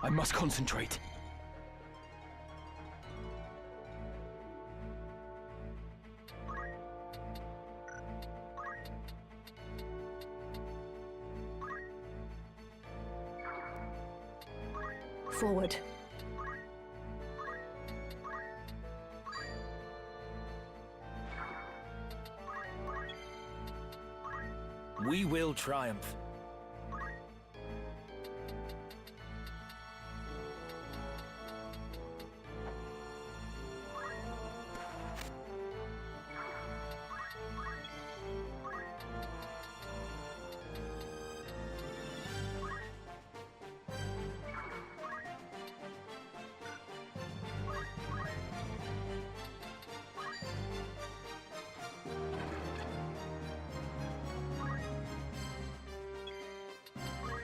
I must concentrate. Forward. We will triumph.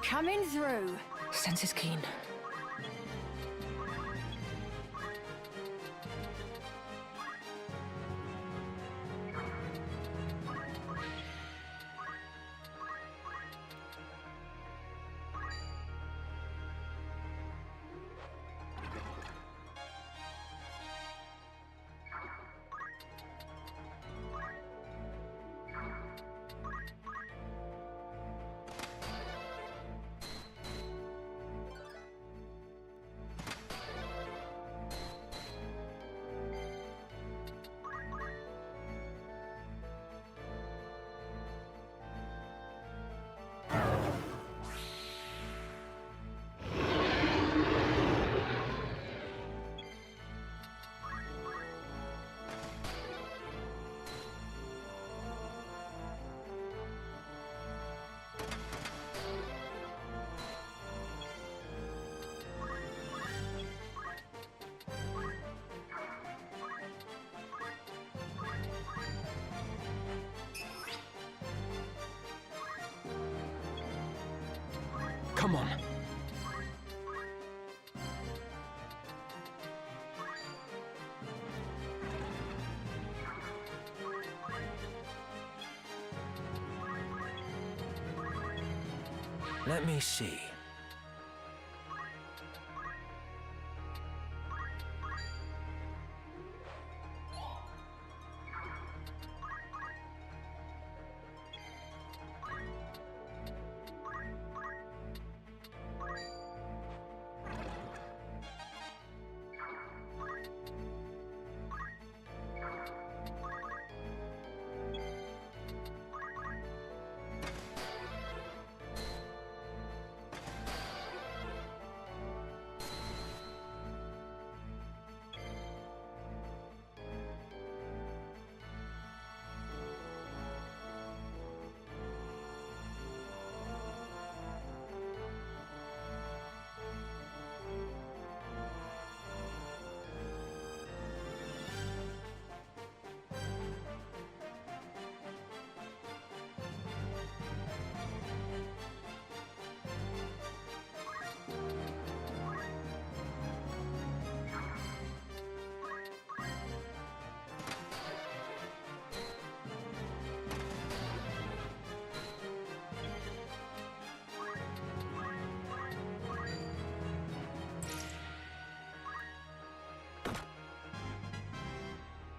Coming through. Senses keen. Come on. Let me see.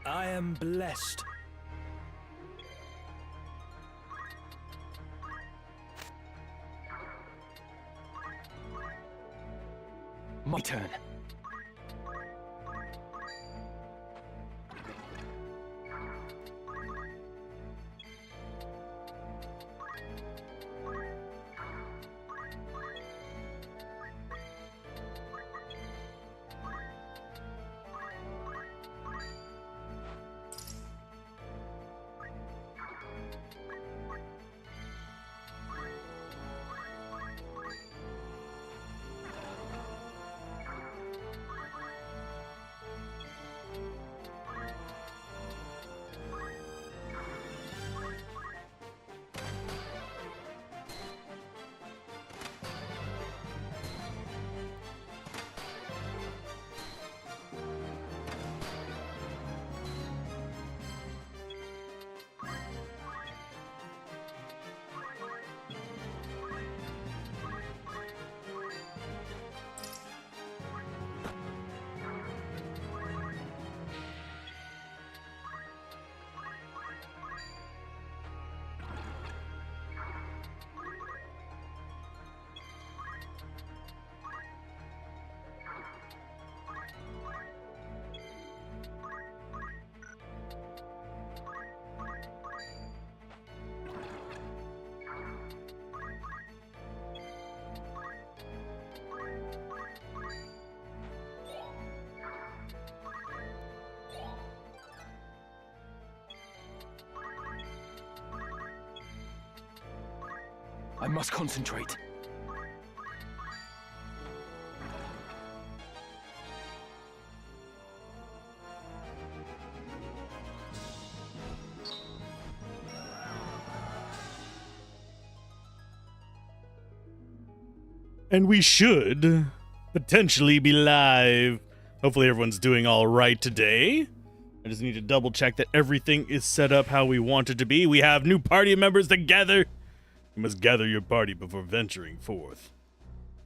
I am blessed. My turn. I must concentrate. And we should potentially be live. Hopefully everyone's doing all right today. I just need to double check that everything is set up how we want it to be. We have new party members together. You must gather your party before venturing forth.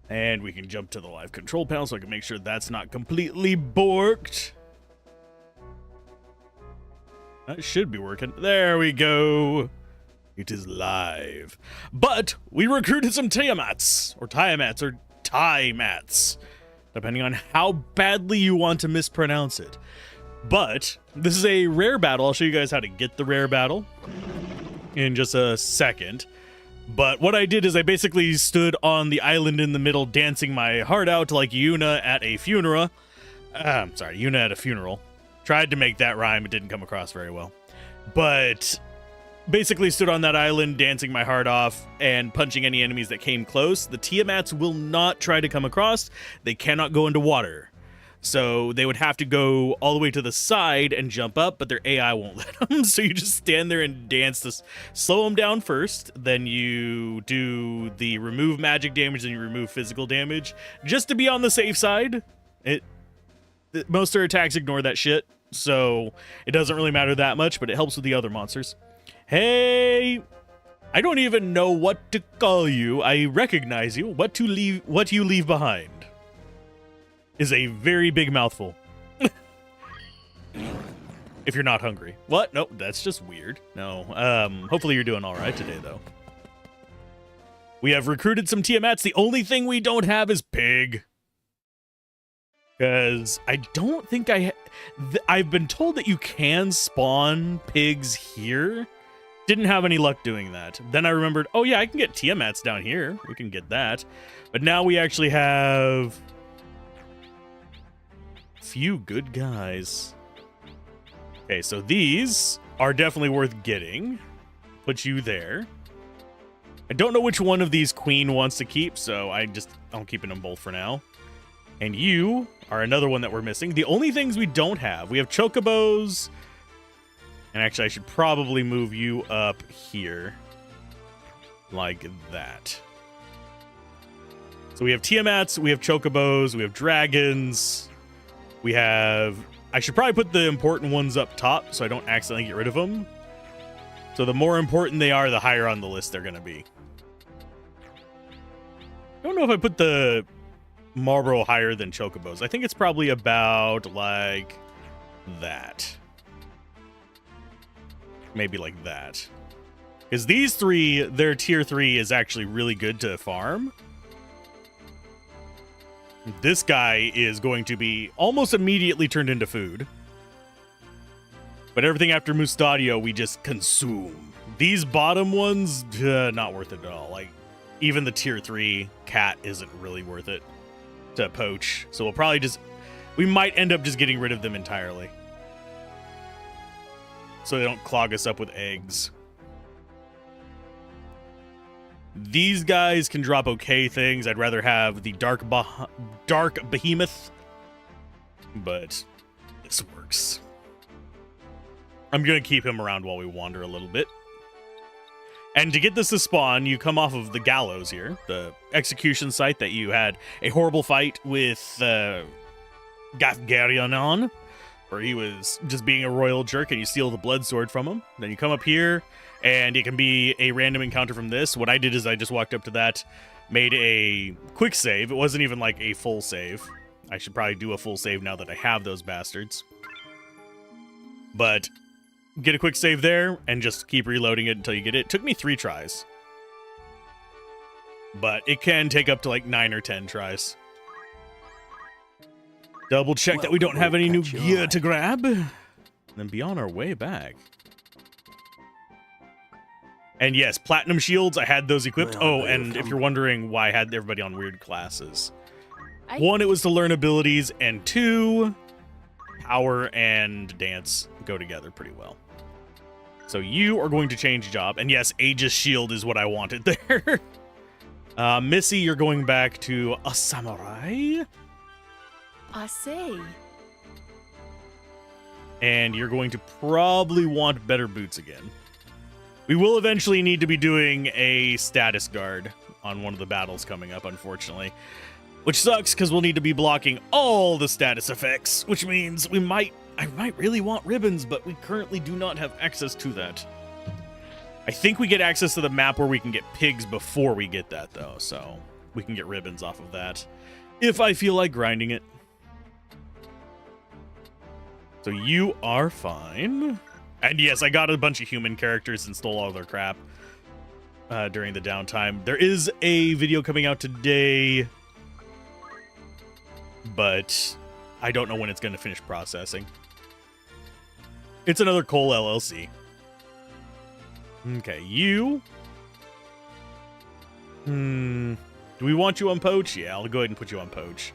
And we can jump to the live control panel so I can make sure that's not completely borked. That should be working. There we go. It is live. But we recruited some Tiamats, or Tiamats, depending on how badly you want to mispronounce it. But this is a rare battle. I'll show you guys how to get the rare battle in just a second. But what I did is I basically stood on the island in the middle dancing my heart out like Yuna at a funeral. Yuna at a funeral. Tried to make that rhyme. It didn't come across very well. But basically stood on that island dancing my heart off and punching any enemies that came close. The Tiamats will not try to come across. They cannot go into water. So they would have to go all the way to the side and jump up, but their AI won't let them. So you just stand there and dance to slow them down first. Then you do the remove magic damage, and you remove physical damage just to be on the safe side. Most of their attacks ignore that shit, so it doesn't really matter that much, but it helps with the other monsters. Hey, I don't even know what to call you. I recognize you. What you leave behind is a very big mouthful. If you're not hungry. What? Nope, that's just weird. No. Hopefully you're doing all right today, though. We have recruited some Tiamats. The only thing we don't have is pig. Because I don't think I've been told that you can spawn pigs here. Didn't have any luck doing that. Then I remembered, oh yeah, I can get Tiamats down here. We can get that. But now we actually have a few good guys. Okay, so these are definitely worth getting. Put you there. I don't know which one of these Queen wants to keep, so I'm keeping them both for now. And you are another one that we're missing. The only things we don't have, we have Chocobos. And actually, I should probably move you up here. Like that. So we have Tiamats, we have Chocobos, we have Dragons. We have... I should probably put the important ones up top so I don't accidentally get rid of them. So the more important they are, the higher on the list they're going to be. I don't know if I put the Marlboro higher than Chocobos. I think it's probably about like that. Maybe like that. Because these three, their tier 3 is actually really good to farm. This guy is going to be almost immediately turned into food. But everything after Mustadio, we just consume. These bottom ones, not worth it at all. Like, even the tier 3 cat isn't really worth it to poach. So we'll probably we might end up just getting rid of them entirely. So they don't clog us up with eggs. These guys can drop okay things. I'd rather have the dark behemoth, but this works. I'm gonna keep him around while we wander a little bit. And to get this to spawn, you come off of the gallows here, the execution site that you had a horrible fight with Gathgarion on, where he was just being a royal jerk, and you steal the blood sword from him. Then you come up here, and it can be a random encounter from this. What I did is I just walked up to that, made a quick save. It wasn't even like a full save. I should probably do a full save now that I have those bastards. But get a quick save there, and just keep reloading it until you get it. It took me 3 tries. But it can take up to like 9 or 10 tries. Double check that we don't have any new gear to grab. And then be on our way back. And yes, platinum shields, I had those equipped. Oh, and if you're wondering why I had everybody on weird classes. 1, it was to learn abilities, and 2, power and dance go together pretty well. So you are going to change job. And yes, Aegis shield is what I wanted there. Missy, you're going back to a samurai. I see. And you're going to probably want better boots again. We will eventually need to be doing a status guard on one of the battles coming up, unfortunately. Which sucks, because we'll need to be blocking all the status effects, which means I might really want ribbons, but we currently do not have access to that. I think we get access to the map where we can get pigs before we get that, though, so we can get ribbons off of that if I feel like grinding it. So you are fine. And yes, I got a bunch of human characters and stole all their crap during the downtime. There is a video coming out today, but I don't know when it's going to finish processing. It's another Cole LLC. Okay, you. Do we want you on Poach? Yeah, I'll go ahead and put you on Poach.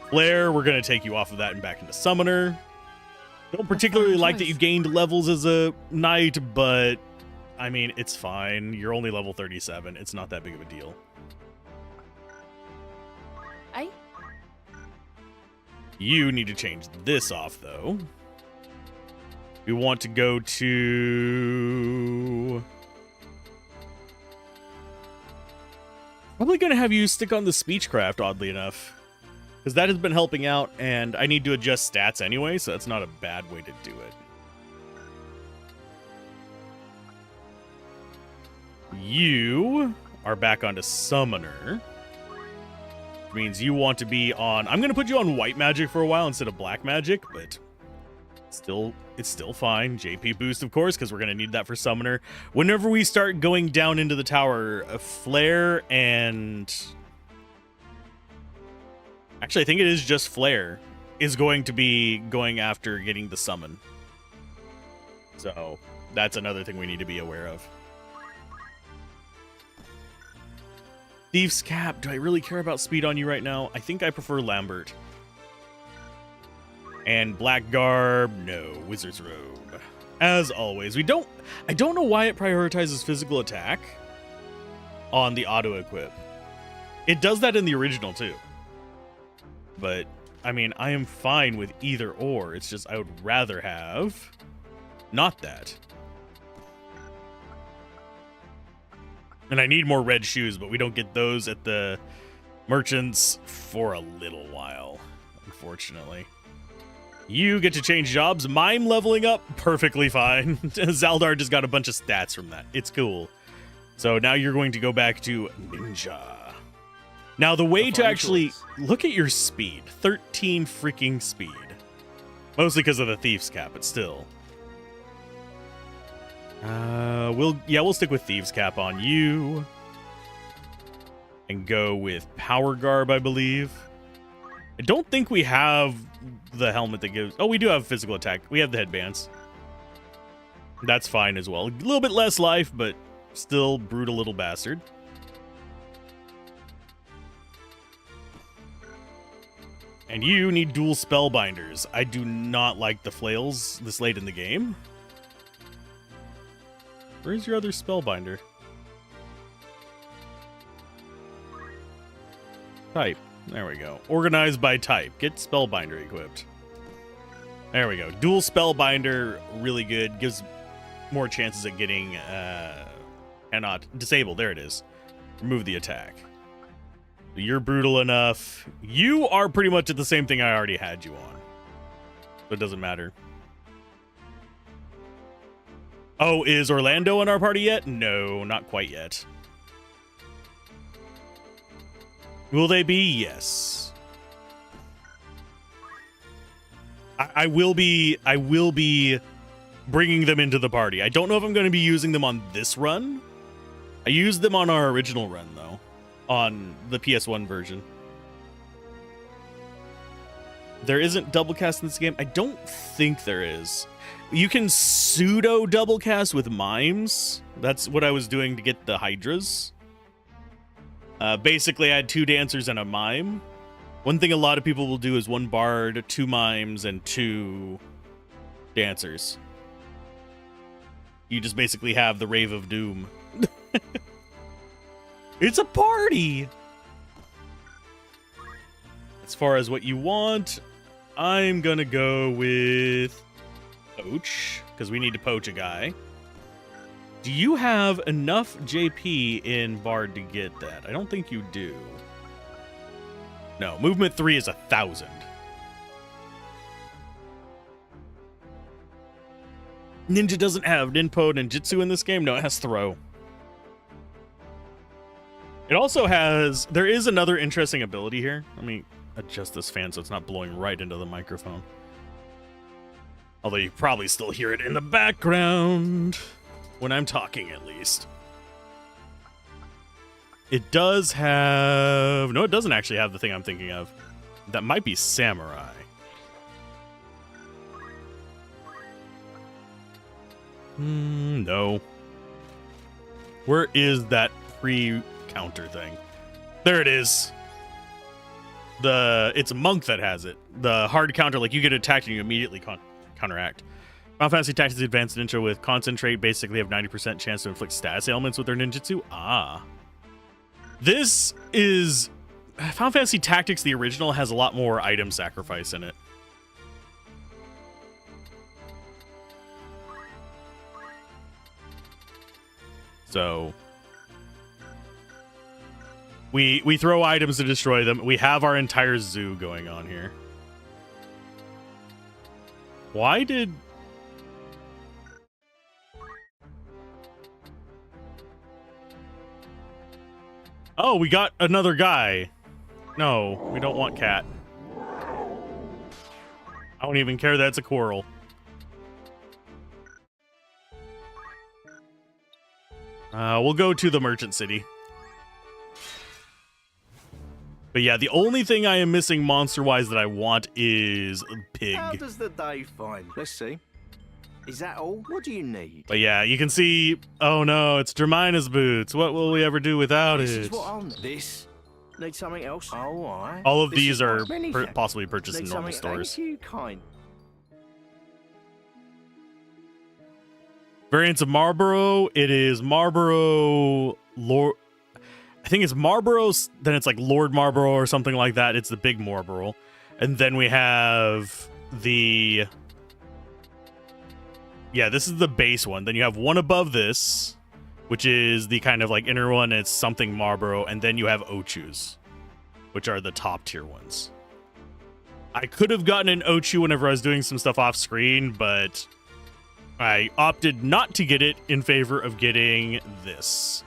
Flare, we're going to take you off of that and back into Summoner. Don't particularly like that you gained levels as a knight, but I mean, it's fine. You're only level 37. It's not that big of a deal. Aye. You need to change this off, though. We want to go to... Probably going to have you stick on the Speechcraft, oddly enough. Because that has been helping out, and I need to adjust stats anyway, so that's not a bad way to do it. You are back onto Summoner. Which means you want to be on... I'm going to put you on White Magic for a while instead of Black Magic, but it's still fine. JP boost, of course, because we're going to need that for Summoner. Whenever we start going down into the tower, Flare and... Actually, I think it is just Flare is going to be going after getting the summon. So that's another thing we need to be aware of. Thief's Cap. Do I really care about speed on you right now? I think I prefer Lambert. And Black Garb. No. Wizard's Robe. As always. I don't know why it prioritizes physical attack on the auto equip. It does that in the original too. But, I mean, I am fine with either or. It's just I would rather have not that. And I need more red shoes, but we don't get those at the merchants for a little while, unfortunately. You get to change jobs. Mime leveling up, perfectly fine. Zaldar just got a bunch of stats from that. It's cool. So now you're going to go back to Ninja. Now, the way to actually look at your speed, 13 freaking speed. Mostly because of the Thief's Cap, but still. We'll stick with Thieves Cap on you. And go with Power Garb, I believe. I don't think we have the helmet that gives... Oh, we do have physical attack. We have the headbands. That's fine as well. A little bit less life, but still brutal little bastard. And you need dual spellbinders. I do not like the flails this late in the game. Where's your other spellbinder? Type. There we go. Organized by type. Get spellbinder equipped. There we go. Dual spellbinder, really good. Gives more chances at getting cannot disable. There it is. Remove the attack. You're brutal enough. You are pretty much at the same thing I already had you on. So it doesn't matter. Oh, is Orlando in our party yet? No, not quite yet. Will they be? Yes. I will be bringing them into the party. I don't know if I'm going to be using them on this run. I used them on our original run, though. On the PS1 version. There isn't double cast in this game. I don't think there is. You can pseudo double cast with mimes. That's what I was doing to get the Hydras. Basically, I had 2 dancers and a mime. One thing a lot of people will do is 1 bard, 2 mimes, and 2 dancers. You just basically have the Rave of Doom. It's a party! As far as what you want, I'm gonna go with poach, because we need to poach a guy. Do you have enough JP in Bard to get that? I don't think you do. No, movement 3 is 1,000. Ninja doesn't have Ninpo Ninjutsu in this game. No, it has throw. It also has... There is another interesting ability here. Let me adjust this fan so it's not blowing right into the microphone. Although you probably still hear it in the background. When I'm talking, at least. It does have... No, it doesn't actually have the thing I'm thinking of. That might be Samurai. No. Where is that pre-counter thing? There it is. It's a monk that has it. The hard counter, like you get attacked and you immediately counteract. Final Fantasy Tactics Advanced Ninja with Concentrate basically have 90% chance to inflict status ailments with their ninjutsu. Ah. This is... Final Fantasy Tactics, the original, has a lot more item sacrifice in it. So... We throw items to destroy them. We have our entire zoo going on here. Why did... Oh, we got another guy. No, we don't want cat. I don't even care that's a coral. We'll go to the merchant city. But yeah, the only thing I am missing monster-wise that I want is a pig. How does the day find? Let's see. Is that all? What do you need? But yeah, you can see... Oh no, it's Jermina's boots. What will we ever do without This it? is what I'll need. This? Need something else? Oh, alright. All of This these is are what- Many thanks. possibly purchased Need in normal something- stores. Thank you, kind. Variants of Marlboro. It is Marlboro Lord... I think it's Marlboro, then it's like Lord Marlboro or something like that. It's the big Marlboro. And then we have the... Yeah, this is the base one. Then you have one above this, which is the kind of like inner one. It's something Marlboro. And then you have Ochus, which are the top tier ones. I could have gotten an Ochu whenever I was doing some stuff off screen, but I opted not to get it in favor of getting this.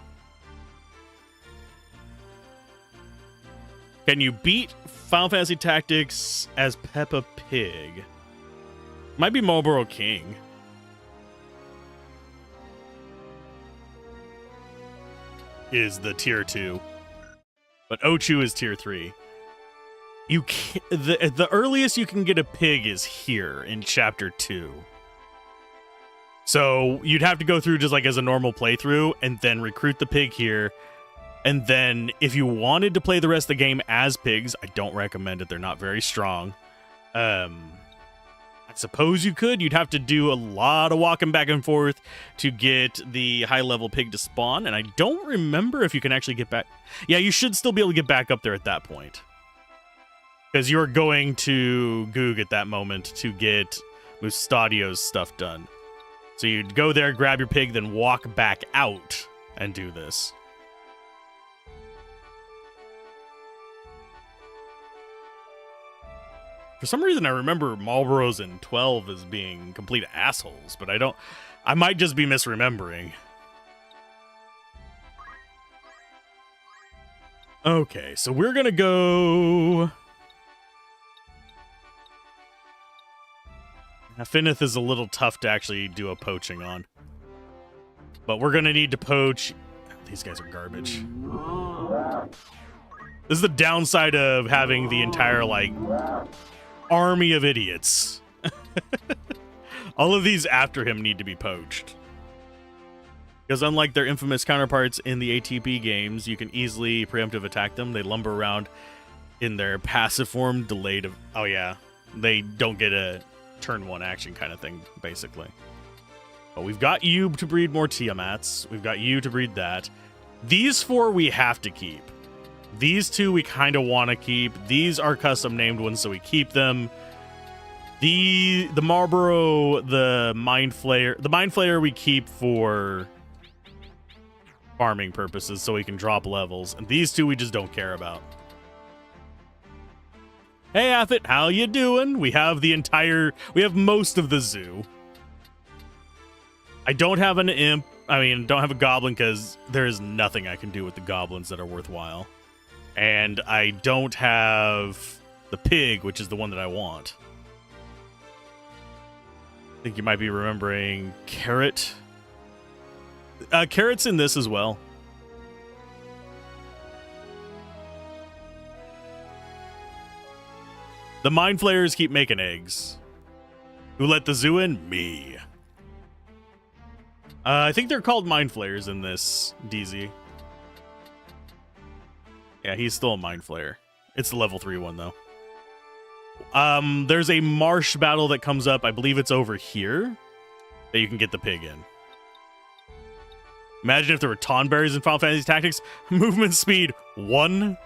Can you beat Final Fantasy Tactics as Peppa Pig? Might be Marlboro King. Is the tier 2. But Ochu is tier 3. You can, the earliest you can get a pig is here in chapter 2. So you'd have to go through just like as a normal playthrough and then recruit the pig here. And then if you wanted to play the rest of the game as pigs, I don't recommend it. They're not very strong. I suppose you could. You'd have to do a lot of walking back and forth to get the high level pig to spawn. And I don't remember if you can actually get back. Yeah, you should still be able to get back up there at that point. Because you're going to Goog at that moment to get Mustadio's stuff done. So you'd go there, grab your pig, then walk back out and do this. For some reason, I remember Marlboros in 12 as being complete assholes, but I might just be misremembering. Okay, so we're gonna go... Now, Finnith is a little tough to actually do a poaching on. But we're gonna need to poach... These guys are garbage. This is the downside of having the entire, like... army of idiots. All of these after him need to be poached. Because unlike their infamous counterparts in the ATP games, you can easily preemptive attack them. They lumber around in their passive form, delayed. Oh yeah, they don't get a turn 1 action kind of thing, basically. But we've got you to breed more Tiamats. We've got you to breed that. These 4 we have to keep. These 2 we kind of want to keep. These are custom named ones, so we keep them. The Marlboro, the Mind Flayer. The Mind Flayer we keep for farming purposes, so we can drop levels. And these 2 we just don't care about. Hey, Affit, how you doing? We have most of the zoo. I don't have an imp. Don't have a goblin because there is nothing I can do with the goblins that are worthwhile. And I don't have the pig, which is the one that I want. I think you might be remembering Carrot. Carrot's in this as well. The Mind Flayers keep making eggs. Who let the zoo in? Me. I think they're called Mind Flayers in this, DZ. Yeah, he's still a Mind Flayer. It's the level 3 one, though. There's a marsh battle that comes up. I believe it's over here that you can get the pig in. Imagine if there were Tonberries in Final Fantasy Tactics. Movement speed 1,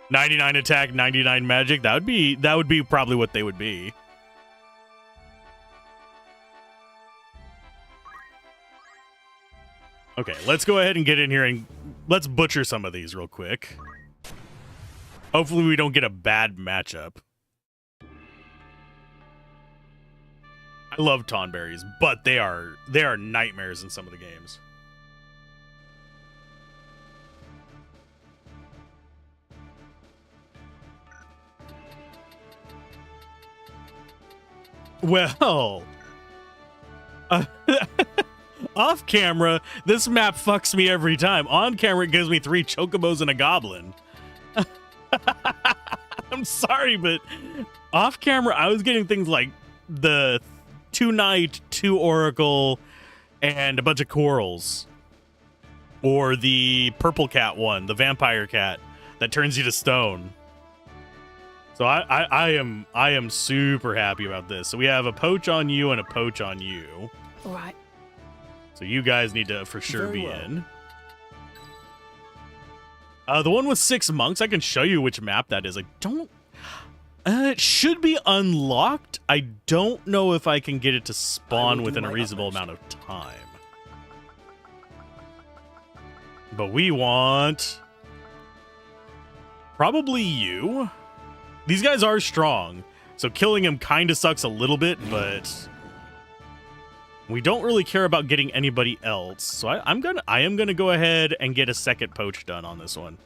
99 attack, 99 magic. That would be probably what they would be. Okay, let's go ahead and get in here and let's butcher some of these real quick. Hopefully we don't get a bad matchup. I love Tonberries, but they are nightmares in some of the games. Well, off camera, this map fucks me every time. On camera, it gives me 3 chocobos and a goblin. I'm sorry, but off camera, I was getting things like the 2 knight, 2 oracle, and a bunch of corals. Or the purple cat one, the vampire cat that turns you to stone. So I am super happy about this. So we have a poach on you and a poach on you. All right. So you guys need to for sure Very be well. in. The one with 6 monks, I can show you which map that is. I don't... it should be unlocked. I don't know if I can get it to spawn within a reasonable amount of time. But we want... probably you. These guys are strong, so killing him kind of sucks a little bit, but... we don't really care about getting anybody else, so I am gonna go ahead and get a second poach done on this one.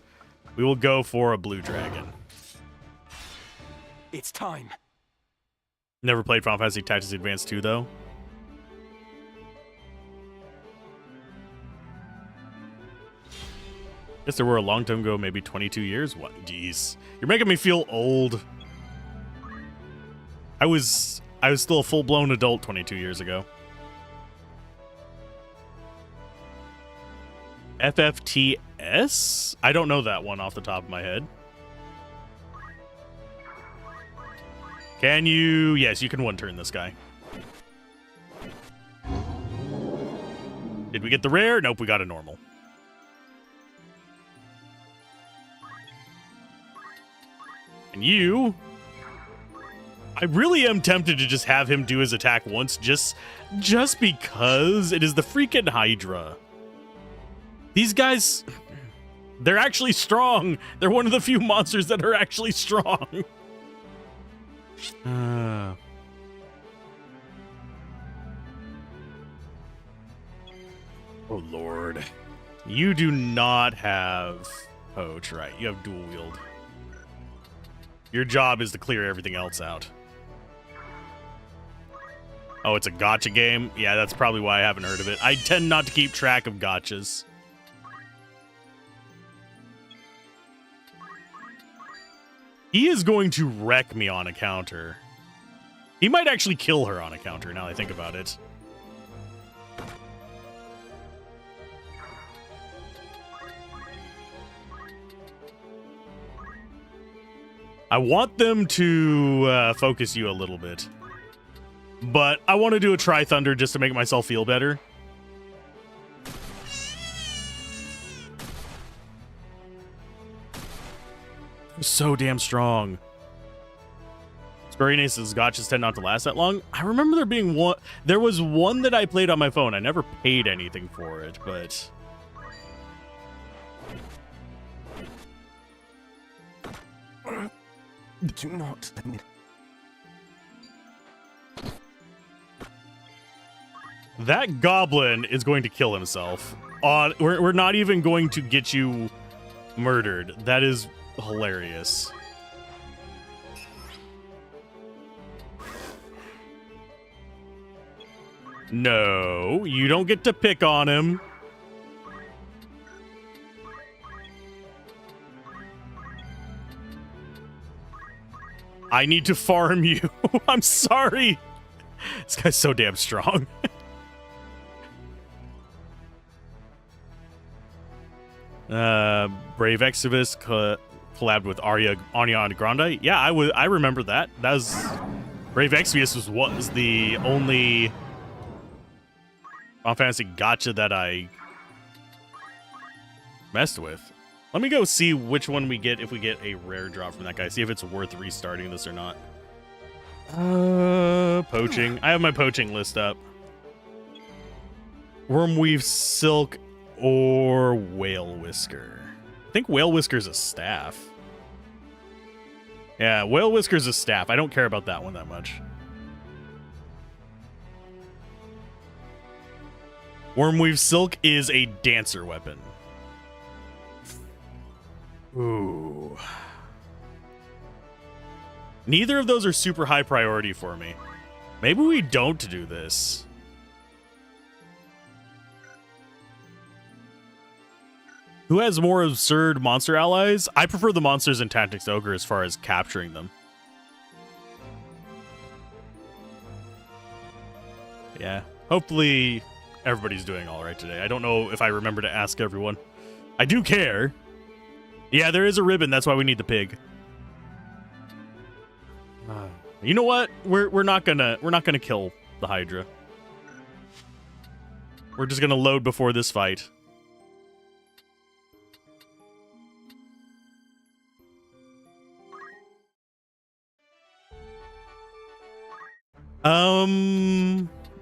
We will go for a blue dragon. It's time. Never played Final Fantasy Tactics Advance 2 though. Guess there were a long time ago, maybe 22 years. What? Jeez, you're making me feel old. I was still a full-blown adult 22 years ago. FFTS? I don't know that one off the top of my head. Can you? Yes, you can one-turn this guy. Did we get the rare? Nope, we got a normal. And you... I really am tempted to just have him do his attack once, just because it is the freaking Hydra. These guys, they're actually strong. They're one of the few monsters that are actually strong. Oh, Lord. You do not have poach, right? You have dual wield. Your job is to clear everything else out. Oh, it's a gotcha game? Yeah, that's probably why I haven't heard of it. I tend not to keep track of gotchas. He is going to wreck me on a counter. He might actually kill her on a counter, now that I think about it. I want them to focus you a little bit. but I want to do a Tri-Thunder just to make myself feel better. So damn strong. Square Enix's gotchas tend not to last that long. I remember there being one. There was one that I played on my phone. I never paid anything for it, but Do not let me. that goblin is going to kill himself. We're not even going to get you murdered. That is hilarious. No, you don't get to pick on him. I need to farm you. I'm sorry. This guy's so damn strong. Brave Exodus collabed with Ariana Grande. Yeah, I remember that. That was Brave Exodus was the only Final Fantasy gotcha that I messed with. Let me go see which one we get if we get a rare drop from that guy. See if it's worth restarting this or not. Poaching. I have my poaching list up. Wormweave Silk or Whale Whisker. I think Whale Whisker's a staff. Yeah, Whale Whisker's a staff. I don't care about that one that much. Wormweave Silk is a dancer weapon. Ooh. Neither of those are super high priority for me. Maybe we don't do this. Who has more absurd monster allies? I prefer the monsters in Tactics Ogre as far as capturing them. Yeah. Hopefully everybody's doing all right today. I don't know if I remember to ask everyone. I do care. Yeah, there is a ribbon. That's why we need the pig. You know what? We're not gonna kill the Hydra. We're just gonna load before this fight.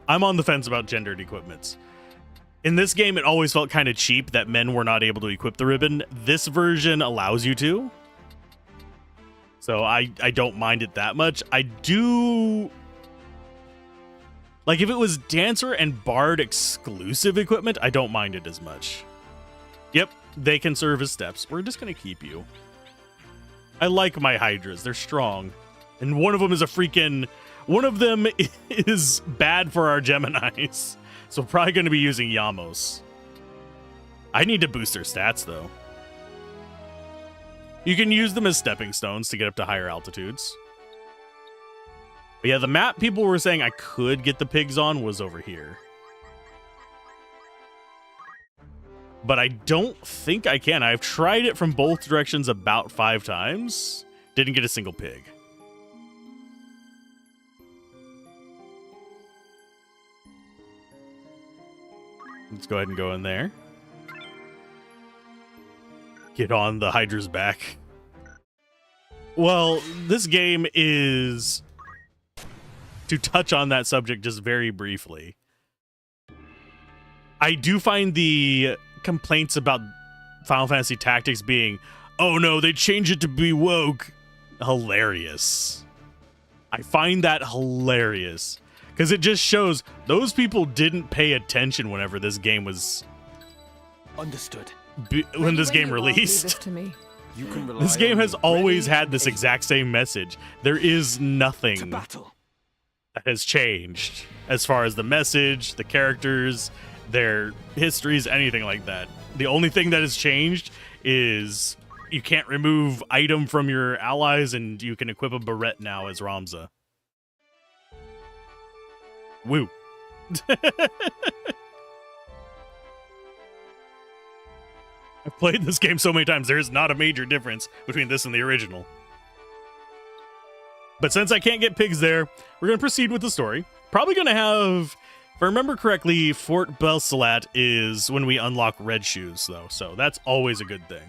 I'm on the fence about gendered equipments. In this game, it always felt kind of cheap that men were not able to equip the ribbon. This version allows you to. So I don't mind it that much. I do... Like, if it was Dancer and Bard exclusive equipment, I don't mind it as much. Yep, they can serve as steps. We're just going to keep you. I like my Hydras. They're strong. And one of them is a freaking... One of them is bad for our Geminis. So probably going to be using Yamos. I need to boost their stats, though. You can use them as stepping stones to get up to higher altitudes. But yeah, the map people were saying I could get the pigs on was over here. But I don't think I can. I've tried it from both directions about 5 times. Didn't get a single pig. Let's go ahead and go in there. Get on the Hydra's back. Well, this game is... To touch on that subject just very briefly, I do find the complaints about Final Fantasy Tactics being, oh no, they changed it to be woke, hilarious. I find that hilarious. Because it just shows those people didn't pay attention whenever this game was... Understood. When this game released. This game has always had this exact same message. There is nothing that has changed as far as the message, the characters, their histories, anything like that. The only thing that has changed is you can't remove item from your allies and you can equip a barrette now as Ramza. Woo. I've played this game so many times, there is not a major difference between this and the original. But since I can't get pigs there, we're going to proceed with the story. Probably going to have, if I remember correctly, Fort Belsalat is when we unlock red shoes, though. So that's always a good thing.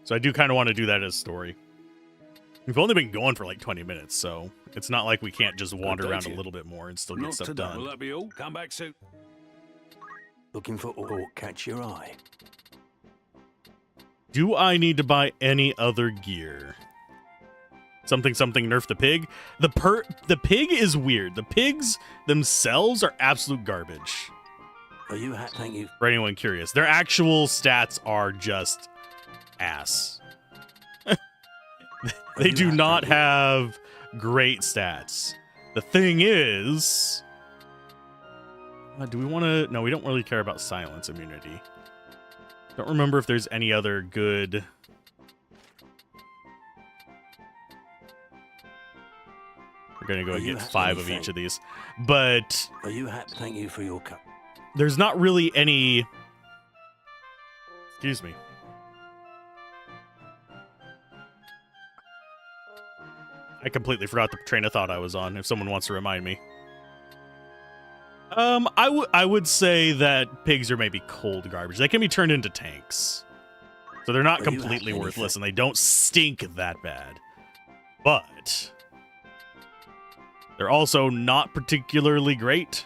So I do kind of want to do that as story. We've only been going for like 20 minutes, so it's not like we can't just wander around a little bit more and still get Not stuff today. done. Will that be all? Come back soon. Looking for what catch your eye? Do I need to buy any other gear? Something nerf the pig. The pig is weird. The pigs themselves are absolute garbage. Are you thank you. For anyone curious, their actual stats are just ass. They do not have great stats. The thing is, do we want to? No, we don't really care about silence immunity. Don't remember if there's any other good. We're gonna go and get 5 of each of these, but Are you thank you for your cup? there's not really any. Excuse me. I completely forgot the train of thought I was on. If someone wants to remind me, I would say that pigs are maybe cold garbage. They can be turned into tanks, so they're not completely worthless, and they don't stink that bad. But they're also not particularly great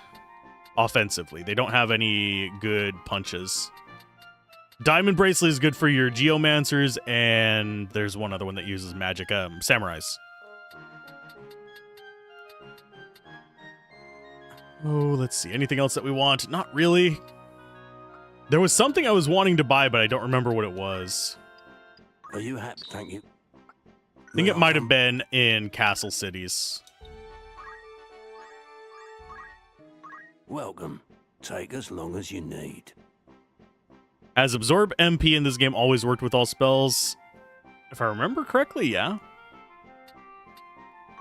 offensively. They don't have any good punches. Diamond Bracelet is good for your Geomancers, and there's one other one that uses magic, Samurais. Oh, let's see. Anything else that we want? Not really. There was something I was wanting to buy, but I don't remember what it was. Are you thank you. I think it might have been in Castle Cities. Welcome. Take as long as you need. As Absorb MP in this game always worked with all spells. If I remember correctly, yeah.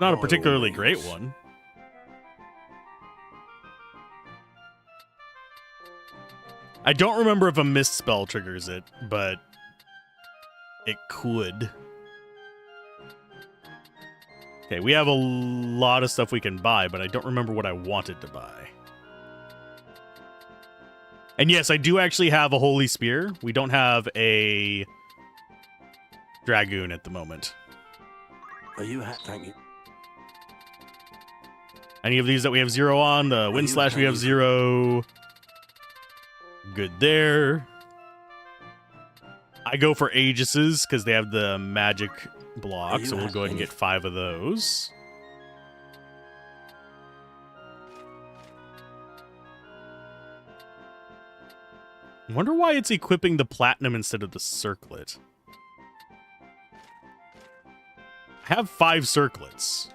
Not a particularly great one. I don't remember if a mist spell triggers it, but it could. Okay, we have a lot of stuff we can buy, but I don't remember what I wanted to buy. And yes, I do actually have a Holy Spear. We don't have a Dragoon at the moment. Are you thank you. Any of these that we have 0 on? The Wind Slash we have 0. Good there. I go for Aegises because they have the magic block, so we'll go ahead and get 5 of those. I wonder why it's equipping the platinum instead of the circlet. I have 5 circlets.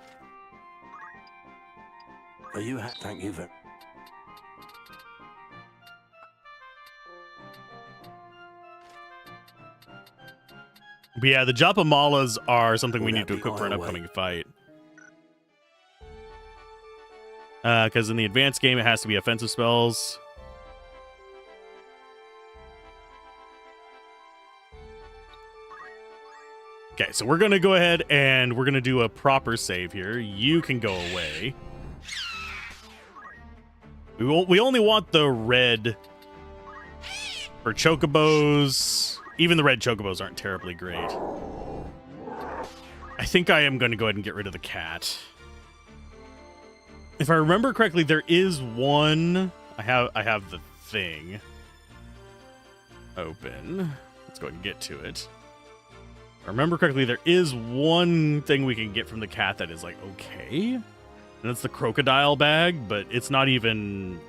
Are you thank you for. But yeah, the Japamalas are something we need to equip for an upcoming fight. Because in the advanced game, it has to be offensive spells. Okay, so we're going to go ahead and we're going to do a proper save here. You can go away. We only want the red for chocobos. Even the red chocobos aren't terribly great. I think I am going to go ahead and get rid of the cat. If I remember correctly, there is one. I have the thing open. Let's go ahead and get to it. If I remember correctly, there is one thing we can get from the cat that is like okay. And that's the crocodile bag, but it's not even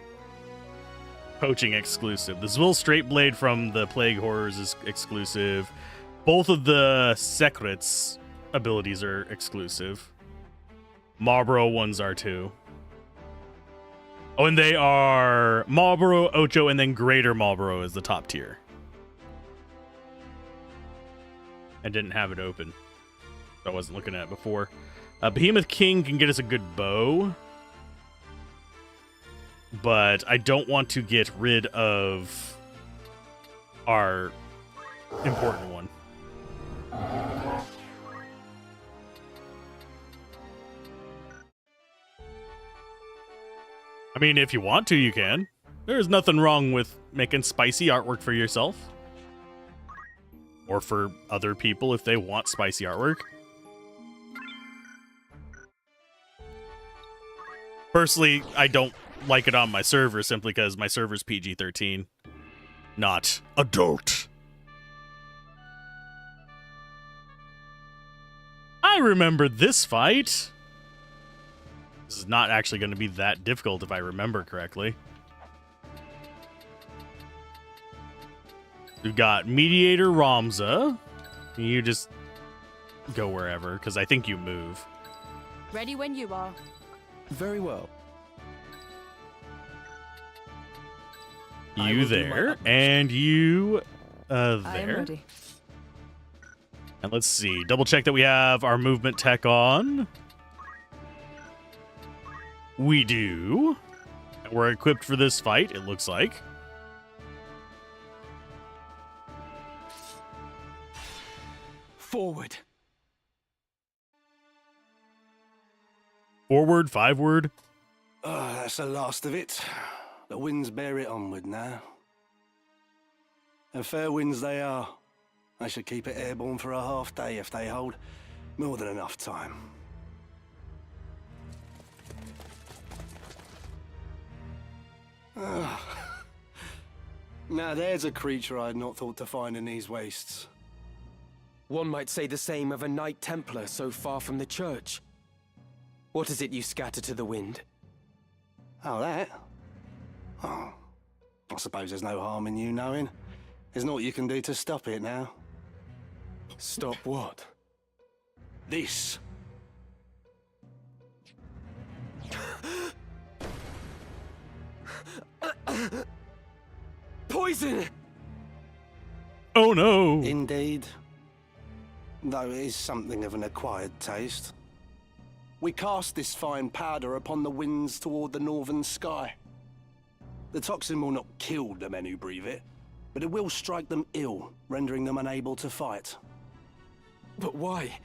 poaching exclusive. The Zvil Straight Blade from the Plague Horrors is exclusive. Both of the Secrets abilities are exclusive. Marlboro ones are too. Oh, and they are Marlboro, Ocho, and then Greater Marlboro is the top tier. I didn't have it open. I wasn't looking at it before. Behemoth King can get us a good bow. But I don't want to get rid of our important one. I mean, if you want to, you can. There's nothing wrong with making spicy artwork for yourself. Or for other people if they want spicy artwork. Personally, I don't like it on my server simply because my server's PG-13, not adult. I remember this fight. This is not actually going to be that difficult if I remember correctly. We've got Mediator Ramza. You just go wherever, because I think you move. Ready when you are. Very well. You there, and you I am there. ready. And let's see. Double check that we have our movement tech on. We do. We're equipped for this fight, it looks like. Forward. Forward, 5-word. Oh, that's the last of it. The winds bear it onward now. And fair winds they are. I should keep it airborne for a half day if they hold more than enough time. Now there's a creature I had not thought to find in these wastes. One might say the same of a Knight Templar so far from the church. What is it you scatter to the wind? Oh, that? Oh, I suppose there's no harm in you knowing. There's naught you can do to stop it now. Stop what? This. Poison! Oh no! Indeed. Though it is something of an acquired taste. We cast this fine powder upon the winds toward the northern sky. The toxin will not kill the men who breathe it, but it will strike them ill, rendering them unable to fight. But why?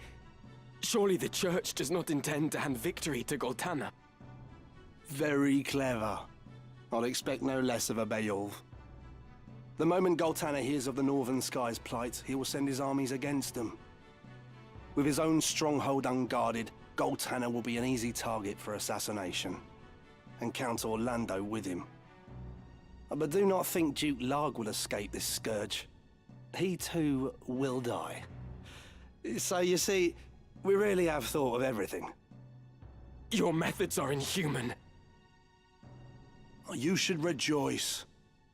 Surely the church does not intend to hand victory to Goltana. Very clever. I'll expect no less of a Beowulf. The moment Goltana hears of the northern sky's plight, he will send his armies against them. With his own stronghold unguarded, Goltana will be an easy target for assassination. And Count Orlando with him. But do not think Duke Larg will escape this scourge. He too will die. So you see, we really have thought of everything. Your methods are inhuman. You should rejoice.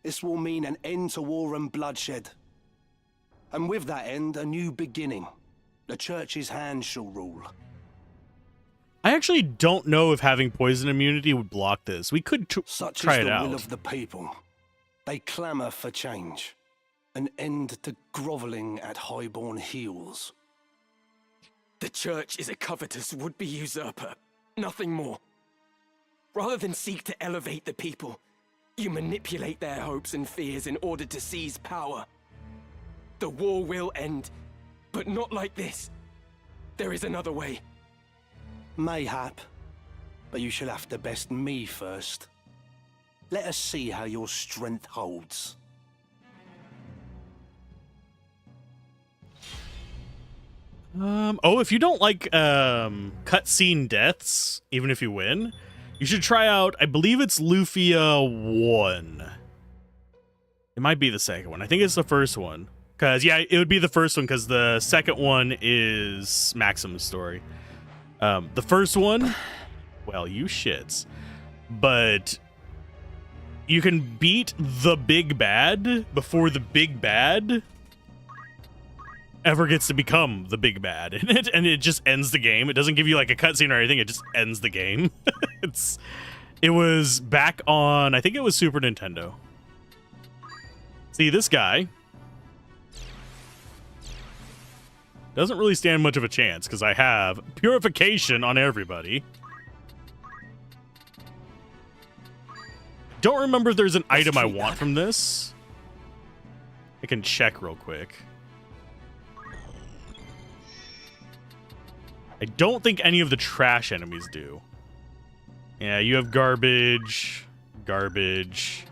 This will mean an end to war and bloodshed. And with that end, a new beginning. The church's hand shall rule. I actually don't know if having poison immunity would block this. We could Such try is it the out. will of the people. They clamour for change. An end to grovelling at highborn heels. The church is a covetous would-be usurper. Nothing more. Rather than seek to elevate the people, you manipulate their hopes and fears in order to seize power. The war will end, but not like this. There is another way. Mayhap. But you shall have to best me first. Let us see how your strength holds. Oh, if you don't like cutscene deaths, even if you win, you should try out, I believe it's Lufia 1. It might be the second one. I think it's the first one. Because, yeah, it would be the first one because the second one is Maxim's story. The first one, well, you shits. But you can beat the big bad before the big bad ever gets to become the big bad in it, and it just ends the game. It doesn't give you like a cutscene or anything, it just ends the game. It was back on, I think it was Super Nintendo. See, this guy doesn't really stand much of a chance because I have purification on everybody. Don't remember if there's an item I want from this. I can check real quick. I don't think any of the trash enemies do. Yeah, you have garbage. Garbage.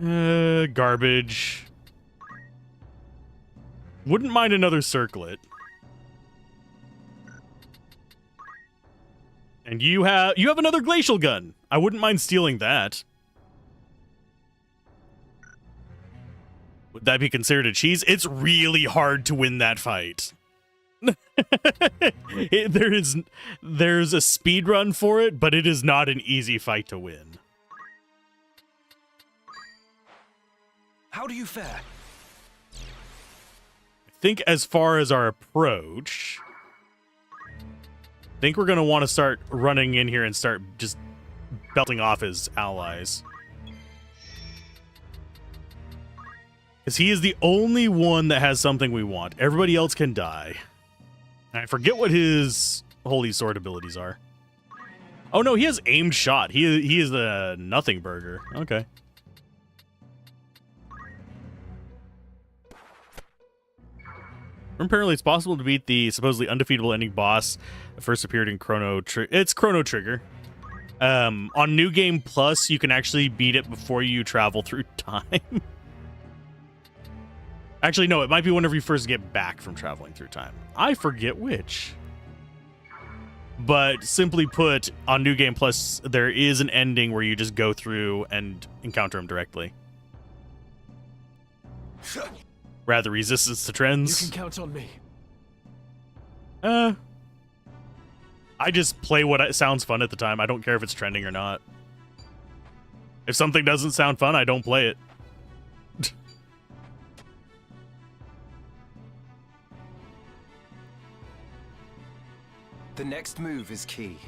Garbage. Wouldn't mind another circlet. And you have another glacial gun. I wouldn't mind stealing that. Would that be considered a cheese? It's really hard to win that fight. There's a speed run for it, but it is not an easy fight to win. How do you fare? I think as far as our approach, I think we're going to want to start running in here and start just belting off his allies. Because he is the only one that has something we want. Everybody else can die. And I forget what his holy sword abilities are. Oh no, he has aimed shot. He is the nothing burger. Okay. Apparently, it's possible to beat the supposedly undefeatable ending boss that first appeared in Chrono Trigger. It's Chrono Trigger. On New Game Plus, you can actually beat it before you travel through time. Actually, no, it might be whenever you first get back from traveling through time. I forget which. But simply put, on New Game Plus, there is an ending where you just go through and encounter him directly. Rather resistance to trends. You can count on me. I just play what sounds fun at the time. I don't care if it's trending or not. If something doesn't sound fun, I don't play it. The next move is key.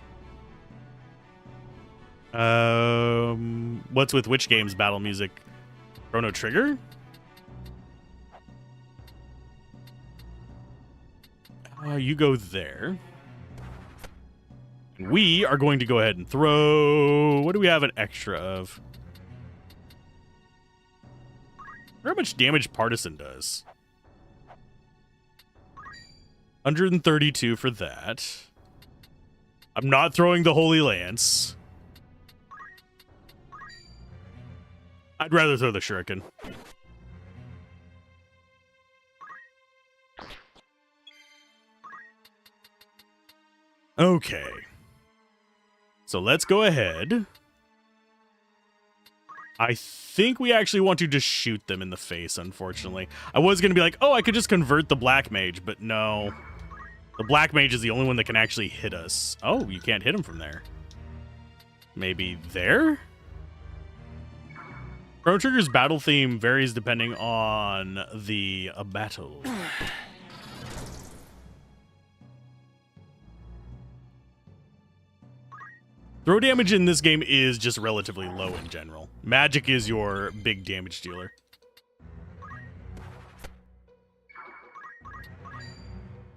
What's with which game's battle music? Chrono Trigger? You go there. And we are going to go ahead and throw... What do we have an extra of? How much damage Partisan does? 132 for that. I'm not throwing the Holy Lance. I'd rather throw the Shuriken. Okay. So let's go ahead. I think we actually want to just shoot them in the face, unfortunately. I was going to be like, oh, I could just convert the Black Mage, but no. The Black Mage is the only one that can actually hit us. Oh, you can't hit him from there. Maybe there? Chrono Trigger's battle theme varies depending on the battle. Throw damage in this game is just relatively low in general. Magic is your big damage dealer.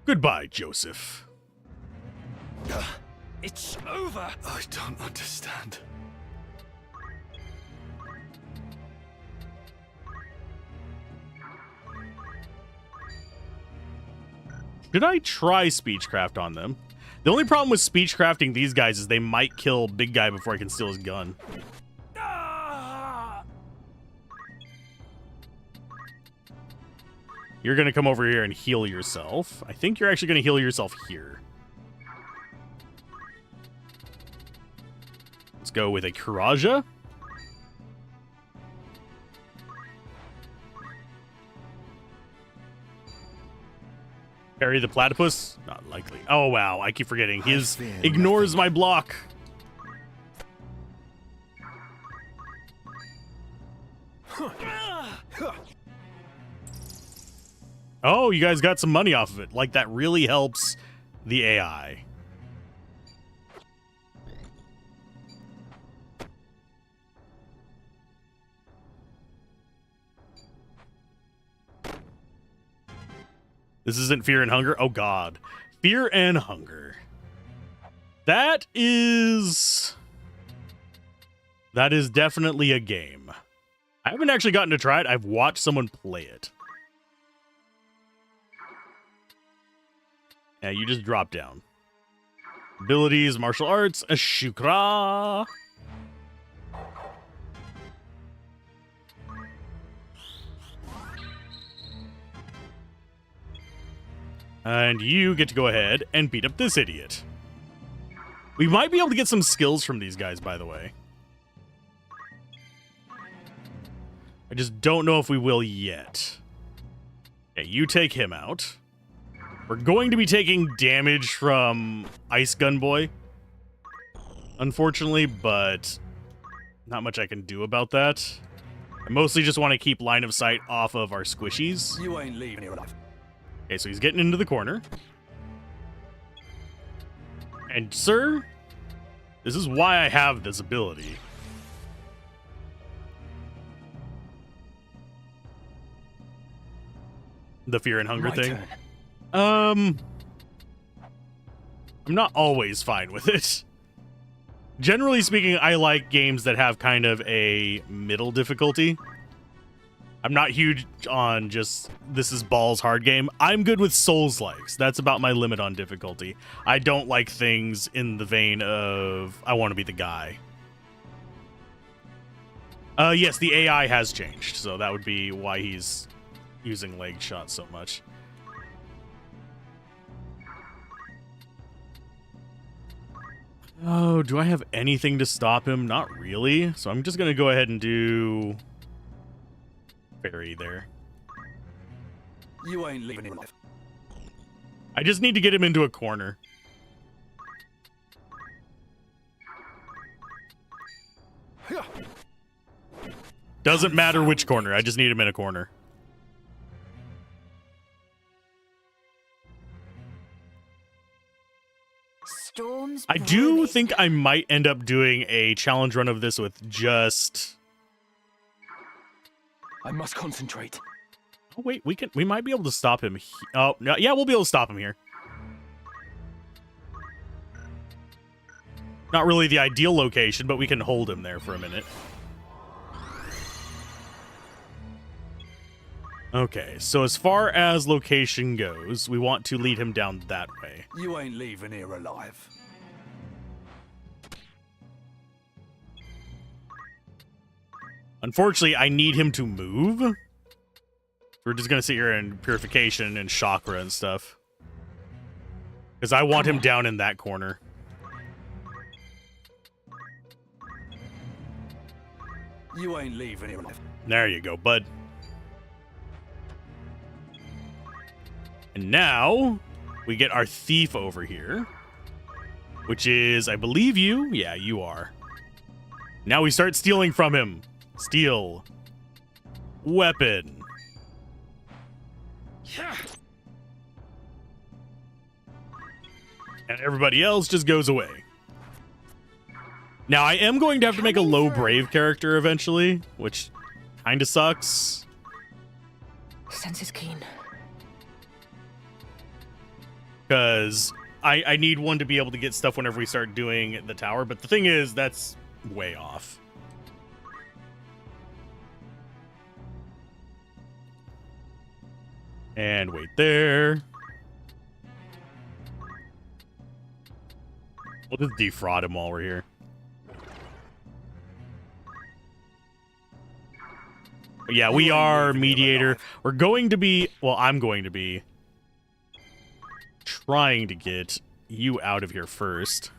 Goodbye, Joseph. It's over. I don't understand. Should I try Speechcraft on them? The only problem with Speechcrafting these guys is they might kill Big Guy before I can steal his gun. You're going to come over here and heal yourself. I think you're actually going to heal yourself here. Let's go with a Kuraja. Parry the platypus? Not likely. Oh, wow. I keep forgetting. His ignores my block. Oh, you guys got some money off of it. Like, that really helps the AI. This isn't Fear and Hunger? Oh, God. Fear and Hunger. That is definitely a game. I haven't actually gotten to try it. I've watched someone play it. Yeah, you just drop down. Abilities, martial arts, a Shukra. And you get to go ahead and beat up this idiot. We might be able to get some skills from these guys, by the way. I just don't know if we will yet. Okay, you take him out. We're going to be taking damage from Ice Gun Boy, unfortunately, but not much I can do about that. I mostly just want to keep line of sight off of our squishies. You ain't leaving here alive. Okay, so he's getting into the corner. And, sir, this is why I have this ability. The fear and hunger My thing. turn. I'm not always fine with it. Generally speaking, I like games that have kind of a middle difficulty. I'm not huge on just this is balls hard game. I'm good with Souls-likes. That's about my limit on difficulty. I don't like things in the vein of I want to be the guy. Yes, the AI has changed, so that would be why he's using leg shots so much. Oh, do I have anything to stop him? Not really. So I'm just going to go ahead and do fairy there. You ain't leaving here alive. I just need to get him into a corner. Doesn't matter which corner. I just need him in a corner. Storms. I do brewing. think I might end up doing a challenge run of this with just... I must concentrate. Oh, wait, we might be able to stop him. Oh, no, yeah, we'll be able to stop him here. Not really the ideal location, but we can hold him there for a minute. Okay, so as far as location goes, we want to lead him down that way. You ain't leaving here alive. Unfortunately, I need him to move. We're just going to sit here in purification and chakra and stuff. Because I want him down in that corner. You ain't leaving here alive. There you go, bud. And now, we get our thief over here. Which is, I believe you. Yeah, you are. Now we start stealing from him. Steal. Weapon. And everybody else just goes away. Now, I am going to have to make a low brave character eventually, which kind of sucks. Sense is keen. Because I need one to be able to get stuff whenever we start doing the tower. But the thing is, that's way off. And wait there. We'll just defraud him while we're here. But yeah, we are mediator. We're going to be... Well, I'm going to be trying to get you out of here first.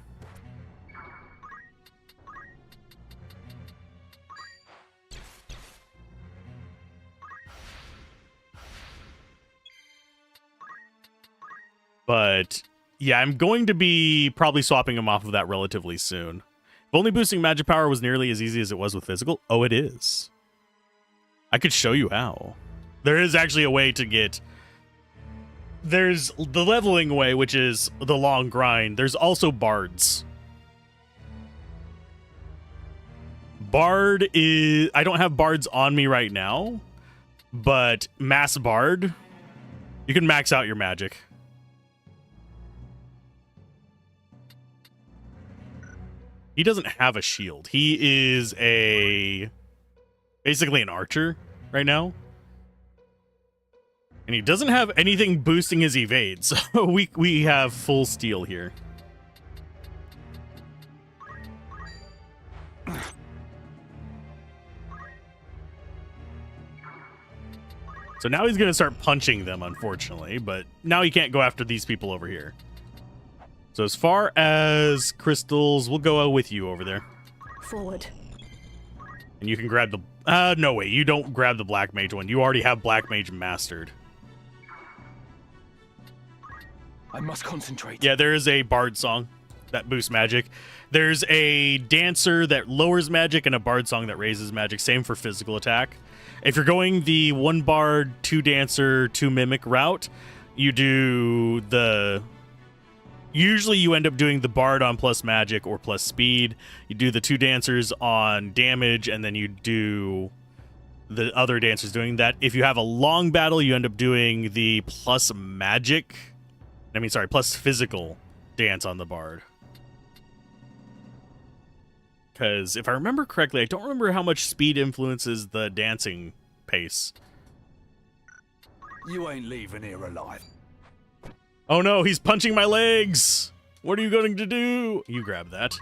But yeah, I'm going to be probably swapping him off of that relatively soon. If only boosting magic power was nearly as easy as it was with physical. Oh, it is. I could show you how. There is actually a way to get... There's the leveling way, which is the long grind. There's also bards. Bard is... I don't have bards on me right now, but mass bard, you can max out your magic. He doesn't have a shield. He is basically an archer right now. And he doesn't have anything boosting his evade, so we have full steal here. So now he's going to start punching them, unfortunately, but now he can't go after these people over here. So as far as crystals, we'll go with you over there. Forward. And you can grab the... no, wait, you don't grab the Black Mage one. You already have Black Mage mastered. I must concentrate. Yeah, there is a Bard song that boosts magic. There's a Dancer that lowers magic and a Bard song that raises magic. Same for physical attack. If you're going the 1 Bard, 2 Dancer, 2 Mimic route, you do the... Usually you end up doing the Bard on plus magic or plus speed. You do the 2 Dancers on damage, and then you do the other Dancers doing that. If you have a long battle, you end up doing the plus magic... plus physical dance on the Bard. Because if I remember correctly, I don't remember how much speed influences the dancing pace. You ain't leaving here alive. Oh no, he's punching my legs! What are you going to do? You grab that.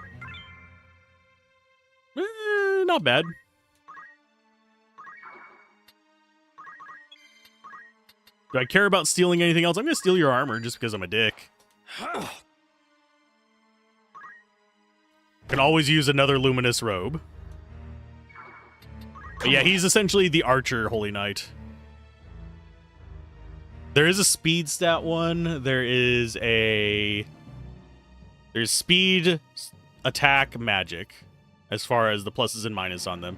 Not bad. Do I care about stealing anything else? I'm going to steal your armor just because I'm a dick. Can always use another luminous robe. But yeah, he's essentially the archer Holy Knight. There is a speed stat one. There's speed, attack, magic, as far as the pluses and minuses on them.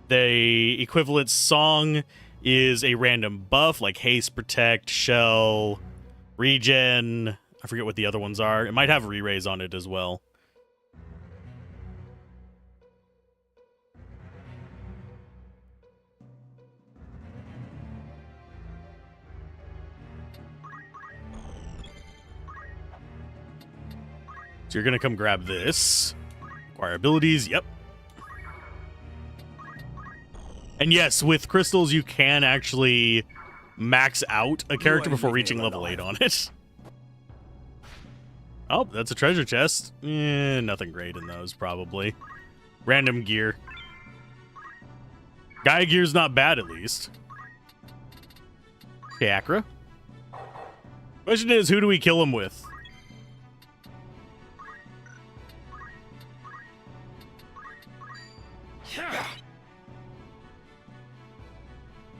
The equivalent song is a random buff like haste, protect, shell, regen. I forget what the other ones are. It might have re-raise on it as well. So you're going to come grab this. Acquire abilities. Yep. And yes, with crystals, you can actually max out a character before reaching level 8 on it. Oh, that's a treasure chest. Nothing great in those, probably. Random gear. Gaia gear's not bad, at least. Okay, Akra. Question is, who do we kill him with?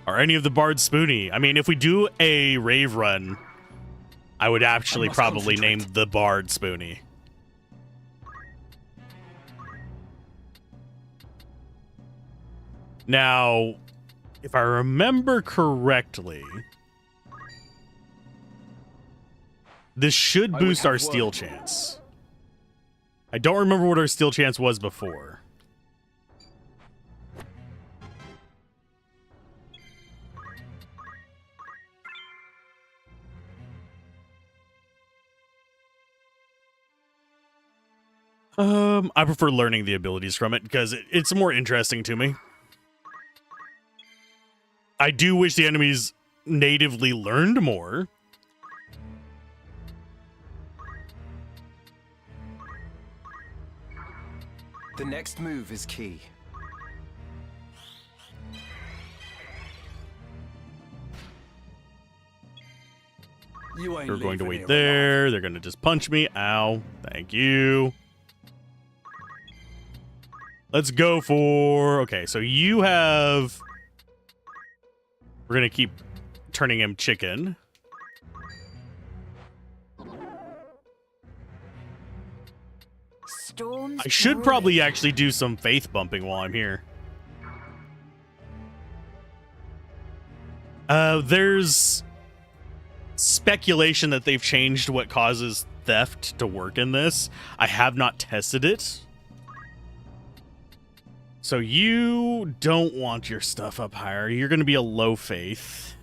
Are any of the bards spoony? I mean, if we do a rave run, I would actually probably name the bard spoony. Now, if I remember correctly, this should boost our steal chance. I don't remember what our steal chance was before. I prefer learning the abilities from it because it's more interesting to me. I do wish the enemies natively learned more. The next move is key. You ain't They're going to leaving wait here there. They're going to just punch me. Ow. Thank you. Let's go for... Okay, so you have... We're going to keep turning him chicken. Storms I should brewing. probably actually do some faith bumping while I'm here. There's speculation that they've changed what causes theft to work in this. I have not tested it. So you don't want your stuff up higher. You're going to be a low faith.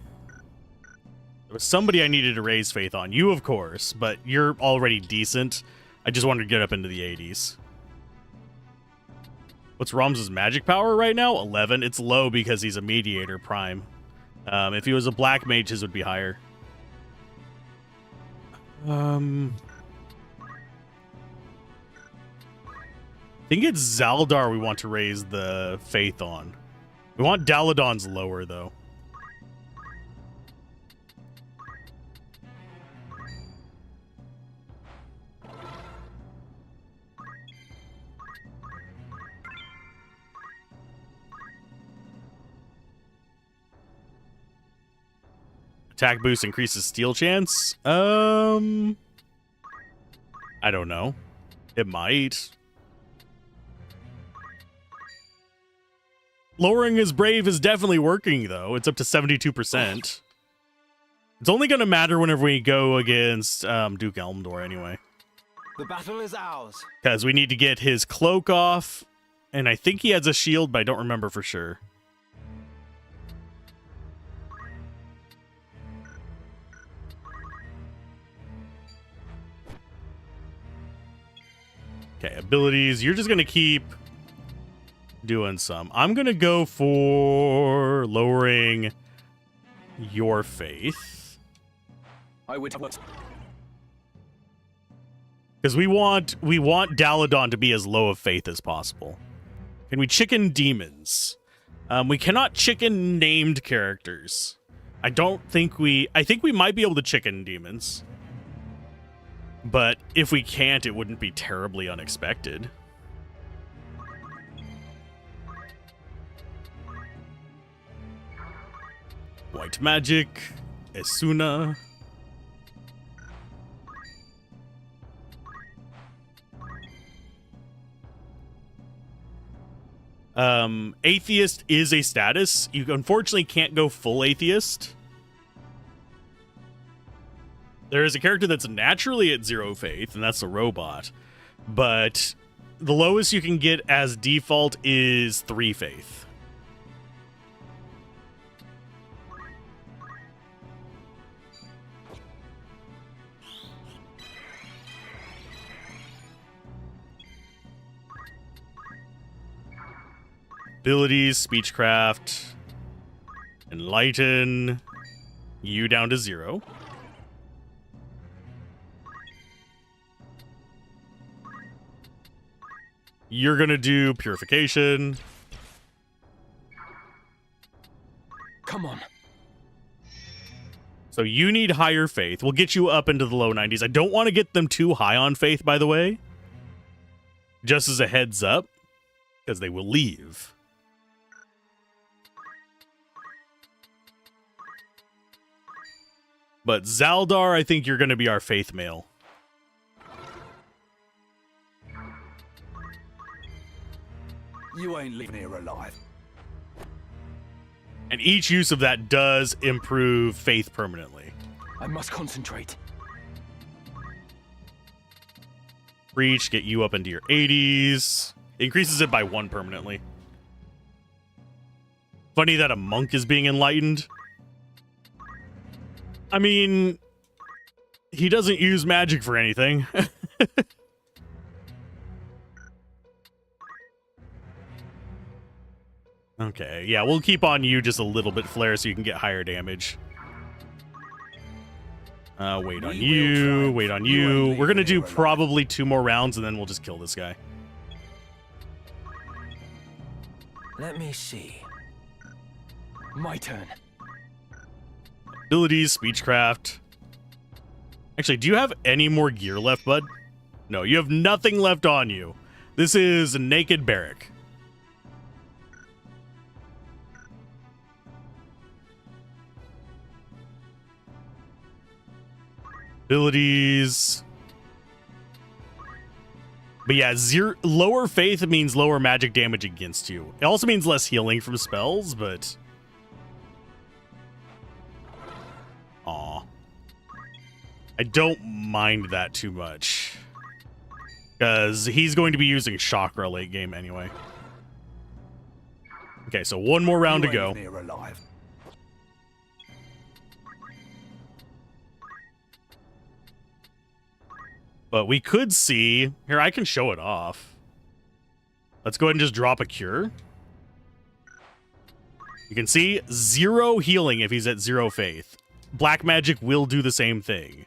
There was somebody I needed to raise faith on. You, of course, but you're already decent. I just wanted to get up into the 80s. What's Ram's magic power right now? 11. It's low because he's a mediator prime. If he was a black mage, his would be higher. I think it's Zaldar we want to raise the faith on. We want Daladon's lower, though. Attack boost increases steal chance. I don't know. It might. Lowering his brave is definitely working, though. It's up to 72%. It's only going to matter whenever we go against Duke Elmdor, anyway. The battle is ours. Because we need to get his cloak off. And I think he has a shield, but I don't remember for sure. Okay, abilities. You're just going to keep doing some. I'm going to go for lowering your faith. I would. Because we want Daladon to be as low of faith as possible. Can we chicken demons? We cannot chicken named characters. I think we might be able to chicken demons. But if we can't, it wouldn't be terribly unexpected. White magic, Esuna. Atheist is a status. You unfortunately can't go full atheist. There is a character that's naturally at 0 faith, and that's a robot. But the lowest you can get as default is 3 faith. Abilities, speechcraft, enlighten, you down to 0. You're going to do purification. Come on. So you need higher faith. We'll get you up into the low 90s. I don't want to get them too high on faith, by the way. Just as a heads up, because they will leave. But Zaldar, I think you're going to be our faith male. You ain't leaving here alive. And each use of that does improve faith permanently. I must concentrate. Reach, get you up into your 80s. Increases it by 1 permanently. Funny that a monk is being enlightened. I mean, he doesn't use magic for anything. Okay, yeah, we'll keep on you just a little bit, Flare, so you can get higher damage. Wait on you, wait on you. We're gonna do probably 2 more rounds, and then we'll just kill this guy. Let me see. My turn. Abilities, speechcraft. Actually, do you have any more gear left, bud? No, you have nothing left on you. This is a naked barrack. Abilities. But yeah, lower faith means lower magic damage against you. It also means less healing from spells, but... Aw. I don't mind that too much. Because he's going to be using Chakra late game anyway. Okay, so 1 more round to go. Here alive. But we could see... Here, I can show it off. Let's go ahead and just drop a cure. You can see 0 healing if he's at 0 faith. Black magic will do the same thing.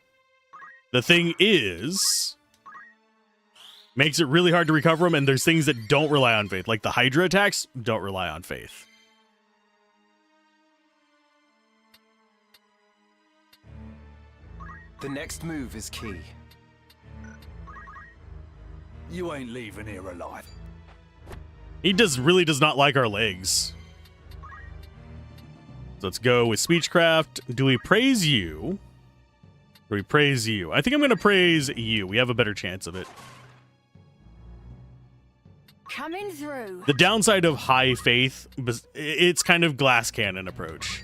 The thing is... Makes it really hard to recover them, and there's things that don't rely on faith. Like the Hydra attacks don't rely on faith. The next move is key. You ain't leaving here alive. He really does not like our legs. So let's go with Speechcraft. Do we praise you? Or we praise you? I think I'm going to praise you. We have a better chance of it. Coming through. The downside of high faith, it's kind of glass cannon approach.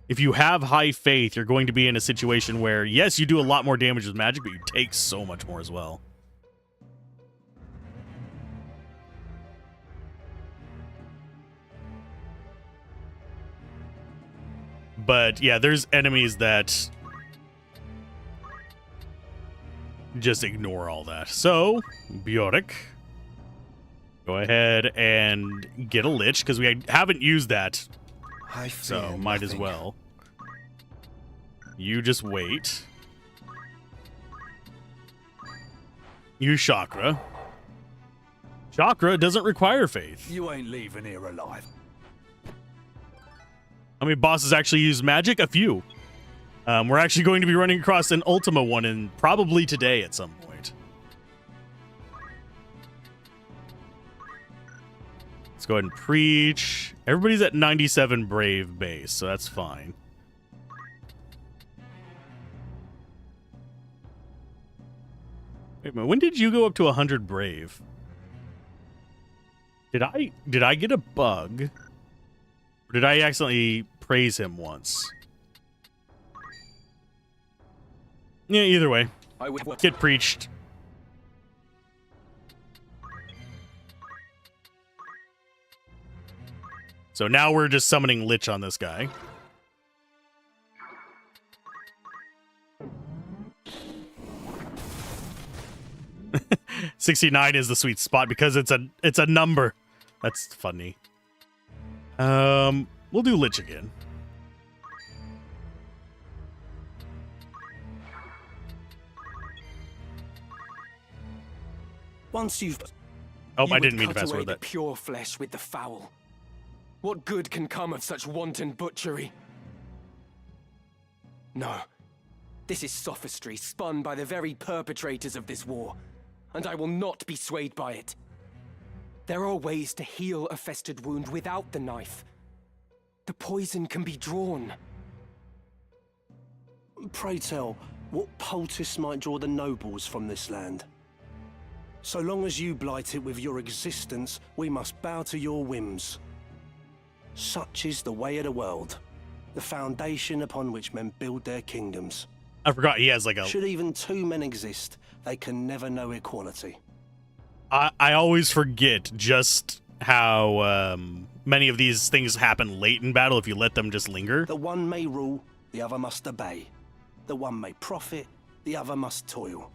If you have high faith, you're going to be in a situation where, yes, you do a lot more damage with magic, but you take so much more as well. But yeah, there's enemies that just ignore all that. So, Bjork, go ahead and get a Lich, because we haven't used that. So, might as well. You just wait. Use Chakra. Chakra doesn't require faith. You ain't leaving here alive. How many bosses actually use magic? A few. We're actually going to be running across an Ultima one in probably today at some point. Let's go ahead and preach. Everybody's at 97 brave base, so that's fine. Wait a minute, when did you go up to 100 brave? Did I get a bug? Or did I accidentally praise him once? Yeah, either way. Get preached. So now we're just summoning Lich on this guy. $69 is the sweet spot because it's a number. That's funny. We'll do Lich again. Once you've... Oh, You I would didn't mean to cut fast away forward the that. pure flesh with the foul. What good can come of such wanton butchery? No. This is sophistry spun by the very perpetrators of this war, and I will not be swayed by it. There are ways to heal a festered wound without the knife. The poison can be drawn. Pray tell, what poultice might draw the nobles from this land? So long as you blight it with your existence, we must bow to your whims. Such is the way of the world, the foundation upon which men build their kingdoms. I forgot he has like a... Should even two men exist, they can never know equality. I always forget just how many of these things happen late in battle if you let them just linger. The one may rule, the other must obey. The one may profit, the other must toil.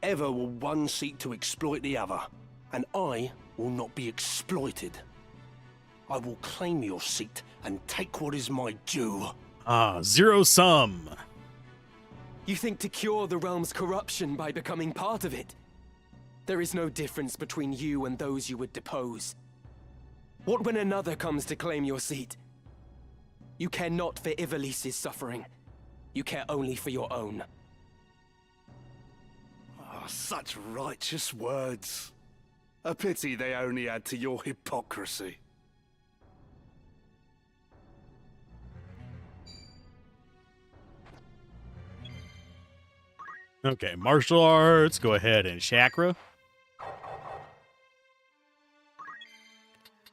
Ever will one seek to exploit the other, and I will not be exploited. I will claim your seat and take what is my due. Ah, zero sum. You think to cure the realm's corruption by becoming part of it? There is no difference between you and those you would depose. What when another comes to claim your seat? You care not for Ivalice's suffering. You care only for your own. Oh, such righteous words. A pity they only add to your hypocrisy. Okay, martial arts. Go ahead and chakra.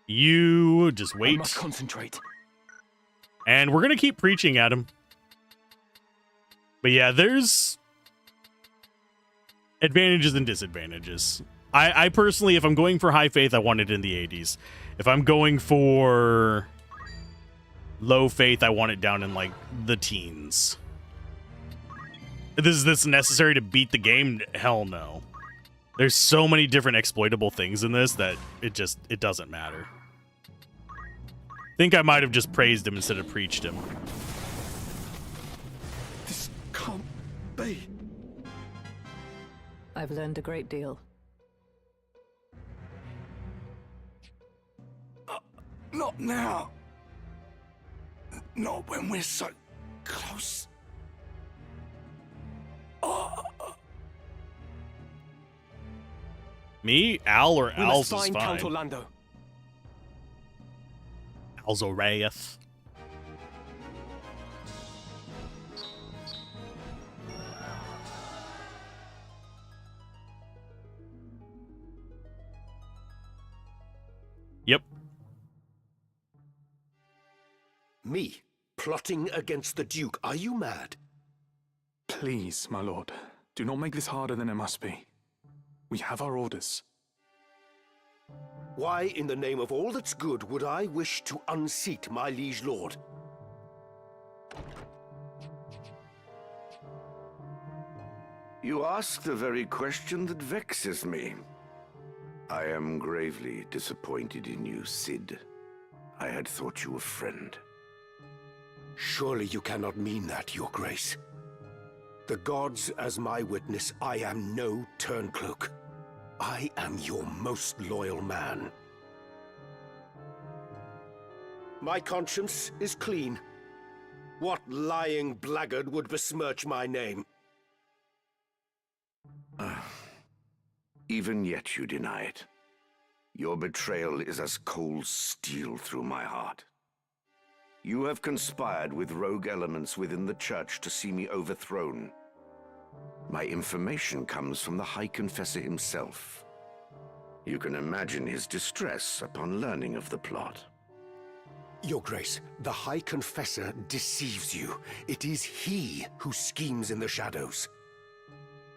You just I wait. must concentrate. And we're going to keep preaching at him. But yeah, there's advantages and disadvantages. I personally, if I'm going for high faith, I want it in the 80s. If I'm going for low faith, I want it down in like the teens. Is this necessary to beat the game? Hell no. There's so many different exploitable things in this that it doesn't matter. I think I might have just praised him instead of preached him. This can't be. I've learned a great deal. Not now. Not when we're so close. Me, Al, or We Al's must is find Count fine. Orlando. Alzorath. Me? Plotting against the Duke? Are you mad? Please, my lord, do not make this harder than it must be. We have our orders. Why, in the name of all that's good, would I wish to unseat my liege lord? You ask the very question that vexes me. I am gravely disappointed in you, Cid. I had thought you a friend. Surely you cannot mean that, Your Grace. The gods as my witness, I am no turncloak. I am your most loyal man. My conscience is clean. What lying blackguard would besmirch my name? Even yet you deny it. Your betrayal is as cold steel through my heart. You have conspired with rogue elements within the church to see me overthrown. My information comes from the High Confessor himself. You can imagine his distress upon learning of the plot. Your Grace, the High Confessor deceives you. It is he who schemes in the shadows.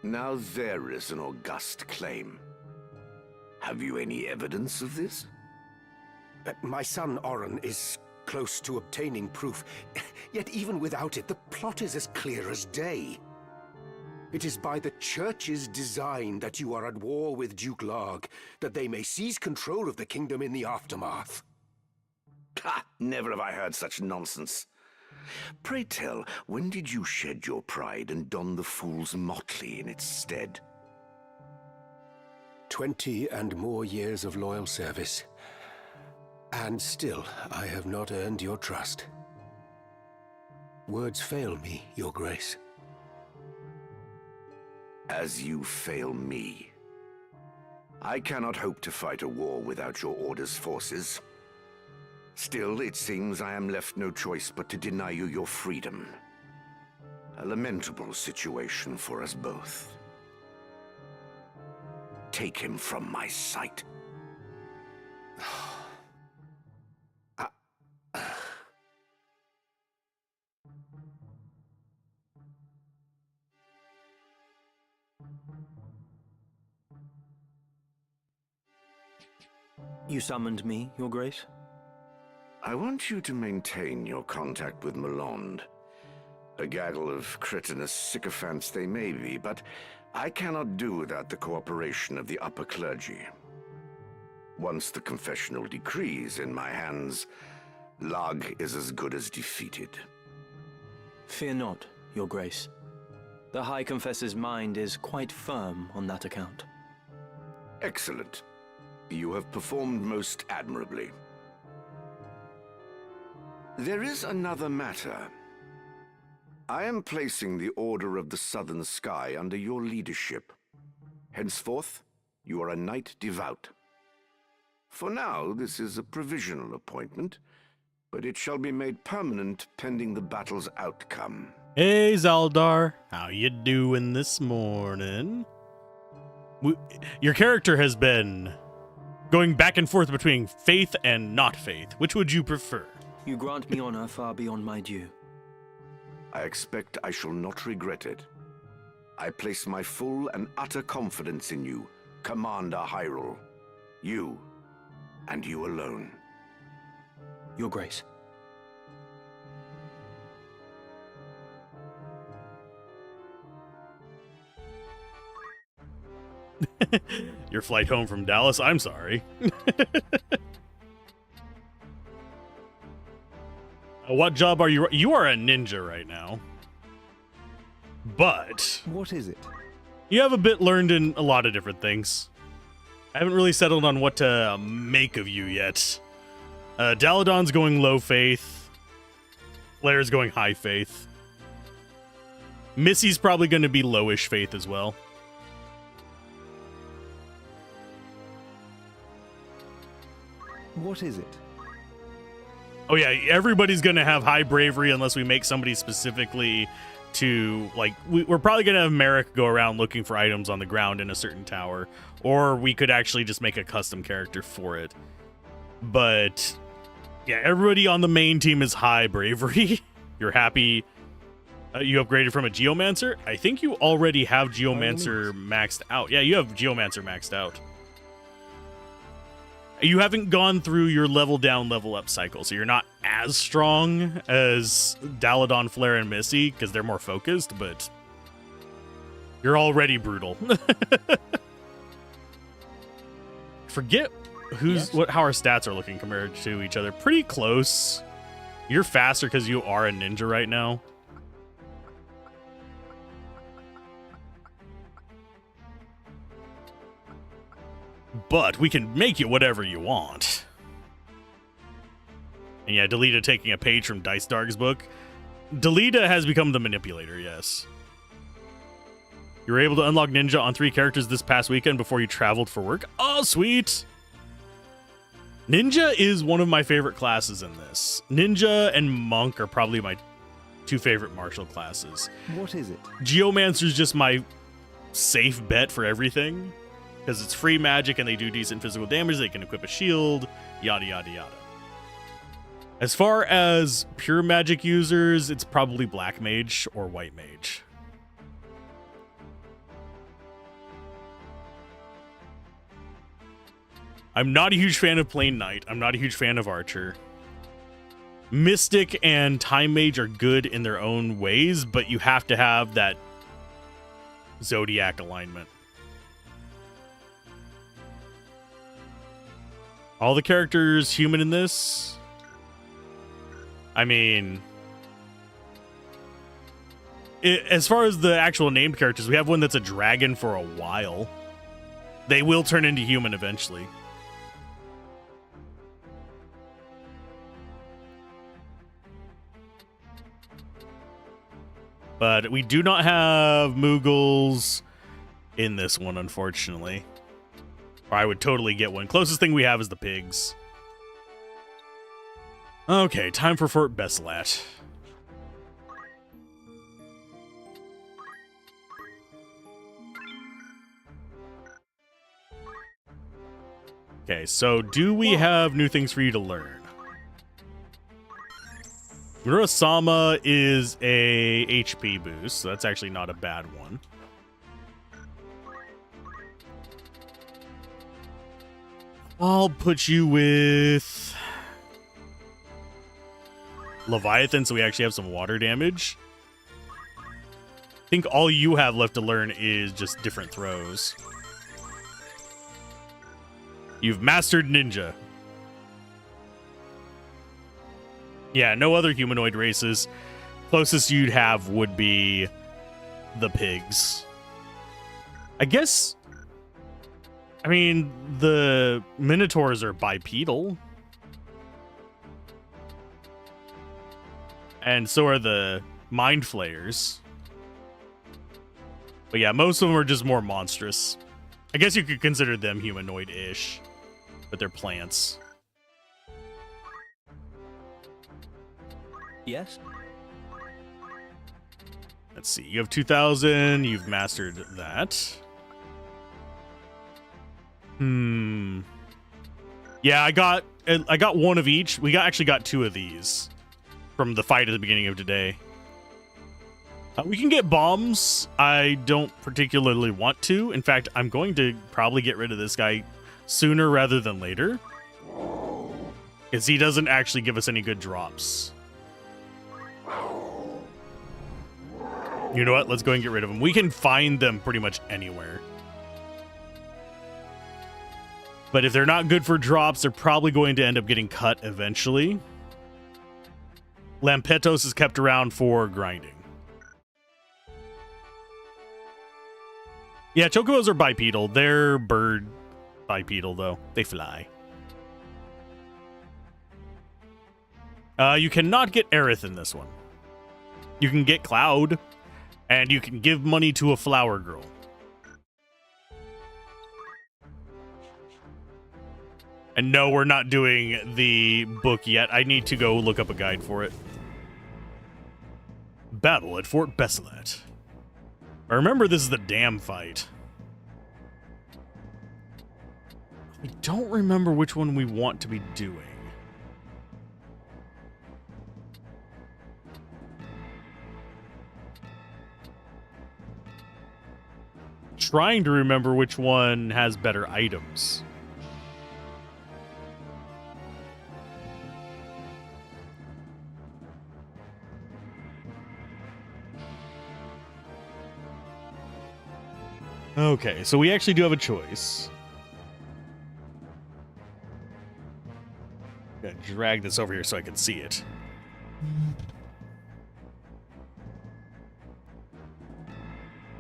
Now there is an august claim. Have you any evidence of this? My son Oren is close to obtaining proof, yet even without it, the plot is as clear as day. It is by the Church's design that you are at war with Duke Larg, that they may seize control of the kingdom in the aftermath. Ha! Never have I heard such nonsense. Pray tell, when did you shed your pride and don the fool's motley in its stead? 20 and more years of loyal service. And still, I have not earned your trust. Words fail me, Your Grace. As you fail me. I cannot hope to fight a war without your order's forces. Still, it seems I am left no choice but to deny you your freedom. A lamentable situation for us both. Take him from my sight. You summoned me, Your Grace? I want you to maintain your contact with Malond. A gaggle of cretinous sycophants they may be, but I cannot do without the cooperation of the upper clergy. Once the confessional decree is in my hands, Lag is as good as defeated. Fear not, Your Grace. The High Confessor's mind is quite firm on that account. Excellent. You have performed most admirably. There is another matter. I am placing the Order of the Southern Sky under your leadership. Henceforth, you are a knight devout. For now, this is a provisional appointment, but it shall be made permanent pending the battle's outcome. Hey, Zaldar. How you doing this morning? Your character has been going back and forth between faith and not faith. Which would you prefer? You grant me honor far beyond my due. I expect I shall not regret it. I place my full and utter confidence in you, Commander Hyrule. You, and you alone. Your Grace. Your flight home from Dallas? I'm sorry. What job are you? You are a ninja right now. But what is it? You have a bit learned in a lot of different things. I haven't really settled on what to make of you yet. Daladon's going low faith. Blair's going high faith. Missy's probably going to be lowish faith as well. What is it? Oh yeah, everybody's gonna have high bravery unless we make somebody specifically to, like, we're probably gonna have Merrick go around looking for items on the ground in a certain tower, or we could actually just make a custom character for it. But Yeah, everybody on the main team is high bravery. You're happy you upgraded from a Geomancer? I think you already have Geomancer maxed out. Yeah, you have Geomancer maxed out. You haven't gone through your level down, level up cycle, so you're not as strong as Daladon, Flare, and Missy, because they're more focused, but you're already brutal. Forget how our stats are looking compared to each other. Pretty close. You're faster because you are a ninja right now. But we can make it whatever you want. And yeah, Delita taking a page from Dice Dark's book. Delita has become the manipulator, yes. You were able to unlock Ninja on 3 characters this past weekend before you traveled for work. Oh, sweet! Ninja is one of my favorite classes in this. Ninja and Monk are probably my 2 favorite martial classes. What is it? Geomancer's just my safe bet for everything. Because it's free magic and they do decent physical damage. They can equip a shield, yada, yada, yada. As far as pure magic users, it's probably Black Mage or White Mage. I'm not a huge fan of Plain Knight. I'm not a huge fan of Archer. Mystic and Time Mage are good in their own ways, but you have to have that Zodiac alignment. All the characters human in this? I mean, as far as the actual named characters, we have one that's a dragon for a while. They will turn into human eventually. But we do not have Moogles in this one, unfortunately. Or I would totally get one. Closest thing we have is the pigs. Okay, time for Fort Besselat. Okay, so do we have new things for you to learn? Murasama is a HP boost, so that's actually not a bad one. I'll put you with Leviathan, so we actually have some water damage. I think all you have left to learn is just different throws. You've mastered Ninja. Yeah, no other humanoid races. Closest you'd have would be the pigs. I guess... I mean, the Minotaurs are bipedal. And so are the Mind Flayers. But yeah, most of them are just more monstrous. I guess you could consider them humanoid-ish. But they're plants. Yes? Let's see. You have 2,000. You've mastered that. Yeah, I got one of each. We actually got 2 of these from the fight at the beginning of today. We can get bombs. I don't particularly want to. In fact, I'm going to probably get rid of this guy sooner rather than later, because he doesn't actually give us any good drops. You know what? Let's go and get rid of him. We can find them pretty much anywhere. But if they're not good for drops, they're probably going to end up getting cut eventually. Lampetos is kept around for grinding. Yeah, chocobos are bipedal. They're bird bipedal, though. They fly. You cannot get Aerith in this one. You can get Cloud, and you can give money to a flower girl. And no, we're not doing the book yet. I need to go look up a guide for it. Battle at Fort Besselat. I remember this is the dam fight. I don't remember which one we want to be doing. trying to remember which one has better items. Okay, so we actually do have a choice. I'm gonna drag this over here so I can see it.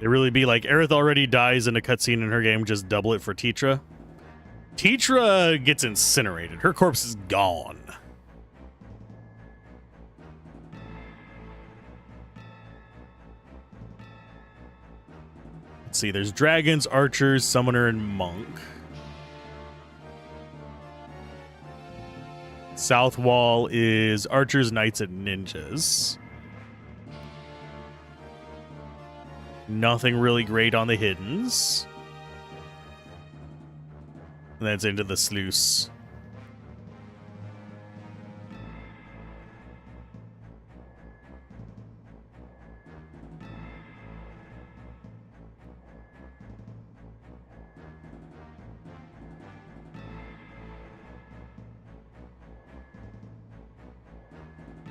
It really be like Aerith already dies in a cutscene in her game, just double it for Tetra. Tetra gets incinerated. Her corpse is gone. Let's see, there's dragons, archers, summoner, and monk. South wall is archers, knights, and ninjas. Nothing really great on the hiddens. And that's into the sluice.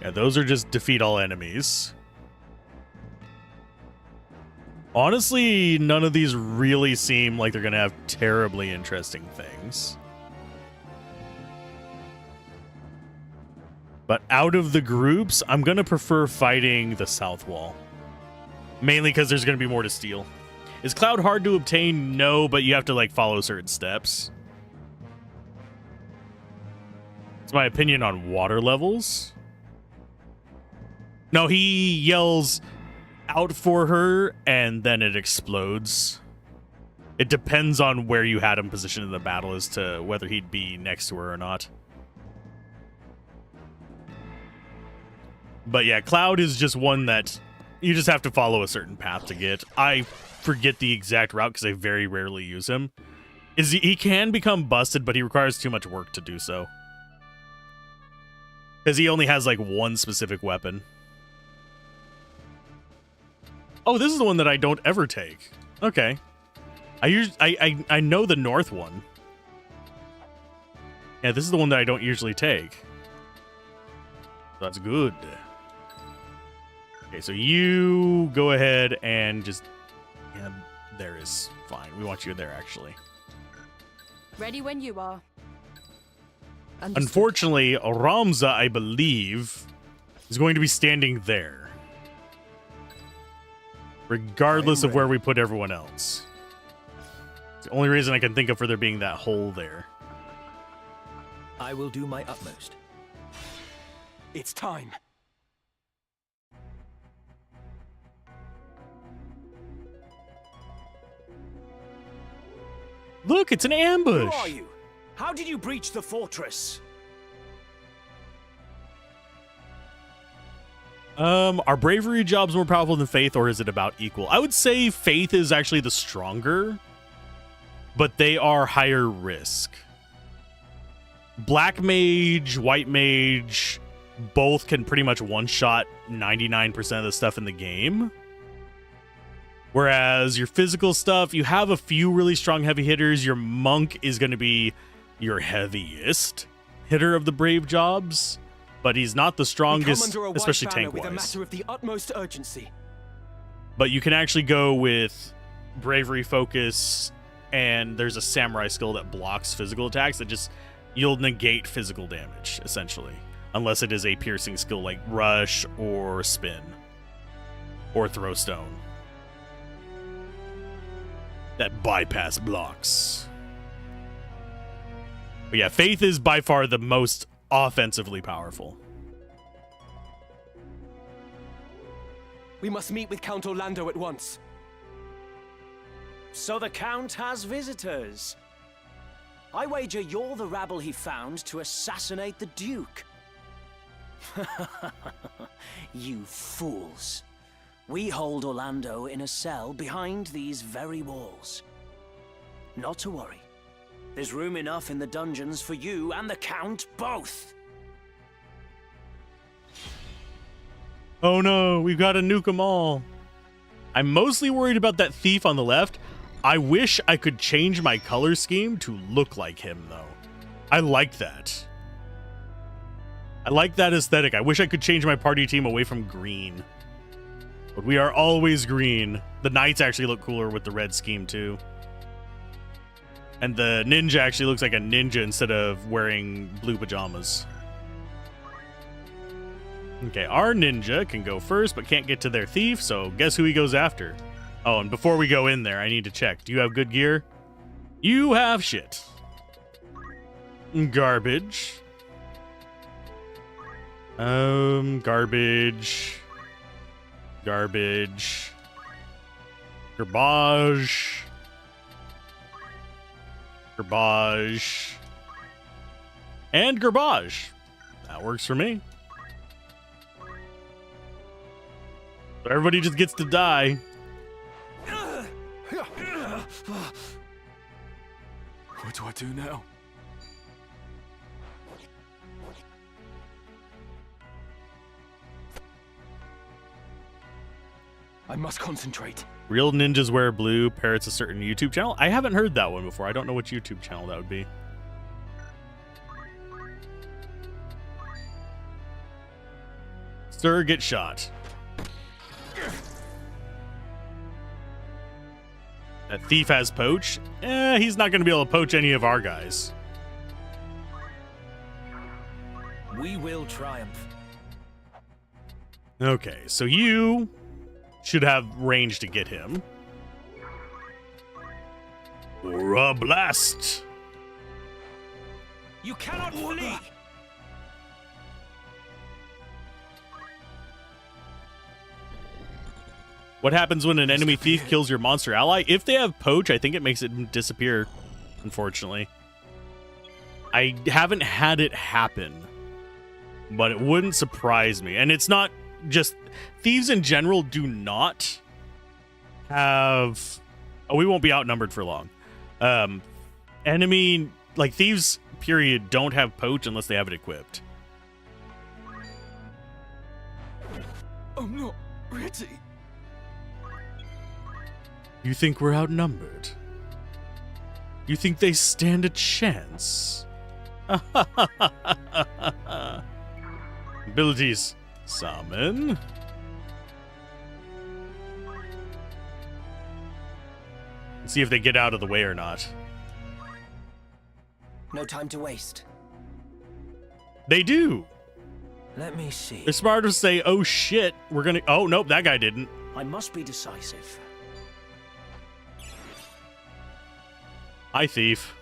Yeah, those are just defeat all enemies. Honestly, none of these really seem like they're going to have terribly interesting things. But out of the groups, I'm going to prefer fighting the south wall. Mainly because there's going to be more to steal. Is Cloud hard to obtain? No, but you have to like follow certain steps. It's my opinion on water levels. No, he yells out for her, and then it explodes. It depends on where you had him positioned in the battle as to whether he'd be next to her or not. But yeah, Cloud is just one that you just have to follow a certain path to get. I forget the exact route because I very rarely use him. He can become busted, but he requires too much work to do so. Because he only has like one specific weapon. Oh, this is the one that I don't ever take. Okay. I know the north one. Yeah, this is the one that I don't usually take. That's good. Okay, so you go ahead and just... Yeah, there is fine. We want you there, actually. Ready when you are. Unfortunately, Ramza, I believe, is going to be standing there. Regardless of where we put everyone else. It's the only reason I can think of for there being that hole there. I will do my utmost. It's time. Look, it's an ambush. Who are you? How did you breach the fortress? Are bravery jobs more powerful than faith, or is it about equal? I would say faith is actually the stronger, but they are higher risk. Black mage, white mage, both can pretty much one-shot 99% of the stuff in the game. Whereas your physical stuff, you have a few really strong heavy hitters. Your monk is going to be your heaviest hitter of the brave jobs. But he's not the strongest, especially tank-wise. With a matter of the utmost urgency. But you can actually go with bravery focus, and there's a samurai skill that blocks physical attacks that just you'll negate physical damage essentially, unless it is a piercing skill like rush or spin or throw stone that bypass blocks. But yeah, faith is by far the most offensively powerful. We must meet with Count Orlando at once. So the Count has visitors. I wager you're the rabble he found to assassinate the Duke. You fools. We hold Orlando in a cell behind these very walls. Not to worry. There's room enough in the dungeons for you and the Count both. Oh no, we've got to nuke them all. I'm mostly worried about that thief on the left. I wish I could change my color scheme to look like him, though. I like that. I like that aesthetic. I wish I could change my party team away from green. But we are always green. The knights actually look cooler with the red scheme, too. And the ninja actually looks like a ninja instead of wearing blue pajamas. Okay, our ninja can go first, but can't get to their thief, so guess who he goes after? Oh, and before we go in there, I need to check. Do you have good gear? You have shit. Garbage. Garbage. Garbage. Garbage. Garbage. And garbage. That works for me. So everybody just gets to die. What do I do now? I must concentrate. Real ninjas wear blue, parrots a certain YouTube channel. I haven't heard that one before. I don't know which YouTube channel that would be. Sir, get shot. That thief has poach. He's not going to be able to poach any of our guys. We will triumph. Okay, so you should have range to get him. Or a blast. You cannot flee. What happens when an enemy thief kills your monster ally? If they have poach, I think it makes it disappear, unfortunately. I haven't had it happen, but it wouldn't surprise me. And it's not just... Thieves in general do not have... Oh, we won't be outnumbered for long. Enemy... Like, thieves, period, don't have poach unless they have it equipped. I'm not ready. You think we're outnumbered? You think they stand a chance? Abilities. Summon. Let's see if they get out of the way or not. No time to waste. They do. Let me see. They're smart to say, oh shit, we're gonna... Oh, nope, that guy didn't. I must be decisive. Hi, thief.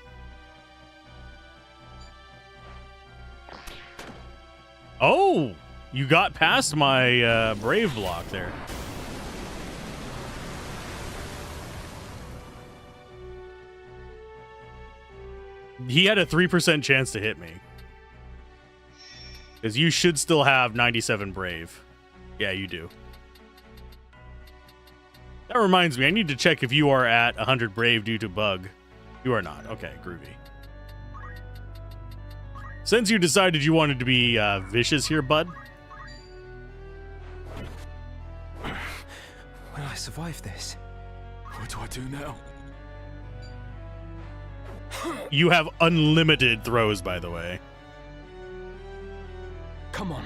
Oh, you got past my brave block there. He had a 3% chance to hit me. Because you should still have 97 brave. Yeah, you do. That reminds me, I need to check if you are at 100 brave due to bug. You are not. Okay, groovy. Since you decided you wanted to be vicious here, bud. Will I survive this? What do I do now? You have unlimited throws, by the way. Come on.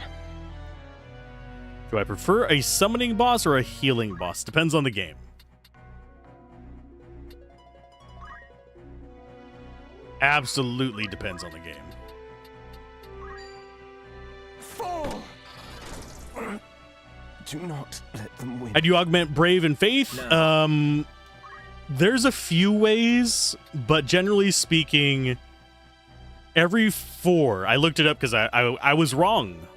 Do I prefer a summoning boss or a healing boss? Depends on the game. Absolutely depends on the game. Fall! Do not let them win. How do you augment Brave and Faith? No. There's a few ways, but generally speaking, every 4. I looked it up because I was wrong.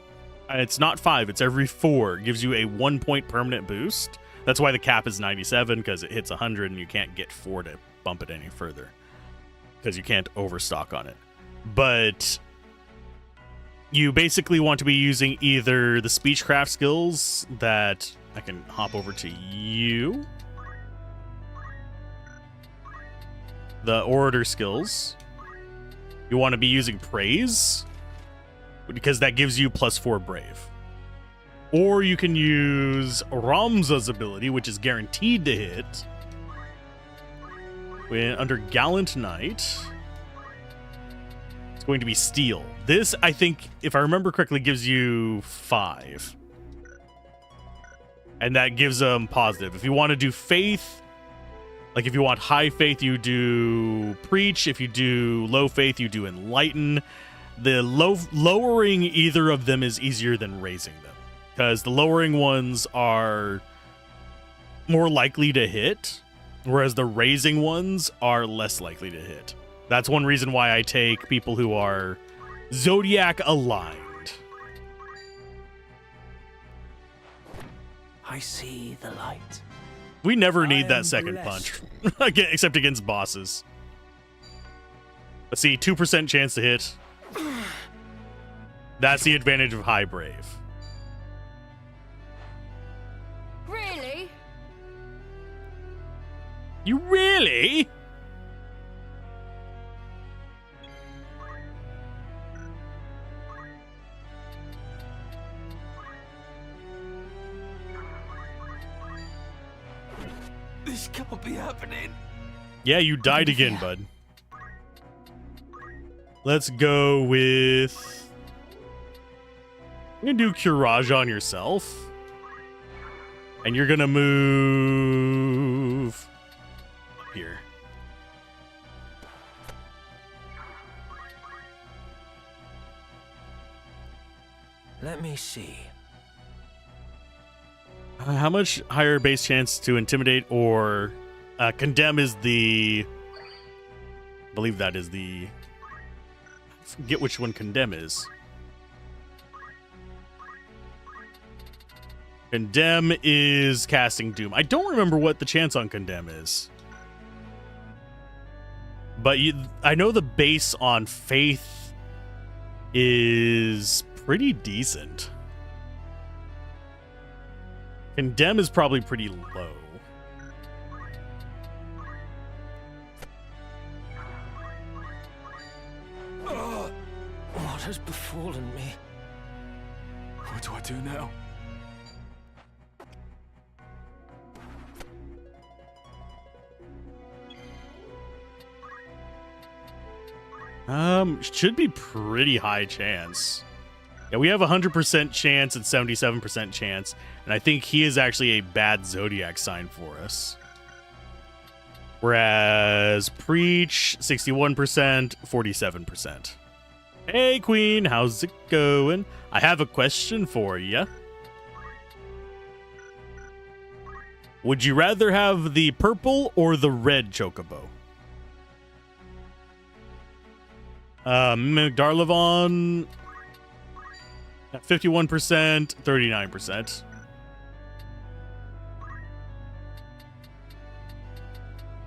It's not 5, it's every 4. It gives you a 1-point permanent boost. That's why the cap is 97, because it hits 100 and you can't get 4 to bump it any further. Because you can't overstock on it. But you basically want to be using either the speechcraft skills that I can hop over to you. The orator skills. You want to be using praise because that gives you +4 brave. Or you can use Ramza's ability, which is guaranteed to hit. Under Gallant Knight, it's going to be Steel. This, I think, if I remember correctly, gives you 5. And that gives them positive. If you want to do Faith, like if you want high Faith, you do Preach. If you do low Faith, you do Enlighten. The lowering either of them is easier than raising them, because the lowering ones are more likely to hit, whereas the raising ones are less likely to hit. That's one reason why I take people who are Zodiac aligned. I see the light. We never need I that am second blessed. punch, Again, except against bosses. Let's see, 2% chance to hit. That's the advantage of High Brave. Really? You really? This can't be happening. Yeah, you died again, bud. Let's go with... I'm going to do Courage on yourself. And you're going to move... up here. Let me see. How much higher base chance to Intimidate or Condemn is the... I believe that is the... I forget which one Condemn is. Condemn is casting Doom. I don't remember what the chance on Condemn is. But I know the base on Faith is pretty decent. Condemn is probably pretty low. What has befallen me? What do I do now? Should be pretty high chance. Yeah, we have 100% chance and 77% chance, and I think he is actually a bad zodiac sign for us. Whereas Preach, 61%, 47%. Hey, Queen, how's it going? I have a question for you. Would you rather have the purple or the red chocobo? Darlavon, 51%, 39%.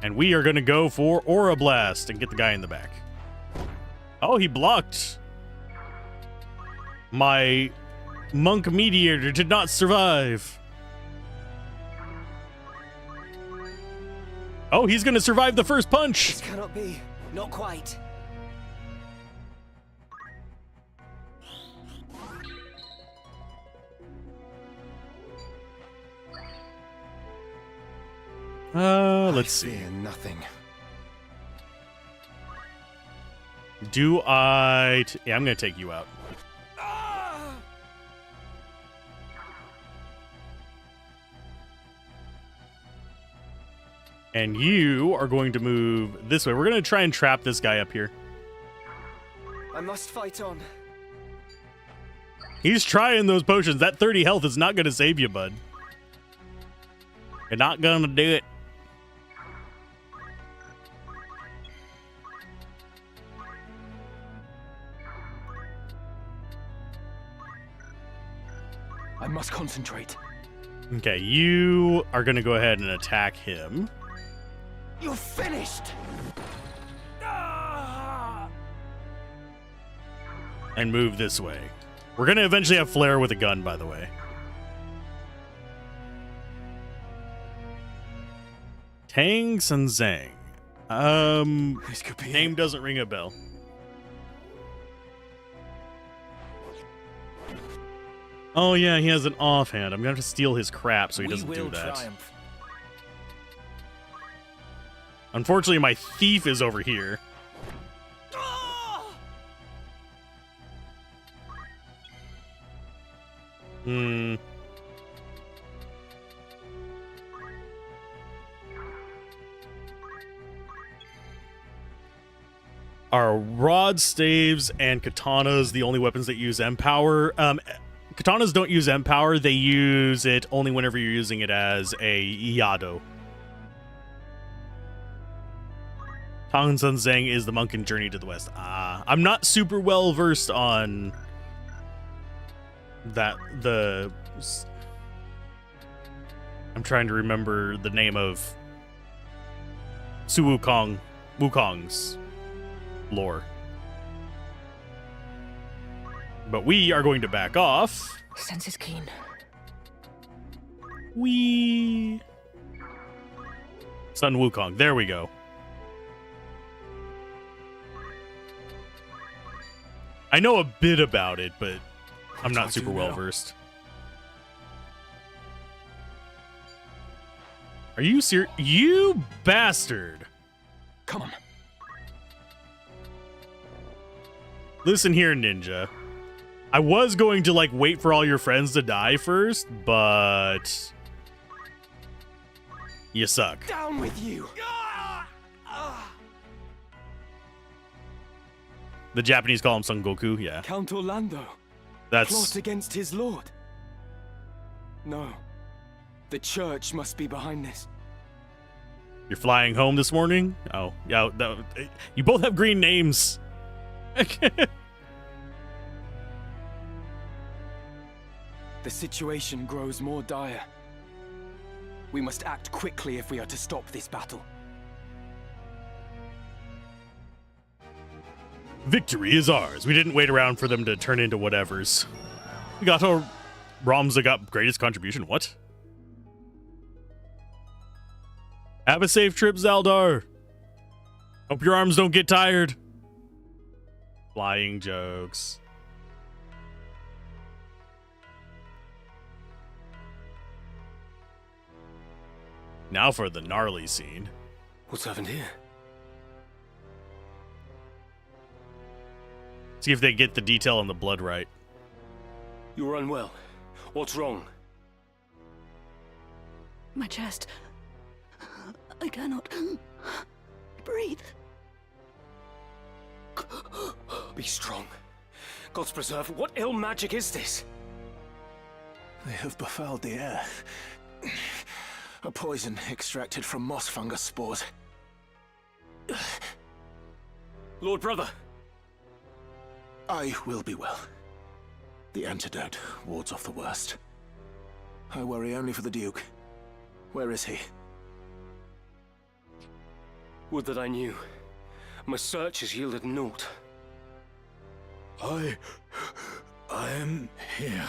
And we are going to go for Aura Blast and get the guy in the back. Oh, he blocked. My Monk Mediator did not survive. Oh, he's going to survive the first punch. This cannot be. Not quite. Let's see. Fear nothing. Do I... yeah, I'm going to take you out. And you are going to move this way. We're going to try and trap this guy up here. I must fight on. He's trying those potions. That 30 health is not going to save you, bud. You're not going to do it. I must concentrate. Okay, you are going to go ahead and attack him. You're finished! And move this way. We're going to eventually have Flare with a gun, by the way. Tang Sun Zhang. This could be Name it. doesn't ring a bell. Oh yeah, he has an offhand. I'm gonna have to steal his crap so he doesn't do that. Triumph. Unfortunately, my thief is over here. Are rods, staves, and katanas the only weapons that use empower? Katanas don't use empower. They use it only whenever you're using it as a Yado. Tongsun Zhang is the monk in Journey to the West. I'm not super well versed on that. I'm trying to remember the name of Su Wukong's lore. But we are going to back off. Sense is keen. Sun Wukong. There we go. I know a bit about it, but I'm not super well versed. Are you serious? You bastard! Come on. Listen here, ninja. I was going to, like, wait for all your friends to die first, but you suck. Down with you! The Japanese call him Son Goku, yeah. Count Orlando. That's... Plot against his lord. No. The church must be behind this. You're flying home this morning? Oh, yeah. You both have green names. The situation grows more dire. We must act quickly if we are to stop this battle. Victory is ours. We didn't wait around for them to turn into whatevers. We got our Ramza got greatest contribution. What? Have a safe trip, Zaldar. Hope your arms don't get tired. Flying jokes. Now for the gnarly scene. What's happened here? See if they get the detail on the blood right. You're unwell. What's wrong? My chest. I cannot breathe. Be strong. God's preserve. What ill magic is this? They have befouled the air. A poison extracted from moss fungus spores. Lord Brother. I will be well. The antidote wards off the worst. I worry only for the Duke. Where is he? Would that I knew. My search has yielded naught. I am here.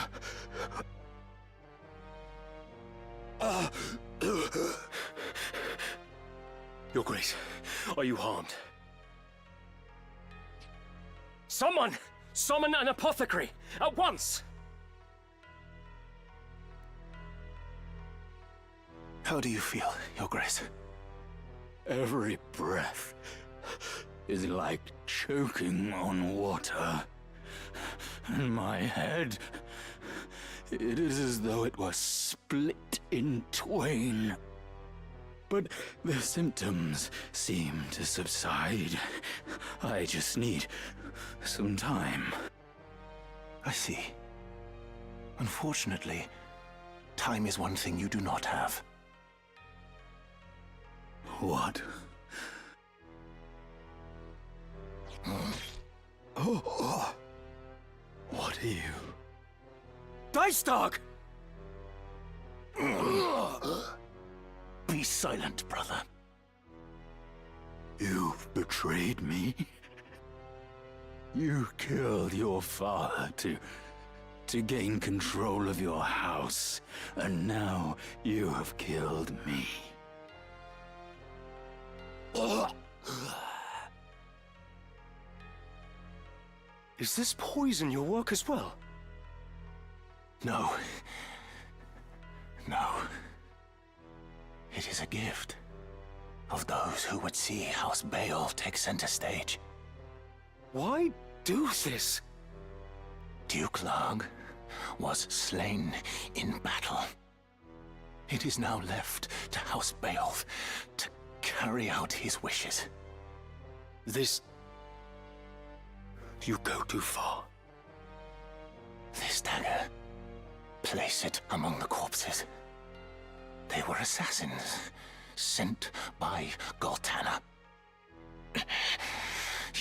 Your Grace, are you harmed? Someone! Summon an apothecary! At once! How do you feel, Your Grace? Every breath is like choking on water. And my head, it is as though it was split in twain. But the symptoms seem to subside. I just need some time. I see. Unfortunately, time is one thing you do not have. What? Oh. What are you? Dice Dog! Be silent, brother. You've betrayed me. You killed your father to gain control of your house, and now you have killed me. Is this poison your work as well? No. No. It is a gift. of those who would see House Baal take center stage. Why do this? Duke Larg was slain in battle. It is now left to House Baal to carry out his wishes. This... You go too far. This dagger, place it among the corpses. They were assassins sent by Goltana.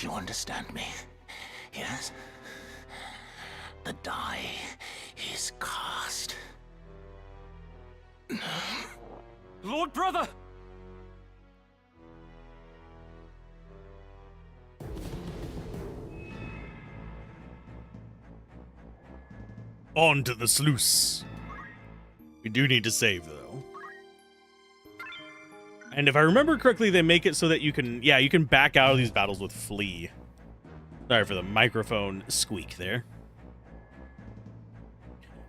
You understand me, yes? The die is cast. Lord Brother! On to the sluice. We do need to save, though. And if I remember correctly, they make it so that you can, yeah, you can back out of these battles with flee. Sorry for the microphone squeak there.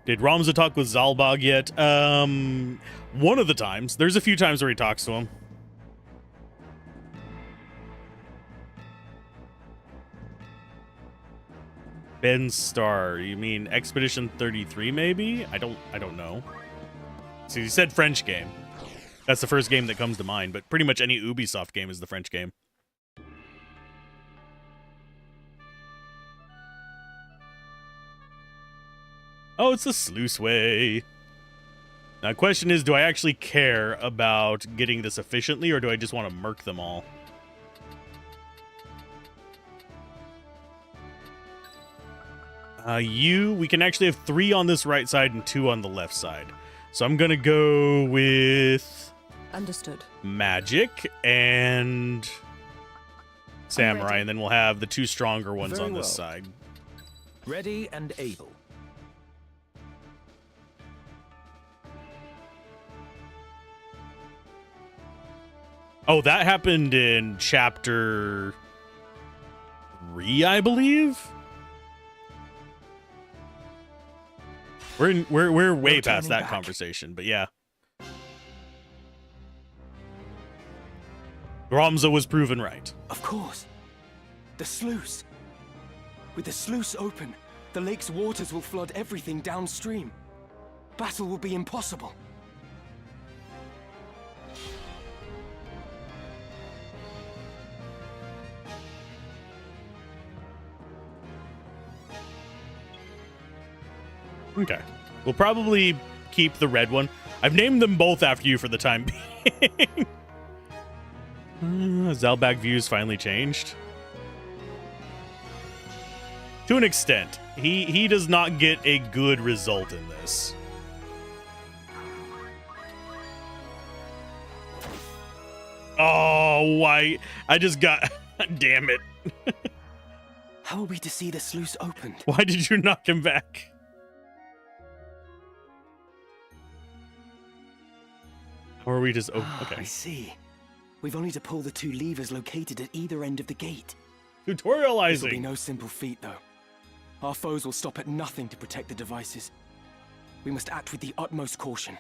Did Ramza talk with Zalbag yet? One of the times. There's a few times where he talks to him. Ben Star, you mean Expedition 33 maybe? I don't know. See, he said French game. That's the first game that comes to mind, but pretty much any Ubisoft game is the French game. Oh, it's the sluice way. Now, the question is, do I actually care about getting this efficiently, or do I just want to murk them all? We can actually have 3 on this right side and 2 on the left side. So I'm going to go with... Understood. Magic and Samurai, and then we'll have the 2 stronger ones Very on this well. side. Ready and able. Oh, that happened in chapter 3, I believe? We're way No past turning that back. conversation, but yeah. Ramza was proven right. Of course. The sluice. With the sluice open, the lake's waters will flood everything downstream. Battle will be impossible. Okay. We'll probably keep the red one. I've named them both after you for the time being. Zalbag views finally changed. To an extent. He does not get a good result in this. Oh, why? I just got... Damn it. How are we to see the sluice opened? Why did you knock him back? Or are we just... Oh, I okay. see. We've only to pull the 2 levers located at either end of the gate. This will be Tutorializing. no simple feat, though. Our foes will stop at nothing to protect the devices. We must act with the utmost caution.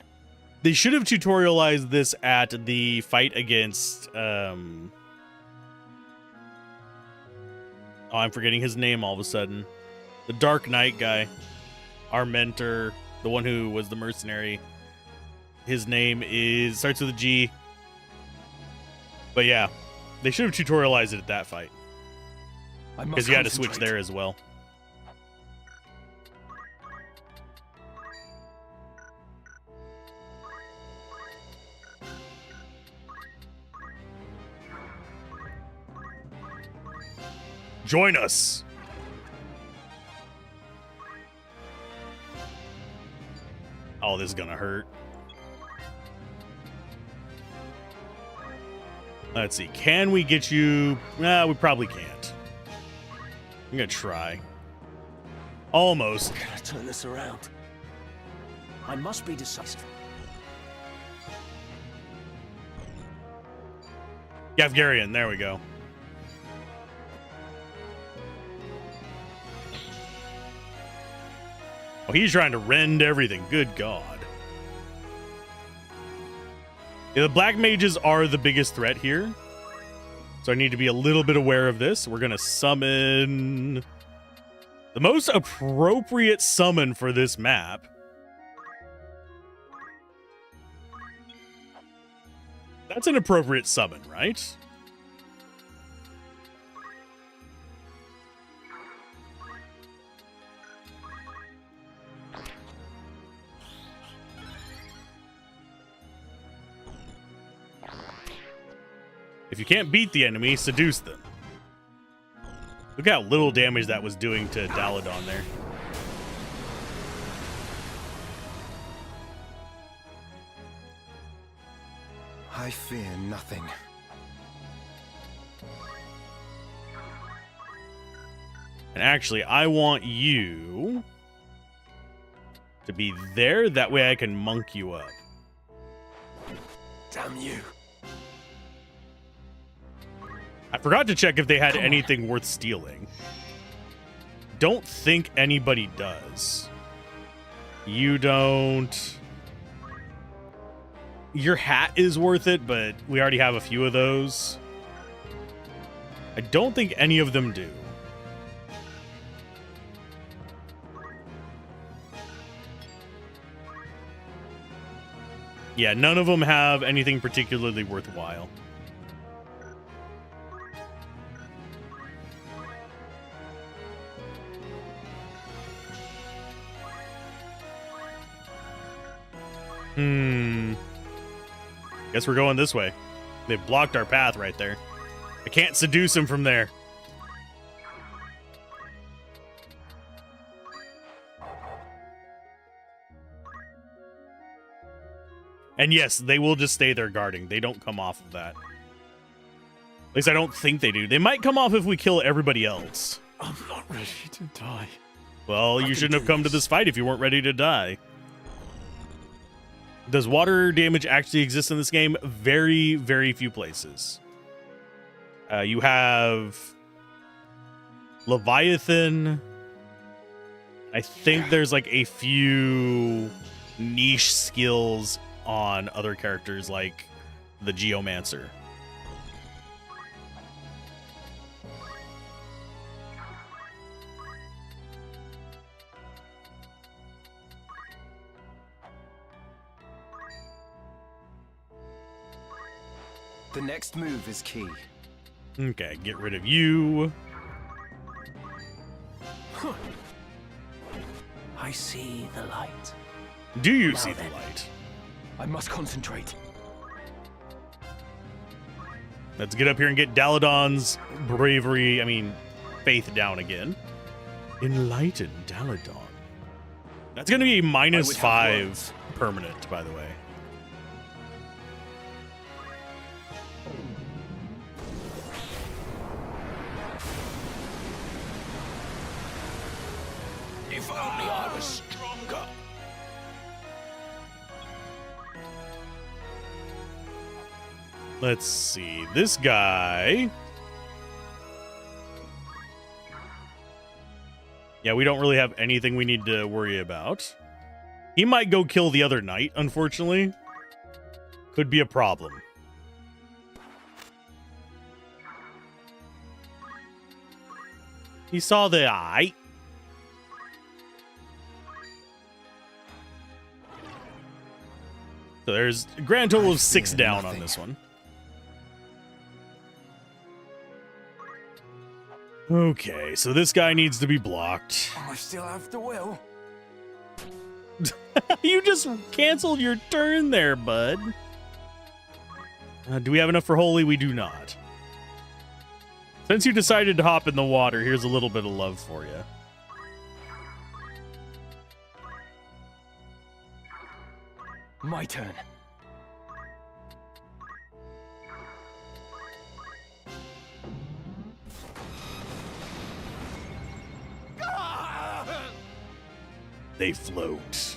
They should have tutorialized this at the fight against... Oh, I'm forgetting his name all of a sudden. The Dark Knight guy. Our mentor. The one who was the mercenary. His name is... Starts with a G. But yeah. They should have tutorialized it at that fight. Because you had to switch there as well. Join us. Oh, this is gonna hurt. Let's see. Can we get you? Nah, we probably can't. I'm gonna try. Almost. Can I turn this around? I must be decisive. Gavgarian, there we go. Oh, he's trying to rend everything. Good God. Yeah, the black mages are the biggest threat here. So I need to be a little bit aware of this. We're going to summon the most appropriate summon for this map. That's an appropriate summon, right? If you can't beat the enemy, seduce them. Look how little damage that was doing to Daladon there. I fear nothing. And actually, I want you to be there. That way I can monk you up. Damn you. I forgot to check if they had anything worth stealing. Don't think anybody does. You don't. Your hat is worth it, but we already have a few of those. I don't think any of them do. Yeah, none of them have anything particularly worthwhile. Guess we're going this way. They've blocked our path right there. I can't seduce him from there. And yes, they will just stay there guarding. They don't come off of that. At least I don't think they do. They might come off if we kill everybody else. I'm not ready to die. Well, you shouldn't have come to this fight if you weren't ready to die. Does water damage actually exist in this game? Very, very few places. You have Leviathan. I think there's like a few niche skills on other characters like the Geomancer. The next move is key. Okay, get rid of you. I see the light. Do you Now see then. the light? I must concentrate. Let's get up here and get Daladon's faith down again. Enlighten Daladon. That's going to be a -5 permanent, by the way. If only I was stronger. Let's see. This guy. Yeah, we don't really have anything we need to worry about. He might go kill the other knight, unfortunately. Could be a problem. He saw the eye. So there's a grand total of 6 down on this one. Okay, so this guy needs to be blocked. I still have the will. You just canceled your turn there, bud. Do we have enough for Holy? We do not. Since you decided to hop in the water, here's a little bit of love for you. My turn. They float.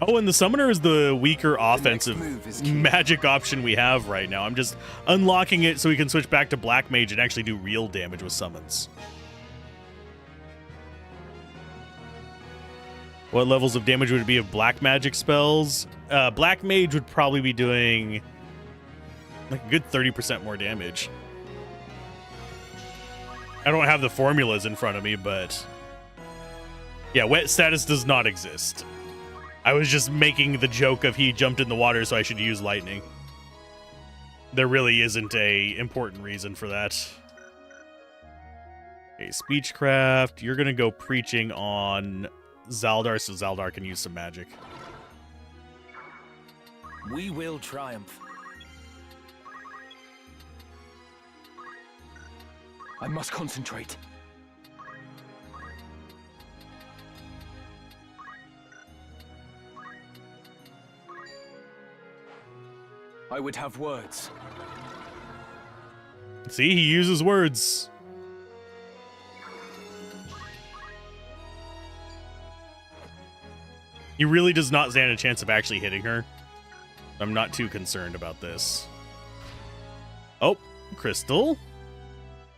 Oh, and the summoner is the weaker offensive magic option we have right now. I'm just unlocking it so we can switch back to Black Mage and actually do real damage with summons. What levels of damage would it be of black magic spells? Black mage would probably be doing like a good 30% more damage. I don't have the formulas in front of me, but yeah, wet status does not exist. I was just making the joke of he jumped in the water, so I should use lightning. There really isn't a important reason for that. Okay, speechcraft. You're gonna go preaching on Zaldar, so Zaldar can use some magic. We will triumph. I must concentrate. I would have words. See, he uses words. He really does not stand a chance of actually hitting her. I'm not too concerned about this. Oh, Crystal.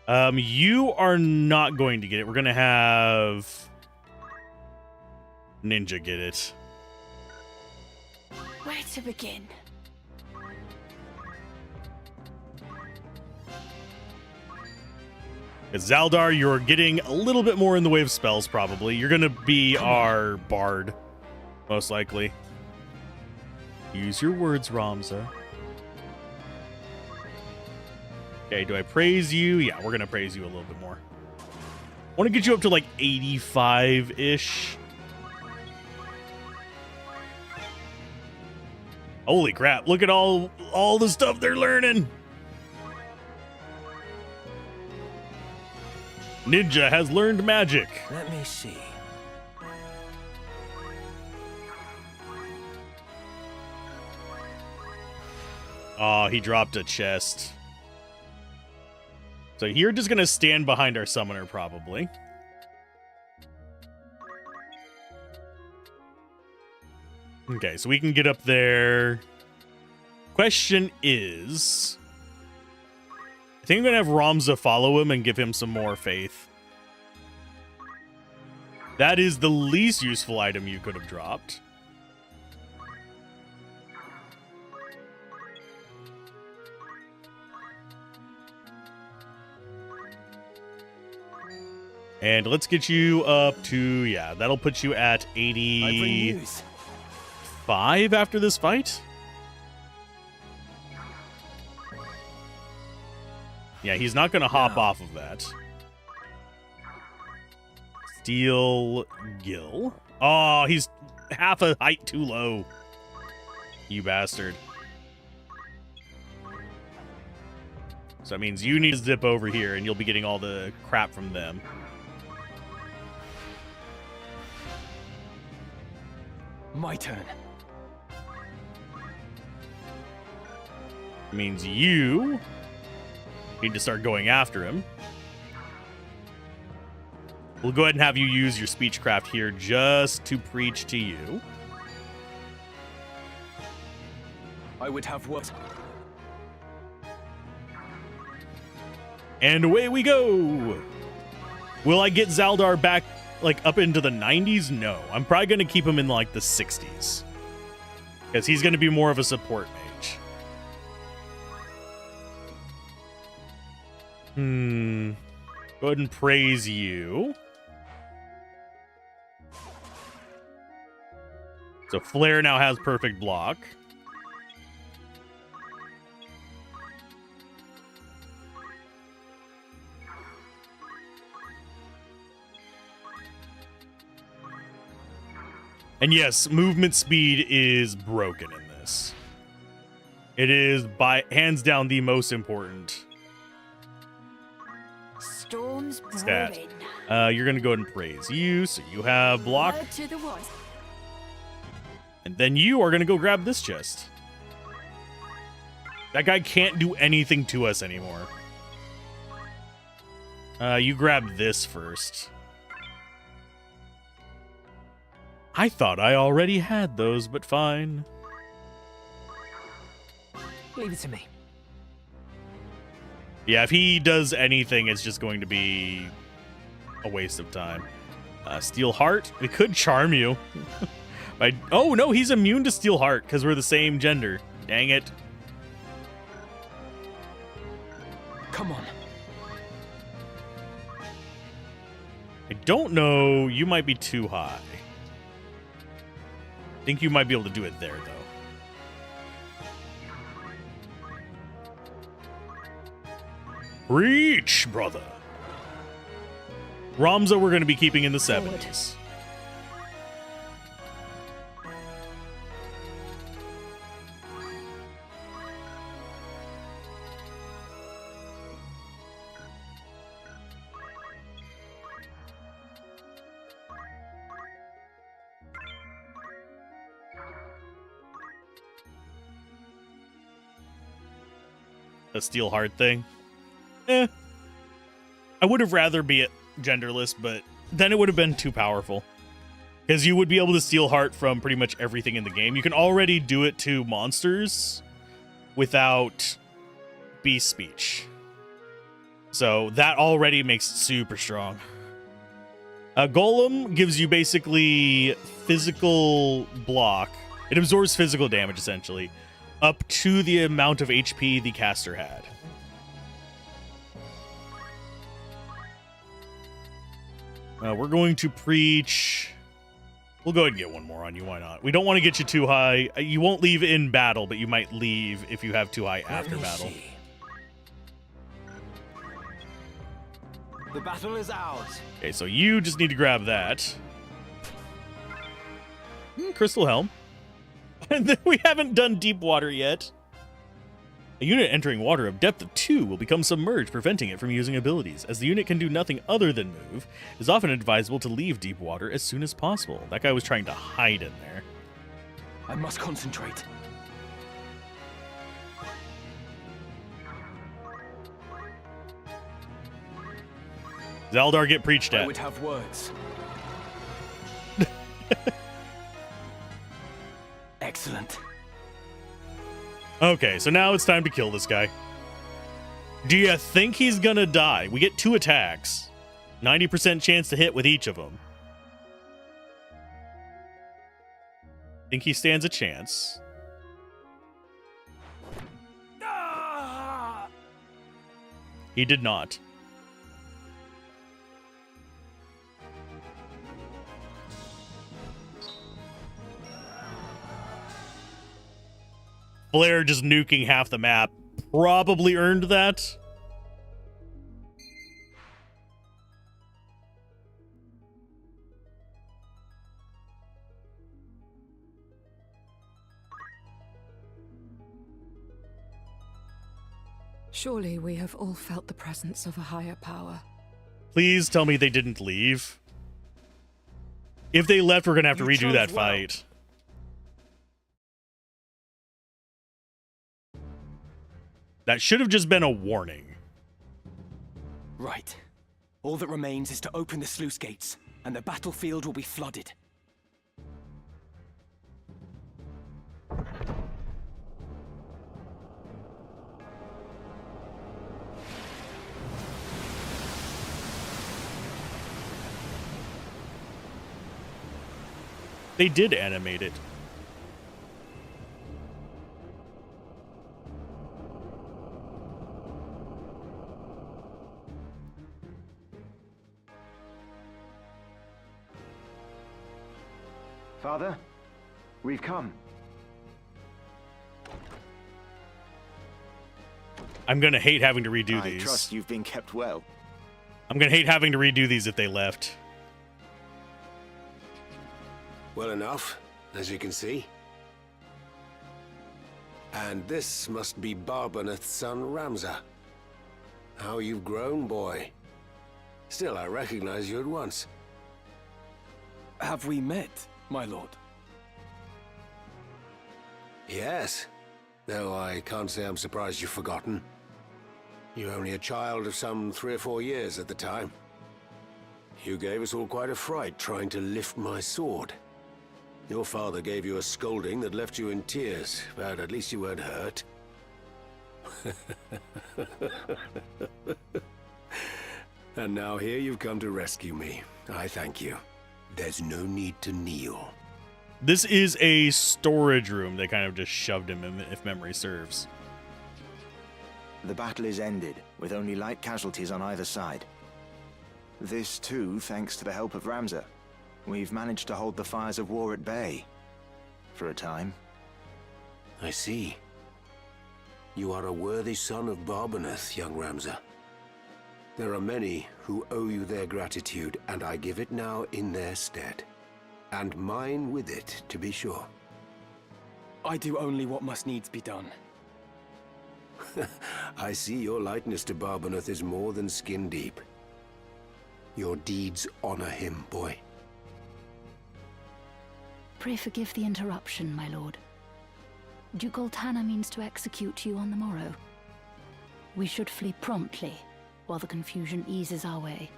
You are not going to get it. We're going to have Ninja get it. Where to begin? Zaldar, you're getting a little bit more in the way of spells, probably. You're going to be our bard, most likely. Use your words, Ramza. Okay, do I praise you? Yeah, we're going to praise you a little bit more. I want to get you up to like 85-ish. Holy crap, look at all the stuff they're learning. Ninja has learned magic. Let me see. Oh, he dropped a chest. So you're just going to stand behind our summoner, probably. Okay, so we can get up there. Question is, I think I'm going to have Ramza follow him and give him some more faith. That is the least useful item you could have dropped. And let's get you up to, yeah, that'll put you at 85 after this fight. Yeah, he's not going to hop off of that. Steel Gill. Oh, he's half a height too low. You bastard. So that means you need to zip over here and you'll be getting all the crap from them. My turn. Means you need to start going after him. We'll go ahead and have you use your speechcraft here just to preach to you. I would have words. And away we go. Will I get Zaldar back like up into the 90s? No. I'm probably going to keep him in like the 60s. Because he's going to be more of a support mage. Go ahead and praise you. So Flare now has perfect block. And yes, movement speed is broken in this. It is by hands down the most important Storms stat. brewing. You're going to go ahead and praise you, so you have block. Word to the wise. And then you are going to go grab this chest. That guy can't do anything to us anymore. You grab this first. I thought I already had those, but fine. Leave it to me. Yeah, if he does anything, it's just going to be a waste of time. Steel Heart. It could charm you. Oh, no, he's immune to Steel Heart because we're the same gender. Dang it. Come on. I don't know. You might be too high. I think you might be able to do it there, though. Reach, brother. Ramza we're going to be keeping in the 70s. A Steel Heart thing. I would have rather be it genderless, but then it would have been too powerful. Because you would be able to Steel Heart from pretty much everything in the game. You can already do it to monsters without beast speech. So that already makes it super strong. Golem gives you basically physical block. It absorbs physical damage, essentially, up to the amount of HP the caster had. We're going to preach. We'll go ahead and get one more on you. Why not? We don't want to get you too high. You won't leave in battle, but you might leave if you have too high after battle. The battle is ours. Okay, so you just need to grab that. Crystal Helm. And then we haven't done deep water yet. A unit entering water of depth of 2 will become submerged, preventing it from using abilities. As the unit can do nothing other than move, it is often advisable to leave deep water as soon as possible. That guy was trying to hide in there. I must concentrate. Zaldar, get preached I at. would have words. Excellent. Okay, so now it's time to kill this guy. Do you think he's gonna die? We get 2 attacks. 90% chance to hit with each of them. Think he stands a chance. He did not. Blair just nuking half the map probably earned that. Surely we have all felt the presence of a higher power. Please tell me they didn't leave. If they left, we're going to have to redo that fight. That should have just been a warning. Right. All that remains is to open the sluice gates, and the battlefield will be flooded. They did animate it. Father, we've come. I'm gonna hate having to redo these. I trust you've been kept well. I'm gonna hate having to redo these if they left. Well enough, as you can see. And this must be Barbaneth's son, Ramza. How you've grown, boy. Still, I recognize you at once. Have we met, my lord? Yes, though I can't say I'm surprised you've forgotten. You were only a child of some 3 or 4 years at the time. You gave us all quite a fright trying to lift my sword. Your father gave you a scolding that left you in tears, but at least you weren't hurt. And now here you've come to rescue me. I thank you. There's no need to kneel. This is a storage room. They kind of just shoved him in, if memory serves. The battle is ended, with only light casualties on either side. This, too, thanks to the help of Ramza. We've managed to hold the fires of war at bay. For a time. I see. You are a worthy son of Barbaneth, young Ramza. There are many who owe you their gratitude, and I give it now in their stead. And mine with it, to be sure. I do only what must needs be done. I see your likeness to Barbaneth is more than skin deep. Your deeds honor him, boy. Pray forgive the interruption, my lord. Duke Goltana means to execute you on the morrow. We should flee promptly, while the confusion eases our way.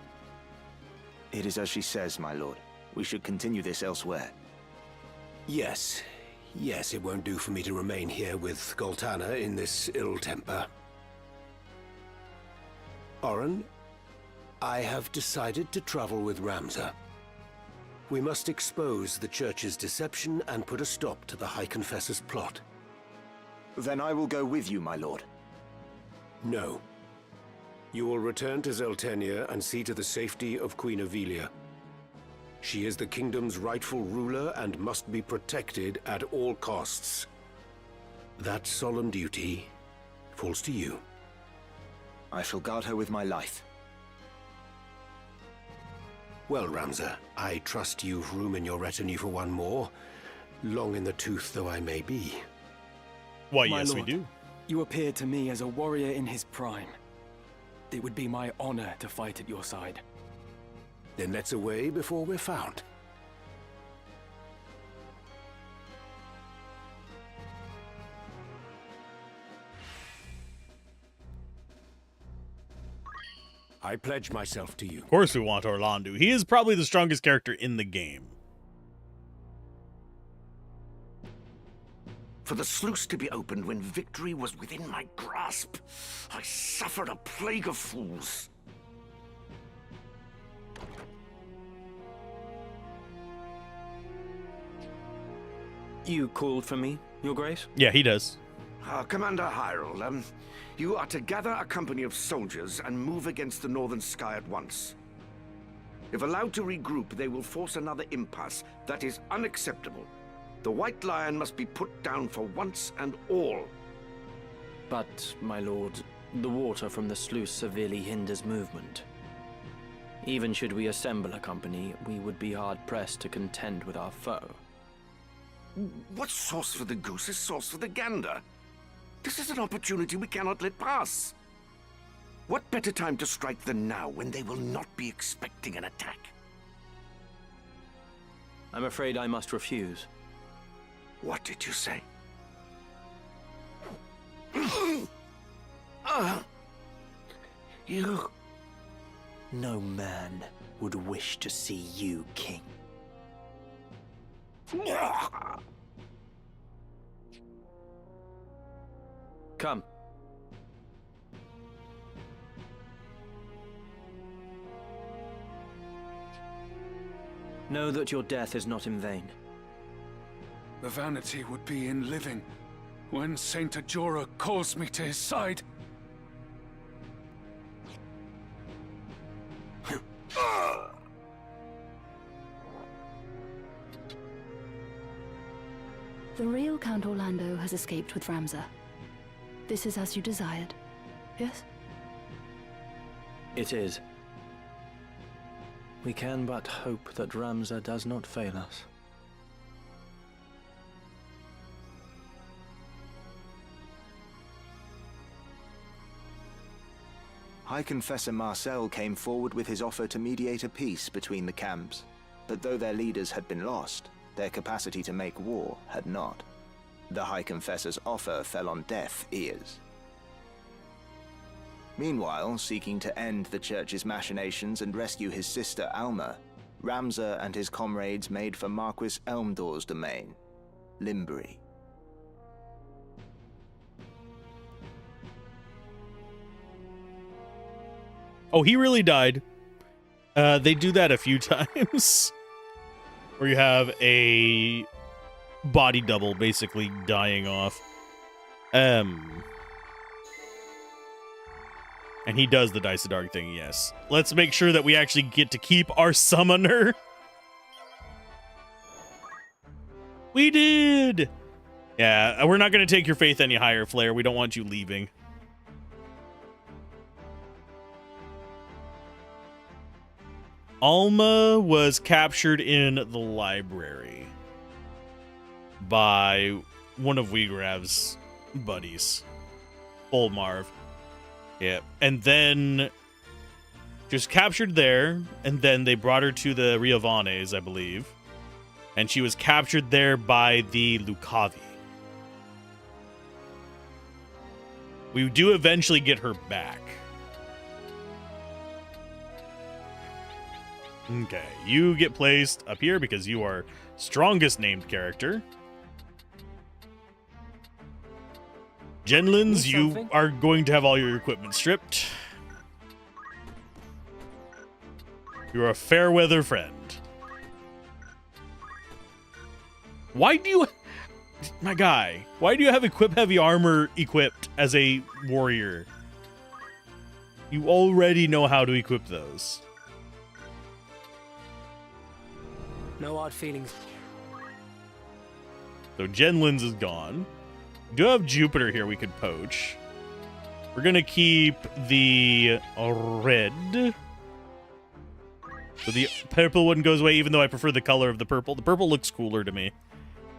It is as she says, my lord. We should continue this elsewhere. Yes. Yes, it won't do for me to remain here with Goltana in this ill temper. Oren, I have decided to travel with Ramza. We must expose the Church's deception and put a stop to the High Confessor's plot. Then I will go with you, my lord. No. You will return to Zeltenia and see to the safety of Queen Avelia. She is the kingdom's rightful ruler and must be protected at all costs. That solemn duty falls to you. I shall guard her with my life. Well, Ramza, I trust you've room in your retinue for one more, long in the tooth though I may be. Why, My yes, lord, we do. You appear to me as a warrior in his prime. It would be my honor to fight at your side. Then let's away before we're found. I pledge myself to you. Of course we want Orlando. He is probably the strongest character in the game. For the sluice to be opened when victory was within my grasp, I suffered a plague of fools. You called for me, Your Grace? Yeah, he does. Commander Hyrule, you are to gather a company of soldiers and move against the Northern Sky at once. If allowed to regroup, they will force another impasse. That is unacceptable. The White Lion must be put down for once and all. But, my lord, the water from the sluice severely hinders movement. Even should we assemble a company, we would be hard-pressed to contend with our foe. What's sauce for the goose is sauce for the gander. This is an opportunity we cannot let pass. What better time to strike than now, when they will not be expecting an attack? I'm afraid I must refuse. What did you say? You... No man would wish to see you king. Come. Know that your death is not in vain. The vanity would be in living when Saint Ajora calls me to his side. The real Count Orlando has escaped with Ramza. This is as you desired, yes? It is. We can but hope that Ramza does not fail us. High Confessor Marcel came forward with his offer to mediate a peace between the camps, but though their leaders had been lost, their capacity to make war had not. The High Confessor's offer fell on deaf ears. Meanwhile, seeking to end the Church's machinations and rescue his sister Alma, Ramza and his comrades made for Marquis Elmdor's domain, Limbury. Oh, he really died. They do that a few times. where you have a body double basically dying off. And he does the Dice of Dark thing, yes. Let's make sure that we actually get to keep our summoner. We did! Yeah, we're not going to take your faith any higher, Flare. We don't want you leaving. Alma was captured in the library by one of Weegrav's buddies, Marv. Yeah, and then just captured there, and then they brought her to the Riovanes, I believe, and she was captured there by the Lucavi. We do eventually get her back. Okay, you get placed up here because you are strongest named character. Genlins, you are going to have all your equipment stripped. You're a fair weather friend. Why do you... My guy, why do you have equip heavy armor equipped as a warrior? You already know how to equip those. No hard feelings. So Genlins is gone. We do have Jupiter here we could poach. We're going to keep the red. So the purple one goes away, even though I prefer the color of the purple. The purple looks cooler to me.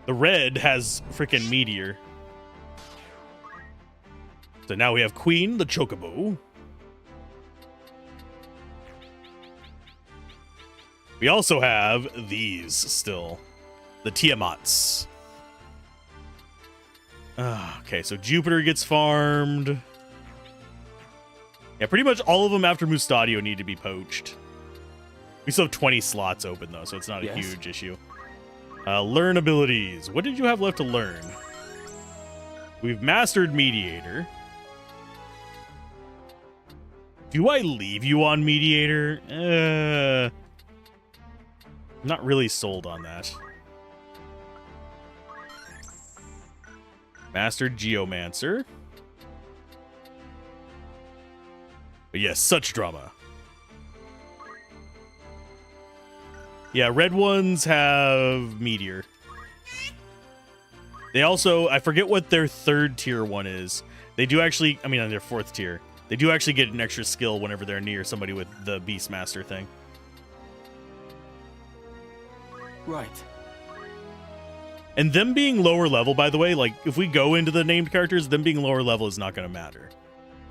The red has freaking meteor. So now we have Queen, the Chocobo. We also have these still. The Tiamats. Okay, so Jupiter gets farmed. Yeah, pretty much all of them after Mustadio need to be poached. We still have 20 slots open, though, so it's not a huge issue. Learn abilities. What did you have left to learn? We've mastered Mediator. Do I leave you on Mediator? Not really sold on that. Mastered Geomancer. But yes, such drama. Yeah, red ones have Meteor. They also, I forget what their third tier one is. They do actually, I mean, on their fourth tier, they do actually get an extra skill whenever they're near somebody with the Beastmaster thing. Right. And them being lower level, by the way, like, if we go into the named characters, them being lower level is not going to matter.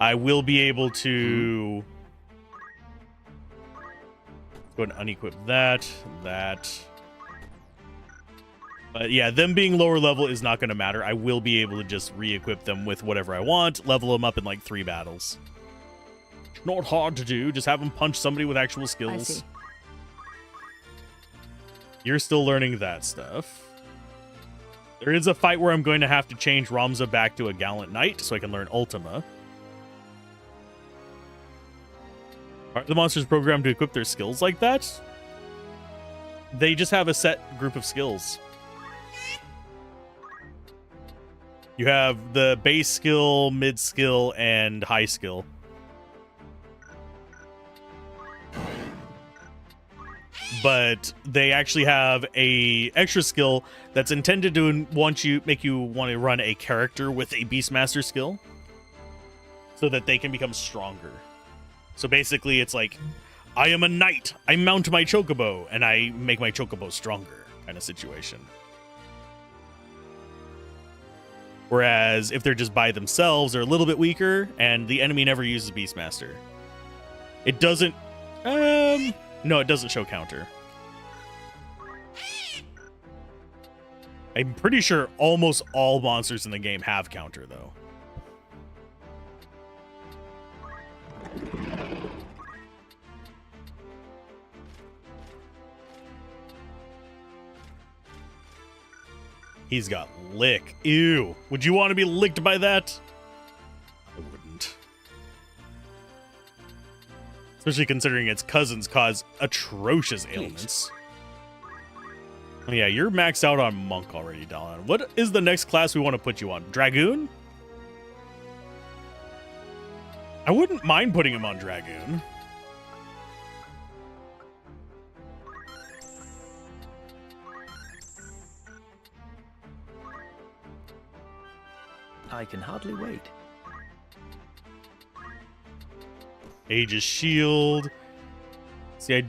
I will be able to... Go ahead and unequip that. But yeah, them being lower level is not going to matter. I will be able to just re-equip them with whatever I want, level them up in like 3 battles. Not hard to do, just have them punch somebody with actual skills. I see. You're still learning that stuff. There is a fight where I'm going to have to change Ramza back to a Gallant Knight so I can learn Ultima. Are the monsters programmed to equip their skills like that? They just have a set group of skills. You have the base skill, mid skill, and high skill. But they actually have a extra skill that's intended to make you want to run a character with a Beastmaster skill so that they can become stronger. So basically, it's like, I am a knight. I mount my chocobo, and I make my chocobo stronger kind of situation. Whereas if they're just by themselves, they're a little bit weaker, and the enemy never uses Beastmaster. It doesn't... no, it doesn't show counter. I'm pretty sure almost all monsters in the game have counter, though. He's got lick. Ew. Would you want to be licked by that? I wouldn't. Especially considering its cousins cause atrocious ailments. Oh, yeah, you're maxed out on Monk already, Dalan. What is the next class we want to put you on? Dragoon? I wouldn't mind putting him on Dragoon. I can hardly wait. Aegis Shield. See,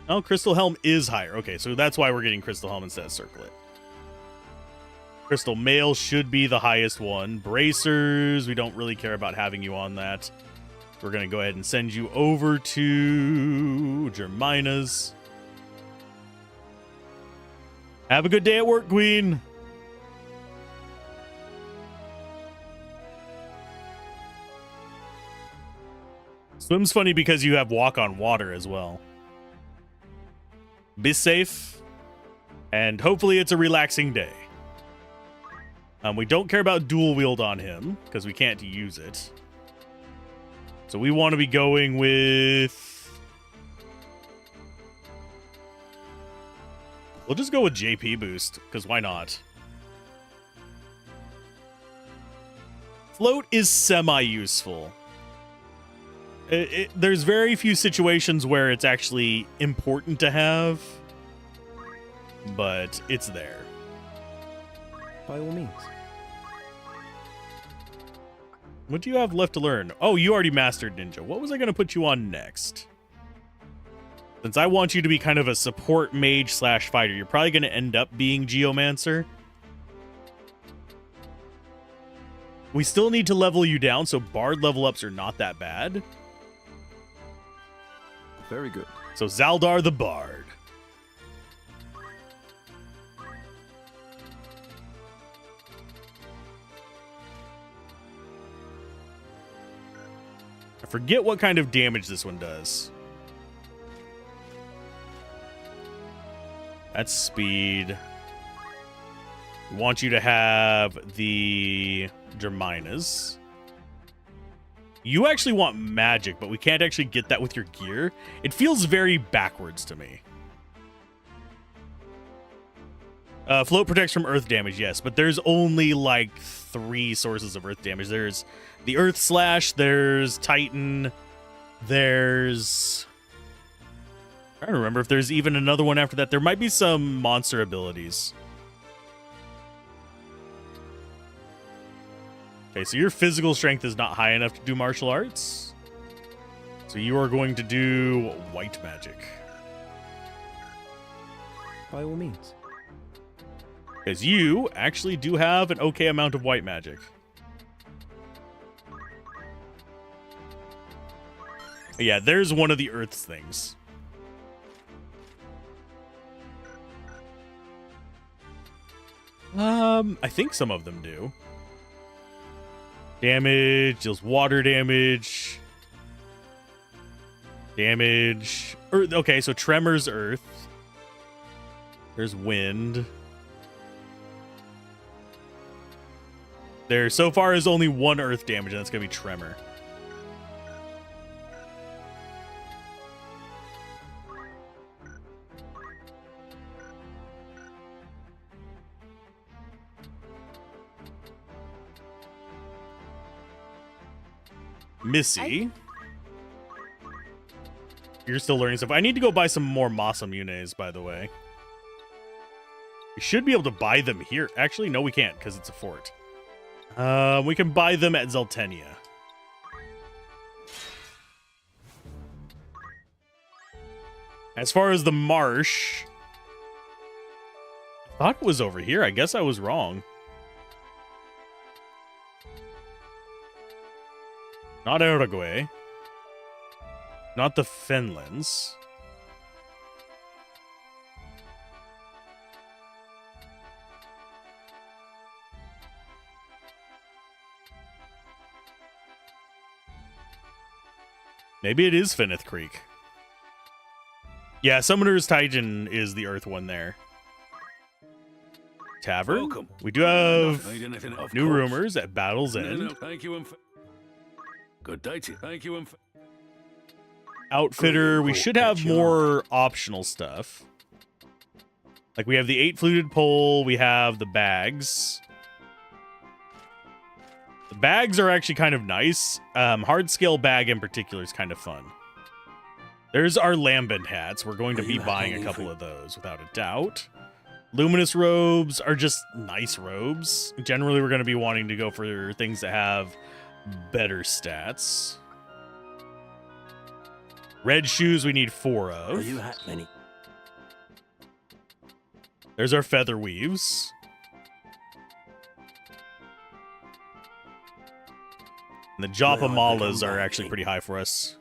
oh, Crystal Helm is higher. Okay, so that's why we're getting Crystal Helm instead of Circlet. Crystal Mail should be the highest one. Bracers, we don't really care about having you on that. We're going to go ahead and send you over to Germina's. Have a good day at work, Queen. Swim's funny because you have walk on water as well. Be safe, and hopefully it's a relaxing day. We don't care about dual wield on him because we can't use it. So we want to be going with... We'll just go with JP boost because why not? Float is semi-useful. There's very few situations where it's actually important to have, but it's there. By all means. What do you have left to learn? Oh, you already mastered Ninja. What was I going to put you on next? Since I want you to be kind of a support mage slash fighter, you're probably going to end up being Geomancer. We still need to level you down, so Bard level ups are not that bad. Very good. So Zaldar the Bard. I forget what kind of damage this one does. That's speed. We want you to have the Germina's. You actually want magic, but we can't actually get that with your gear. It feels very backwards to me. Float protects from earth damage, yes, but there's only like 3 sources of earth damage. There's the Earth Slash, there's Titan, there's... I don't remember if there's even another one after that. There might be some monster abilities. Okay, so your physical strength is not high enough to do martial arts. So you are going to do white magic. By all means. Because you actually do have an okay amount of white magic. Yeah, there's one of the Earth's things. I think some of them do. Damage, deals water damage. Damage. Earth, okay, so Tremor's Earth. There's Wind. There so far is only 1 Earth damage, and that's going to be Tremor. Missy. You're still learning stuff. I need to go buy some more Masamunes, by the way. We should be able to buy them here. Actually, no, we can't, because it's a fort. We can buy them at Zeltenia. As far as the marsh, I thought it was over here. I guess I was wrong. Not Uruguay. Not the Fenlands. Maybe it is Feneth Creek. Yeah, Summoner's Titan is the Earth one there. Tavern. Welcome. We do have Need anything? Of new course. rumors at Battle's End. No, thank you. Good day to you. Thank you. Outfitter. We should have more optional stuff. Like, we have the 8 fluted pole, we have the bags. The bags are actually kind of nice. Hard scale bag in particular is kind of fun. There's our lambent hats. We're going to be buying a couple of those, without a doubt. Luminous robes are just nice robes. Generally, we're going to be wanting to go for things that have better stats. Red shoes we need 4 of. There's our feather weaves. And the Joppa Malas are actually pretty high for us.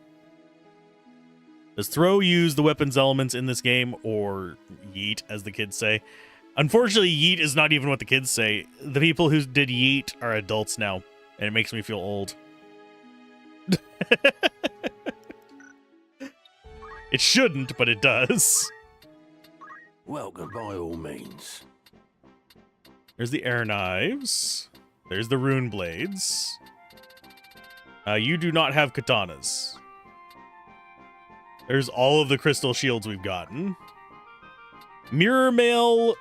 Does throw use the weapons elements in this game, or yeet, as the kids say? Unfortunately, yeet is not even what the kids say. The people who did yeet are adults now, and it makes me feel old. It shouldn't, but it does. Welcome by all means. There's the air knives. There's the rune blades. You do not have katanas. There's all of the crystal shields we've gotten. Mirror mail.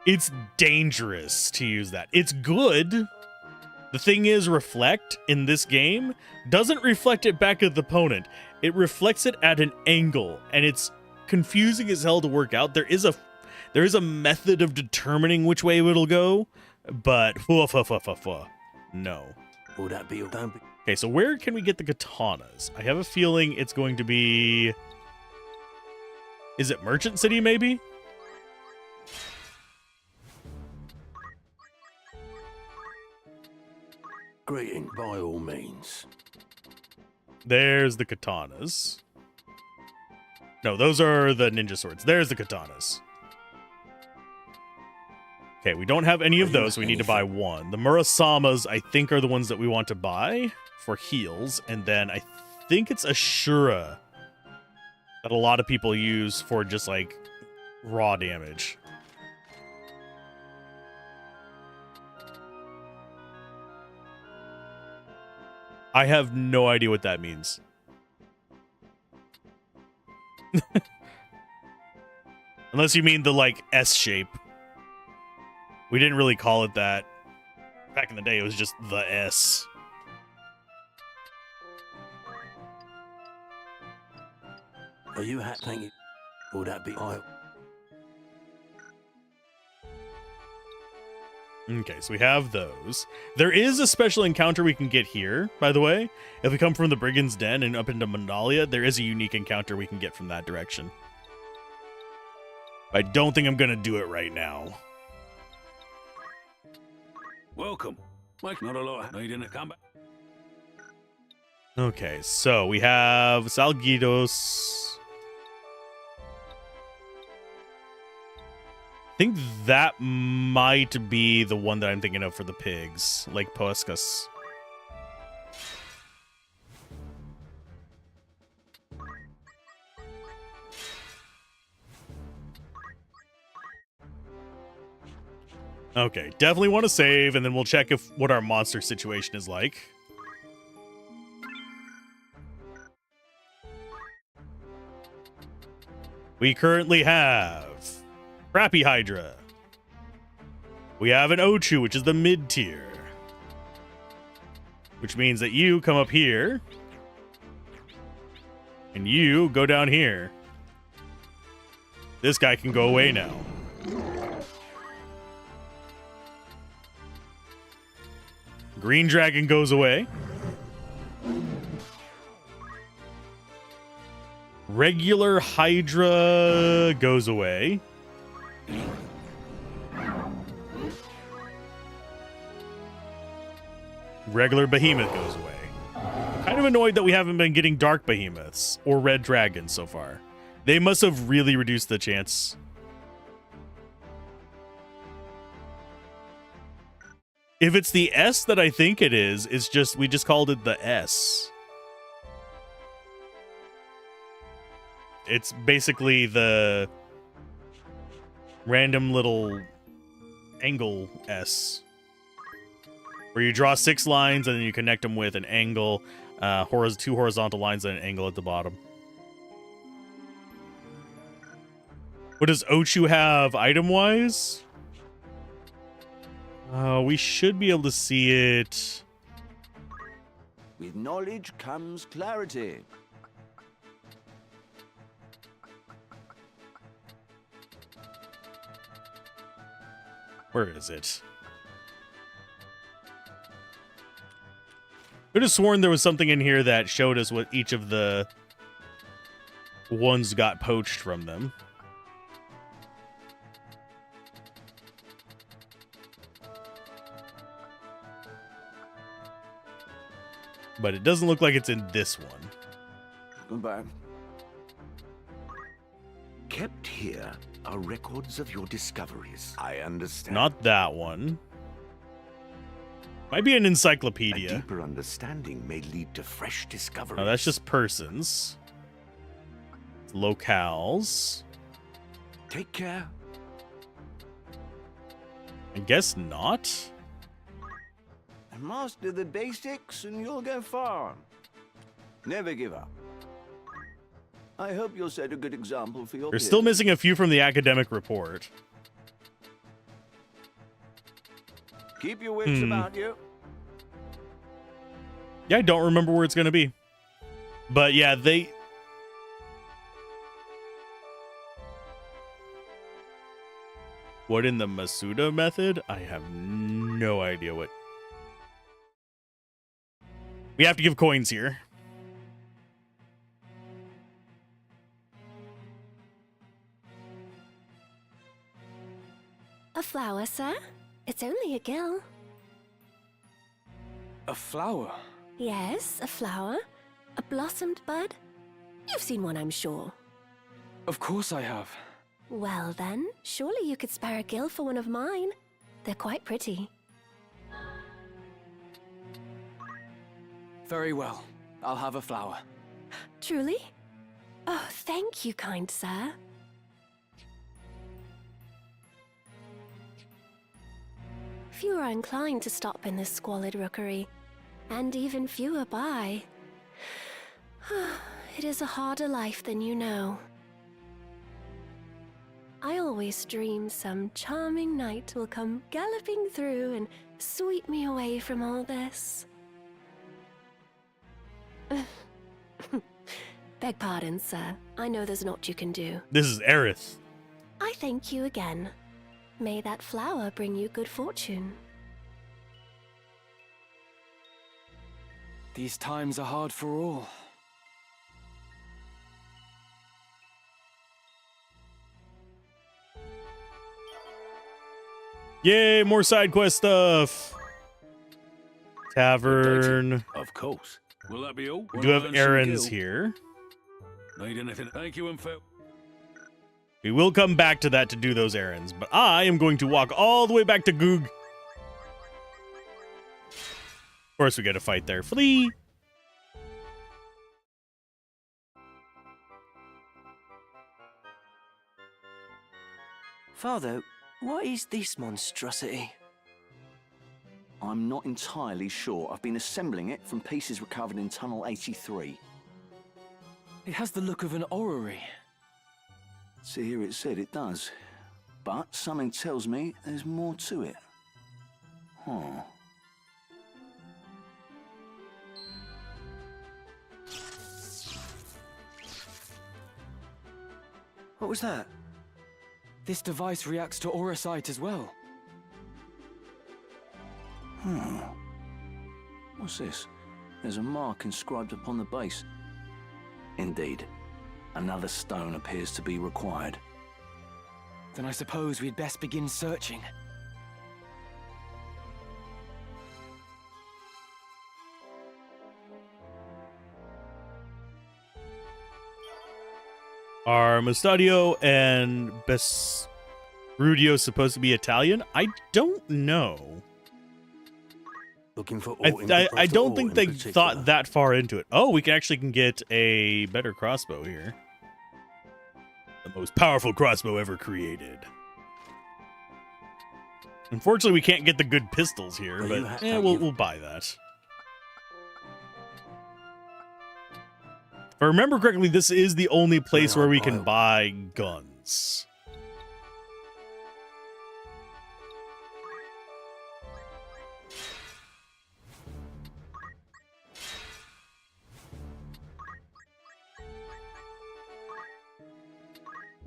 It's dangerous to use that. It's good. The thing is, reflect in this game doesn't reflect it back at the opponent. It reflects it at an angle, and it's confusing as hell to work out. There is a method of determining which way it'll go, but no. Would that be done? Okay, so where can we get the katanas? I have a feeling it's going to be... Is it Merchant City, maybe? Greeting by all means. There's the katanas. No, those are the ninja swords. There's the katanas. Okay, we don't have any of those. We need to buy one. The Murasamas, I think, are the ones that we want to buy for heals. And then I think it's Ashura that a lot of people use for just, like, raw damage. I have no idea what that means. Unless you mean the, like, S shape. We didn't really call it that. Back in the day, it was just the S. Are you thinking? Would that be I? Okay, so we have those. There is a special encounter we can get here, by the way. If we come from the Brigand's Den and up into Mandalia, there is a unique encounter we can get from that direction. I don't think I'm going to do it right now. Welcome. Mike, not a lot needing to come back. Okay, so we have Salgidos. I think that might be the one that I'm thinking of for the pigs, Lake Poescas. Okay, definitely want to save, and then we'll check what our monster situation is like. We currently have Crappy Hydra. We have an Ochu, which is the mid-tier. Which means that you come up here. And you go down here. This guy can go away now. Green Dragon goes away. Regular Hydra goes away. Regular Behemoth goes away. Kind of annoyed that we haven't been getting Dark Behemoths or Red Dragons so far. They must have really reduced the chance. If it's the S that I think it is, it's just, we just called it the S. It's basically the random little angle S. Where you draw 6 lines and then you connect them with an angle, 2 horizontal lines and an angle at the bottom. What does Ochu have item-wise? We should be able to see it. With knowledge comes clarity. Where is it? Could have sworn there was something in here that showed us what each of the ones got poached from them. But it doesn't look like it's in this one. Goodbye. Kept here are records of your discoveries. I understand. Not that one. Might be an encyclopedia. A deeper understanding may lead to fresh discoveries. No, that's just persons. Locales. Take care. I guess not. Master the basics and you'll go far. Never give up. I hope you'll set a good example for your We're still missing a few from the academic report. Keep your wits about you. Yeah, I don't remember where it's going to be. But yeah, they... What in the Masuda method? I have no idea what... We have to give coins here. A flower, sir? It's only a gill. A flower? Yes, a flower. A blossomed bud. You've seen one, I'm sure. Of course I have. Well then, surely you could spare a gill for one of mine. They're quite pretty. Very well. I'll have a flower. Truly? Oh, thank you, kind sir. Few are inclined to stop in this squalid rookery, and even fewer buy. It is a harder life than you know. I always dream some charming knight will come galloping through and sweep me away from all this. Beg pardon, sir. I know there's naught you can do. This is Aerith. I thank you again. May that flower bring you good fortune. These times are hard for all. Yay, more side quest stuff. Tavern. Of course. Will that be all? We do have errands here. Need anything? Thank you, and We will come back to that to do those errands, but I am going to walk all the way back to Goog. Of course, we got to fight there. Flee! Father, what is this monstrosity? I'm not entirely sure. I've been assembling it from pieces recovered in Tunnel 83. It has the look of an orrery. See, here it said it does. But something tells me there's more to it. Huh. What was that? This device reacts to auracite as well. What's this? There's a mark inscribed upon the base. Indeed. Another stone appears to be required. Then I suppose we'd best begin searching. Are Mustadio and Besrudio supposed to be Italian? I don't know. Looking for I don't think they thought that far into it. Oh, we can get a better crossbow here. The most powerful crossbow ever created. Unfortunately, we can't get the good pistols here, but we'll buy that. If I remember correctly, this is the only place where we can buy guns.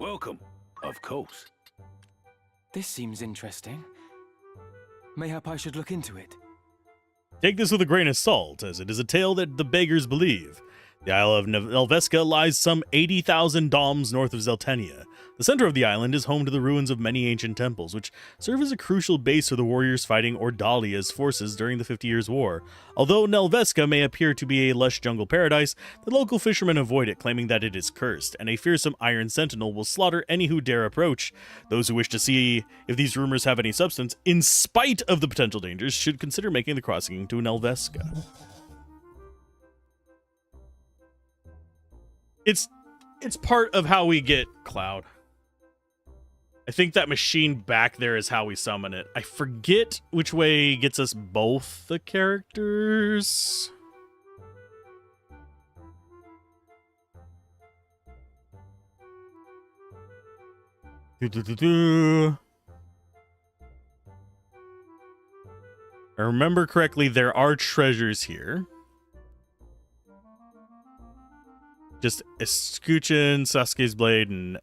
Welcome. Of course. This seems interesting. Mayhap I should look into it. Take this with a grain of salt, as it is a tale that the beggars believe. The Isle of Nelveska lies some 80,000 doms north of Zeltenia. The center of the island is home to the ruins of many ancient temples, which serve as a crucial base for the warriors fighting Ordalia's forces during the 50 Years' War. Although Nelveska may appear to be a lush jungle paradise, the local fishermen avoid it, claiming that it is cursed, and a fearsome iron sentinel will slaughter any who dare approach. Those who wish to see if these rumors have any substance, in spite of the potential dangers, should consider making the crossing to Nelveska. It's part of how we get Cloud. I think that machine back there is how we summon it. I forget which way gets us both the characters. I remember correctly, there are treasures here. Just Escuchin, Sasuke's Blade, and...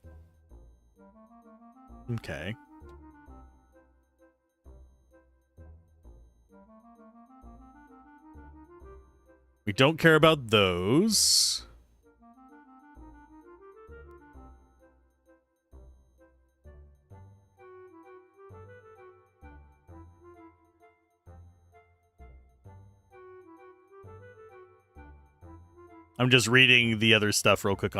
Okay. We don't care about those. I'm just reading the other stuff real quick.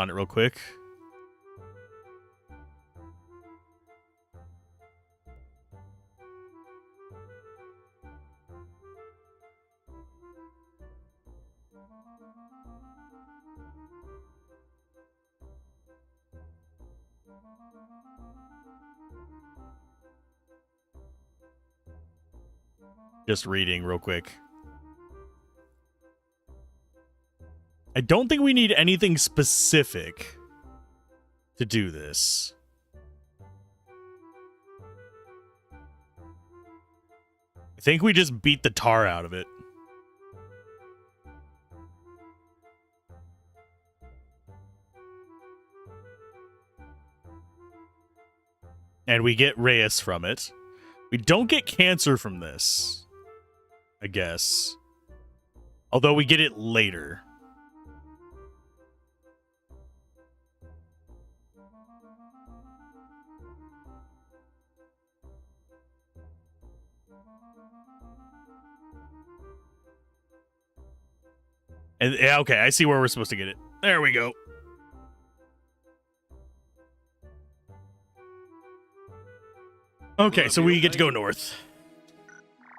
Just reading real quick. I don't think we need anything specific to do this. I think we just beat the tar out of it. And we get Reyes from it. We don't get cancer from this, I guess. Although we get it later. And yeah, okay, I see where we're supposed to get it. There we go. Okay, so we get to go north.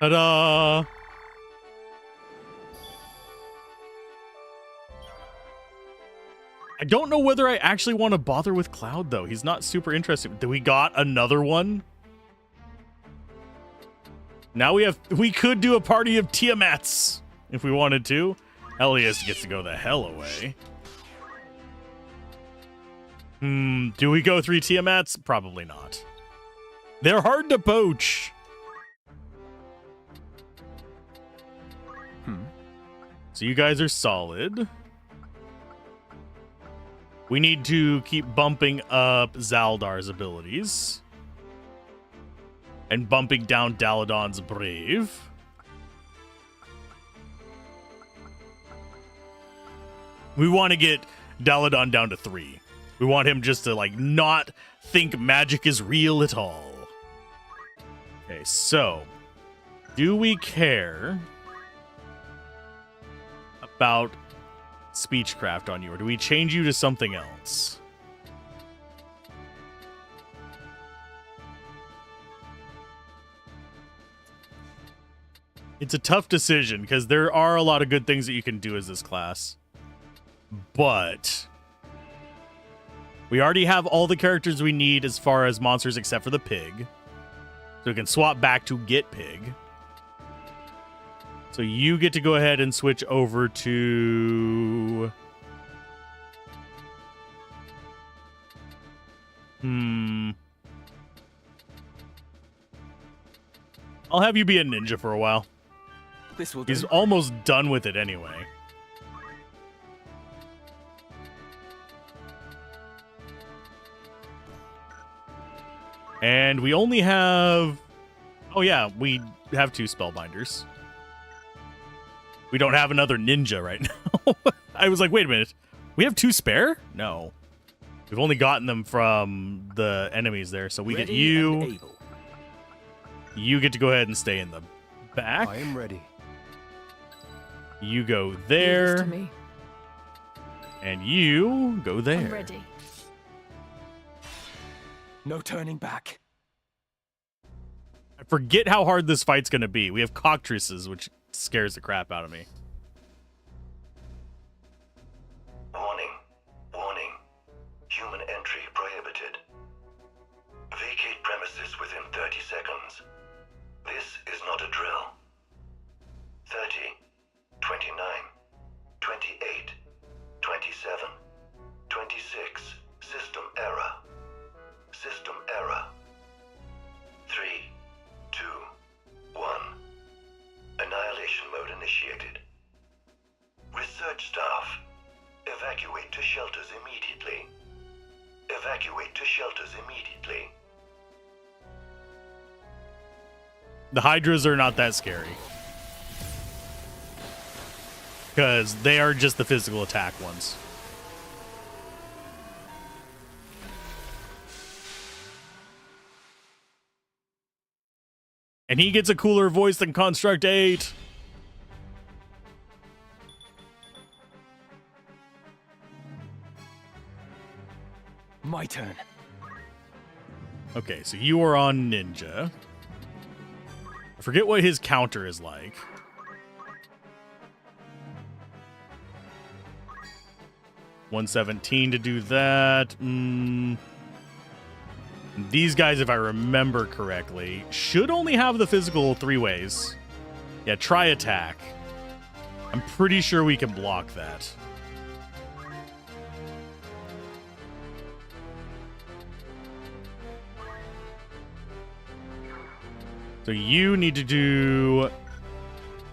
Ta-da! I don't know whether I actually want to bother with Cloud, though. He's not super interested. We got another one? Now we could do a party of Tiamats if we wanted to. Elias gets to go the hell away. Do we go 3 Tiamats? Probably not. They're hard to poach. So you guys are solid. We need to keep bumping up Zaldar's abilities. And bumping down Daladon's Brave. We want to get Daladon down to 3. We want him just to, like, not think magic is real at all. Okay, so... do we care about Speechcraft on you, or do we change you to something else? It's a tough decision, because there are a lot of good things that you can do as this class. But we already have all the characters we need as far as monsters except for the pig. So we can swap back to get pig. So you get to go ahead and switch over to... I'll have you be a ninja for a while. This will do. He's almost done with it anyway. And we only have... Oh yeah, we have 2 spellbinders. We don't have another ninja right now. I was like, wait a minute. We have 2 spare? No. We've only gotten them from the enemies there, so we get you. You get to go ahead and stay in the back. I am ready. You go there. To me. And you go there. I'm ready. No turning back. I forget how hard this fight's going to be. We have cockatrices, which scares the crap out of me. Warning. Warning. Human entry prohibited. Vacate premises within 30 seconds. This is not a drill. 30, 29, 28, 27, 26. System error. System error. 3, 2, 1. Annihilation mode initiated. Research staff, evacuate to shelters immediately. Evacuate to shelters immediately. The Hydras are not that scary. Because they are just the physical attack ones. And he gets a cooler voice than Construct 8. My turn. Okay, so you are on Ninja. I forget what his counter is like. $117 to do that. These guys, if I remember correctly, should only have the physical 3 ways. Yeah, try attack. I'm pretty sure we can block that. So you need to do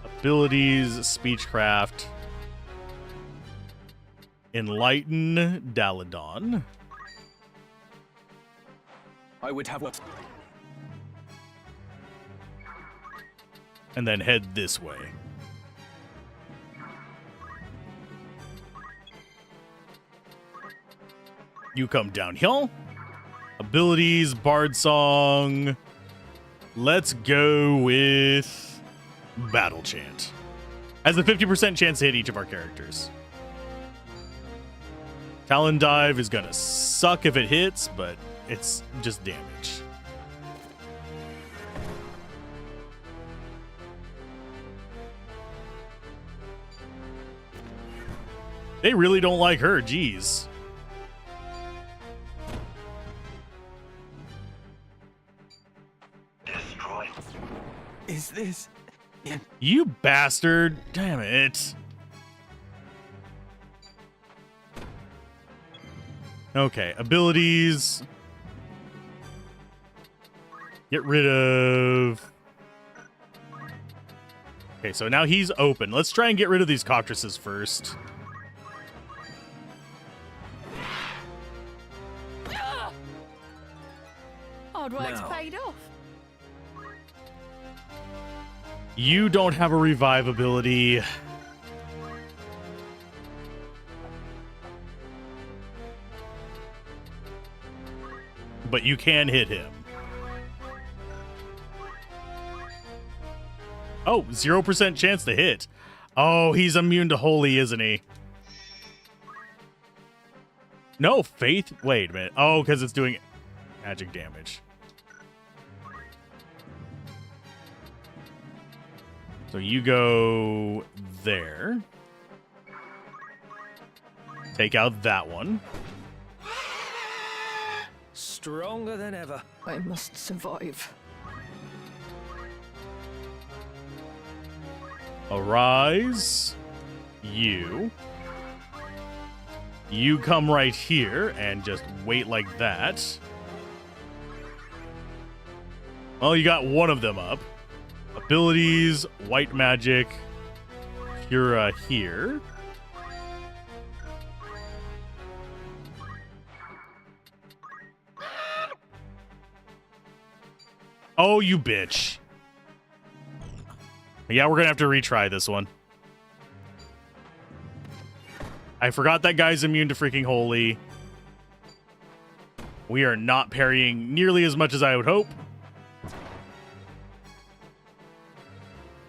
abilities, speechcraft, enlighten Daladon. I would have what? And then head this way. You come down here. Abilities, Bard Song. Let's go with Battle Chant. Has a 50% chance to hit each of our characters. Talon Dive is gonna suck if it hits, but it's just damage. They really don't like her, jeez. Destroy. Is this... You bastard. Damn it. Okay, abilities. Get rid of... Okay, so now he's open. Let's try and get rid of these cockatrices first. Hard work's paid off. You don't have a revive ability. But you can hit him. Oh, 0% chance to hit. Oh, he's immune to holy, isn't he? No, faith? Wait a minute. Oh, because it's doing magic damage. So you go there. Take out that one. Stronger than ever. I must survive. Arise. You. You come right here and just wait like that. Well, you got one of them up. Abilities, white magic, Cura here. Oh, you bitch. Yeah, we're gonna have to retry this one. I forgot that guy's immune to freaking holy. We are not parrying nearly as much as I would hope.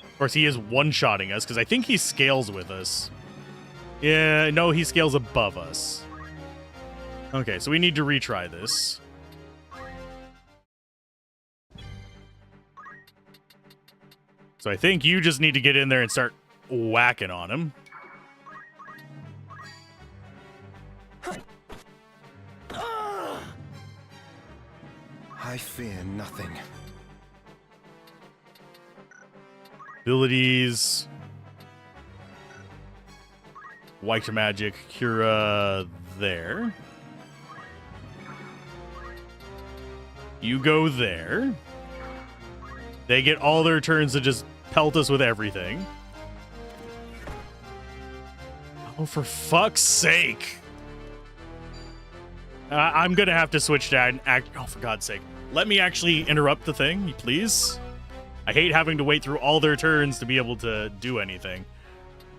Of course, he is one-shotting us, because I think he scales with us. Yeah, no, he scales above us. Okay, so we need to retry this. So I think you just need to get in there and start whacking on him. I fear nothing. Abilities. White magic. Cura there. You go there. They get all their turns to just pelt us with everything. Oh, for fuck's sake. I'm going to have to switch to act. Oh, for God's sake. Let me actually interrupt the thing, please. I hate having to wait through all their turns to be able to do anything.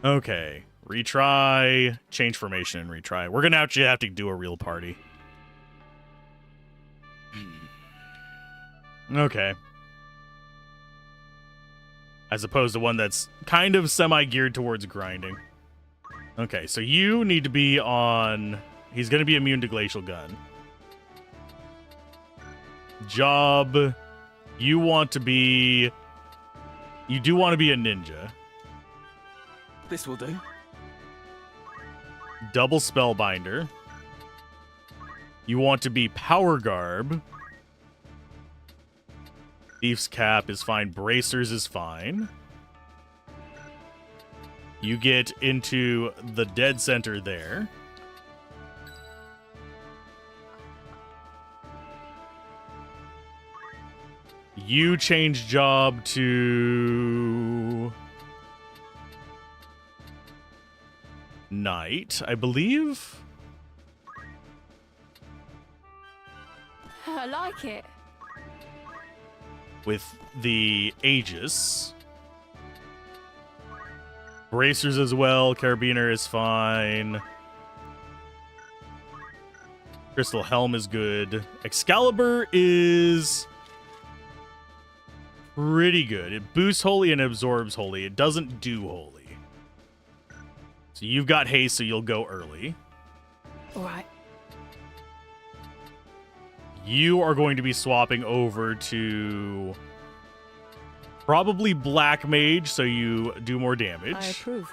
Okay. Retry. Change formation and retry. We're going to actually have to do a real party. Okay. As opposed to one that's kind of semi-geared towards grinding. Okay, so you need to be on... He's going to be immune to Glacial Gun. Job. You want to be... You do want to be a ninja. This will do. Double Spellbinder. You want to be Power Garb. Thief's Cap is fine. Bracers is fine. You get into the dead center there. You change job to Knight, I believe. I like it. With the Aegis. Bracers as well. Carabiner is fine. Crystal Helm is good. Excalibur is pretty good. It boosts holy and absorbs holy. It doesn't do holy. So you've got haste, so you'll go early. All right. You are going to be swapping over to probably Black Mage, so you do more damage. I approve.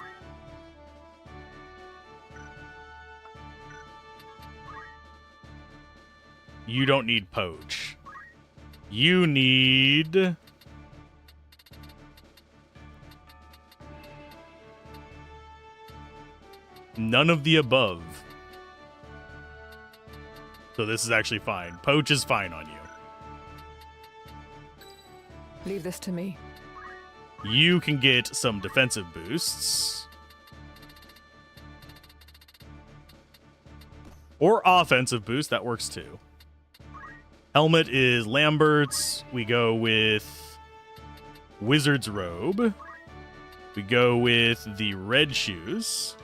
You don't need Poach. You need... none of the above. So this is actually fine. Poach is fine on you. Leave this to me. You can get some defensive boosts. Or offensive boost, that works too. Helmet is Lambert's. We go with Wizard's Robe. We go with the red shoes.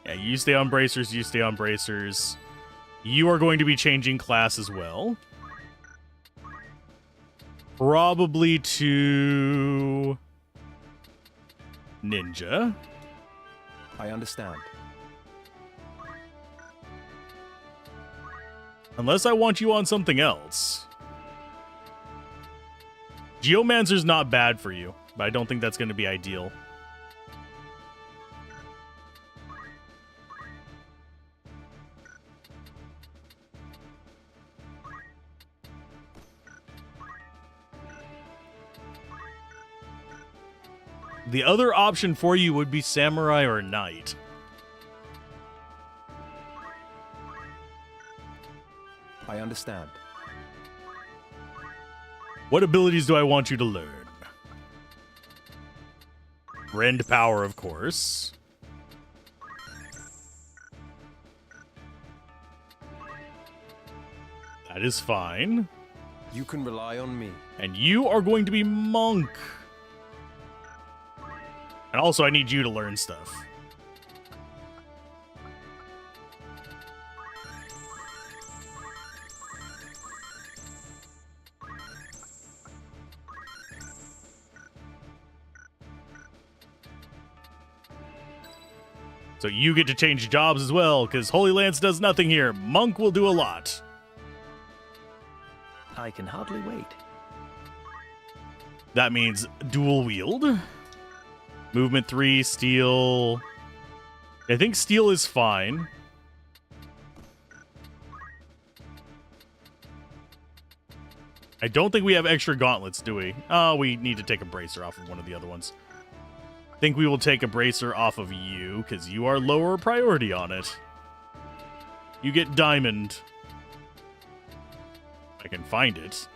Yeah, you stay on bracers, you stay on bracers. You are going to be changing class as well. Probably to ninja. I understand. Unless I want you on something else. Geomancer's not bad for you, but I don't think that's going to be ideal. The other option for you would be Samurai or Knight. I understand. What abilities do I want you to learn? Rend Power, of course. That is fine. You can rely on me. And you are going to be monk. And also, I need you to learn stuff. So you get to change jobs as well, because Holy Lance does nothing here. Monk will do a lot. I can hardly wait. That means dual wield. Movement 3, steel. I think steel is fine. I don't think we have extra gauntlets, do we? Oh, we need to take a bracer off of one of the other ones. I think we will take a bracer off of you, because you are lower priority on it. You get diamond. I can find it.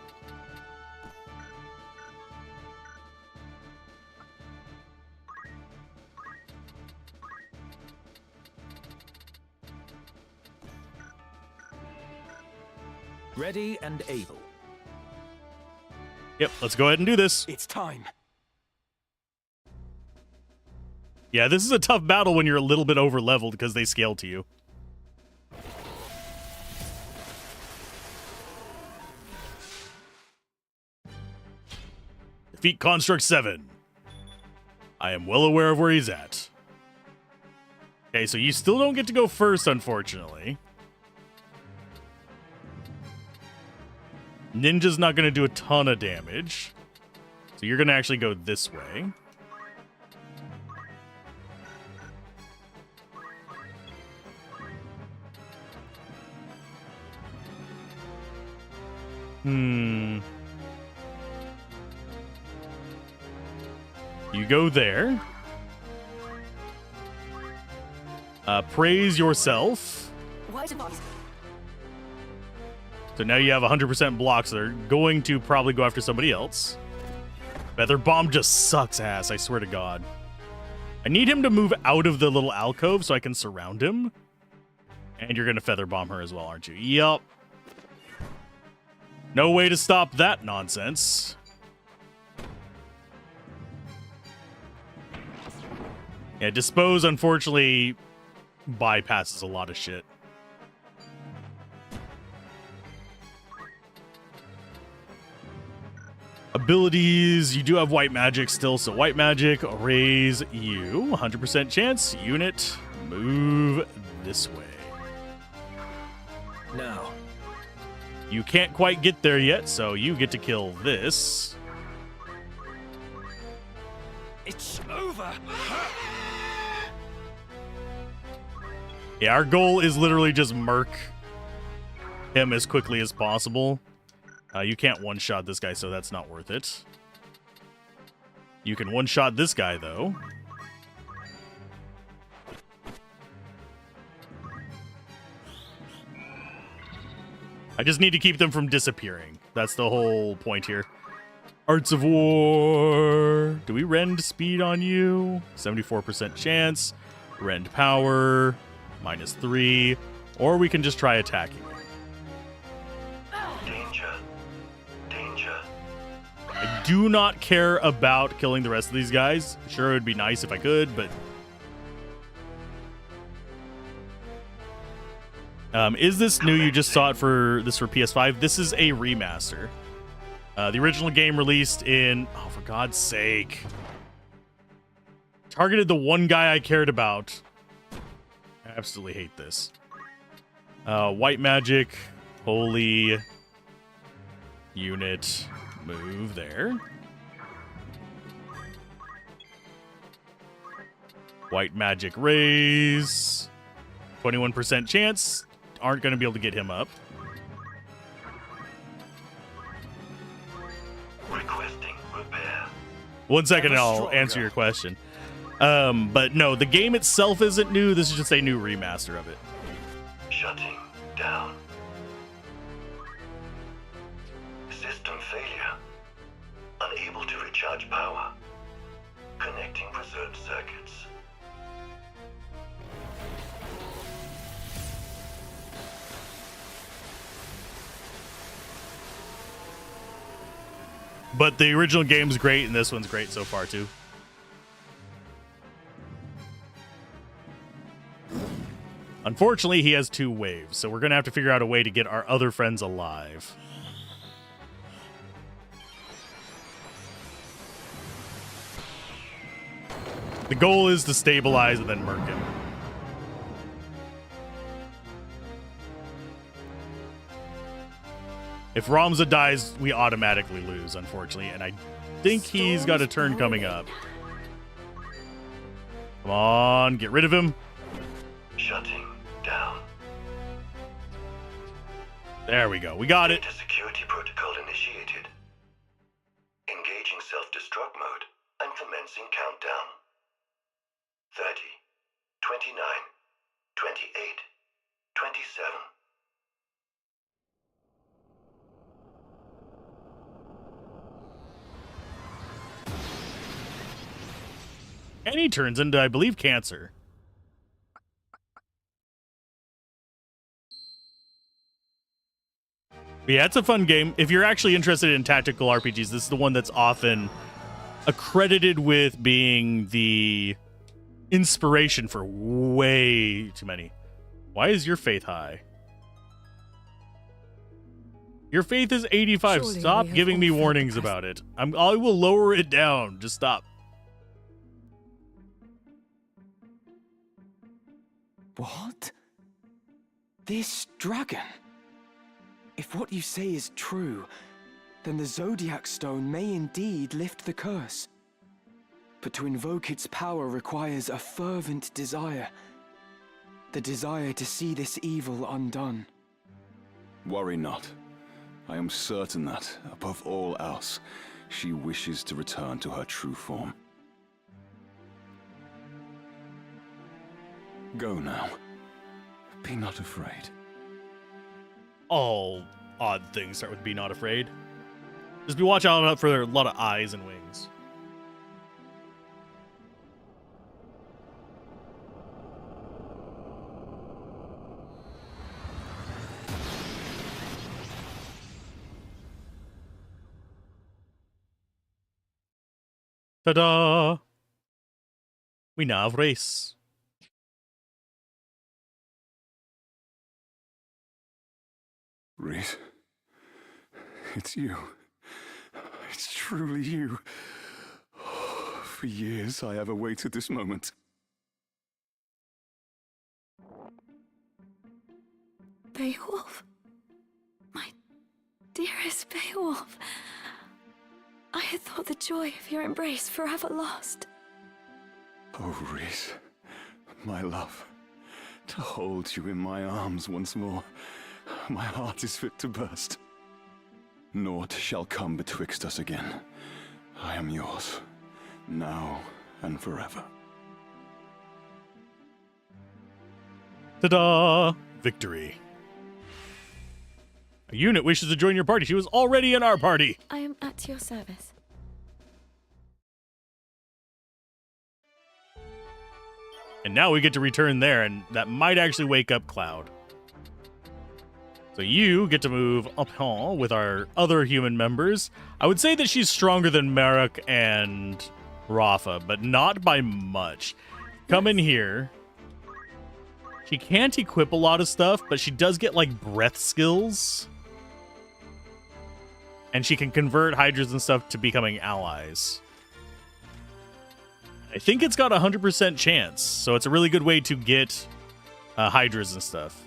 Ready and able. Yep, let's go ahead and do this. It's time. Yeah, this is a tough battle when you're a little bit over leveled because they scale to you. Defeat Construct 7. I am well aware of where he's at. Okay, so you still don't get to go first, unfortunately. Ninja's not going to do a ton of damage. So you're going to actually go this way. You go there. Praise yourself. So now you have 100% blocks that are going to probably go after somebody else. Feather Bomb just sucks ass, I swear to God. I need him to move out of the little alcove so I can surround him. And you're going to Feather Bomb her as well, aren't you? Yup. No way to stop that nonsense. Yeah, Dispose, unfortunately, bypasses a lot of shit. Abilities, you do have white magic still, so white magic, raise you. 100% chance, unit, move this way. Now. You can't quite get there yet, so you get to kill this. It's over. Yeah, our goal is literally just murk him as quickly as possible. You can't one-shot this guy, so that's not worth it. You can one-shot this guy, though. I just need to keep them from disappearing. That's the whole point here. Arts of War. Do we rend speed on you? 74% chance. Rend power. -3. Or we can just try attacking. Danger. Danger. I do not care about killing the rest of these guys. Sure, it would be nice if I could, but... is this new? You just saw it for PS5. This is a remaster. The original game released in... Oh, for God's sake. Targeted the one guy I cared about. I absolutely hate this. White magic. Holy. Unit. Move there. White magic raise. 21% chance. Aren't going to be able to get him up. Requesting repair. 1 second and I'll answer your question. But no, the game itself isn't new. This is just a new remaster of it. Shutting down. System failure. Unable to recharge power. Connecting preserved circuits. But the original game's great, and this one's great so far, too. Unfortunately, he has 2 waves, so we're going to have to figure out a way to get our other friends alive. The goal is to stabilize and then murk him. If Ramza dies, we automatically lose, unfortunately, and I think he's got a turn coming up. Come on, get rid of him. Shutting down. There we go. We got it. Data security protocol initiated. Engaging self-destruct mode and commencing countdown. 30, 29, 28, 27. And he turns into, I believe, cancer. But yeah, it's a fun game. If you're actually interested in tactical RPGs, this is the one that's often accredited with being the inspiration for way too many. Why is your faith high? Your faith is 85. Surely Stop we have giving me all felt warnings the about it. I will lower it down. Just stop. What? This dragon? If what you say is true, then the Zodiac Stone may indeed lift the curse. But to invoke its power requires a fervent desire. The desire to see this evil undone. Worry not. I am certain that, above all else, she wishes to return to her true form. Go now. Be not afraid. All odd things start with be not afraid. Just be watching out for a lot of eyes and wings. Ta-da! We now have race. Reese, it's you. It's truly you. For years I have awaited this moment. Beowulf? My dearest Beowulf. I had thought the joy of your embrace forever lost. Oh, Reese, my love, to hold you in my arms once more. My heart is fit to burst. Naught shall come betwixt us again. I am yours, now and forever. Ta-da! Victory. A unit wishes to join your party. She was already in our party. I am at your service. And now we get to return there, and that might actually wake up Cloud. So you get to move up with our other human members. I would say that she's stronger than Marek and Rafa, but not by much. Come in here. She can't equip a lot of stuff, but she does get, like, breath skills. And she can convert Hydras and stuff to becoming allies. I think it's got a 100% chance, so it's a really good way to get Hydras and stuff.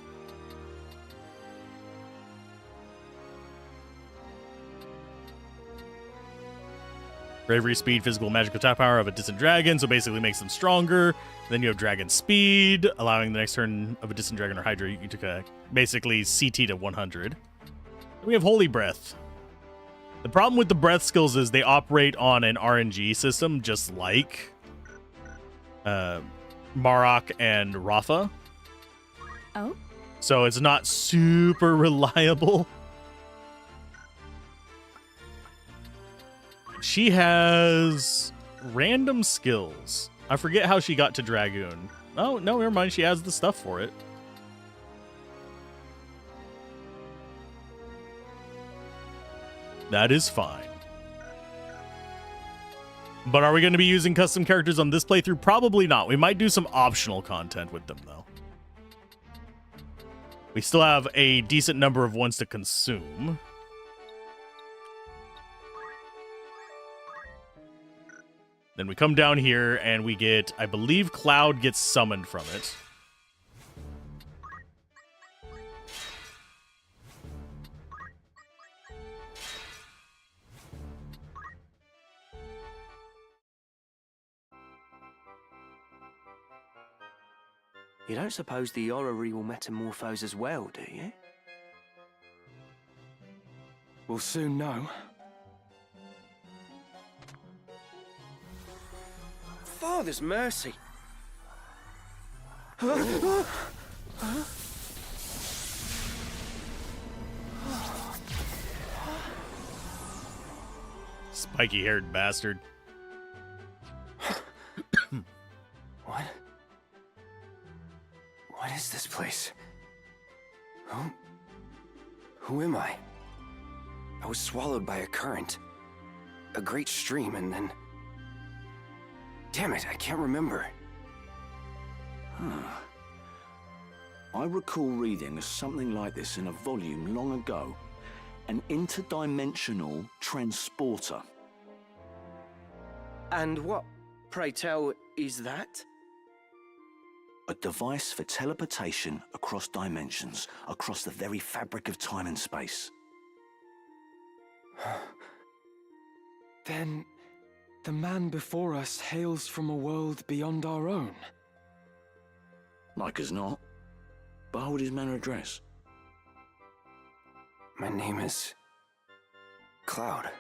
Bravery, speed, physical, magical attack power of a distant dragon, so basically makes them stronger. Then you have dragon speed, allowing the next turn of a distant dragon or Hydra, you took basically CT to 100. Then we have holy breath. The problem with the breath skills is they operate on an RNG system, just like Marok and Rafa. Oh? So it's not super reliable. She has random skills. I forget how she got to Dragoon. Oh, no, never mind. She has the stuff for it. That is fine. But are we going to be using custom characters on this playthrough? Probably not. We might do some optional content with them, though. We still have a decent number of ones to consume. Then we come down here and we get, I believe Cloud gets summoned from it. You don't suppose the orrery will metamorphose as well, do you? We'll soon know. Father's mercy! Spiky-haired bastard. What? What is this place? Who am I? I was swallowed by a current. A great stream, and then... Damn it, I can't remember. I recall reading something like this in a volume long ago. An interdimensional transporter. And what, pray tell, is that? A device for teleportation across dimensions, across the very fabric of time and space. Then, the man before us hails from a world beyond our own. Like as not. But hold his manor address. My name is... Cloud.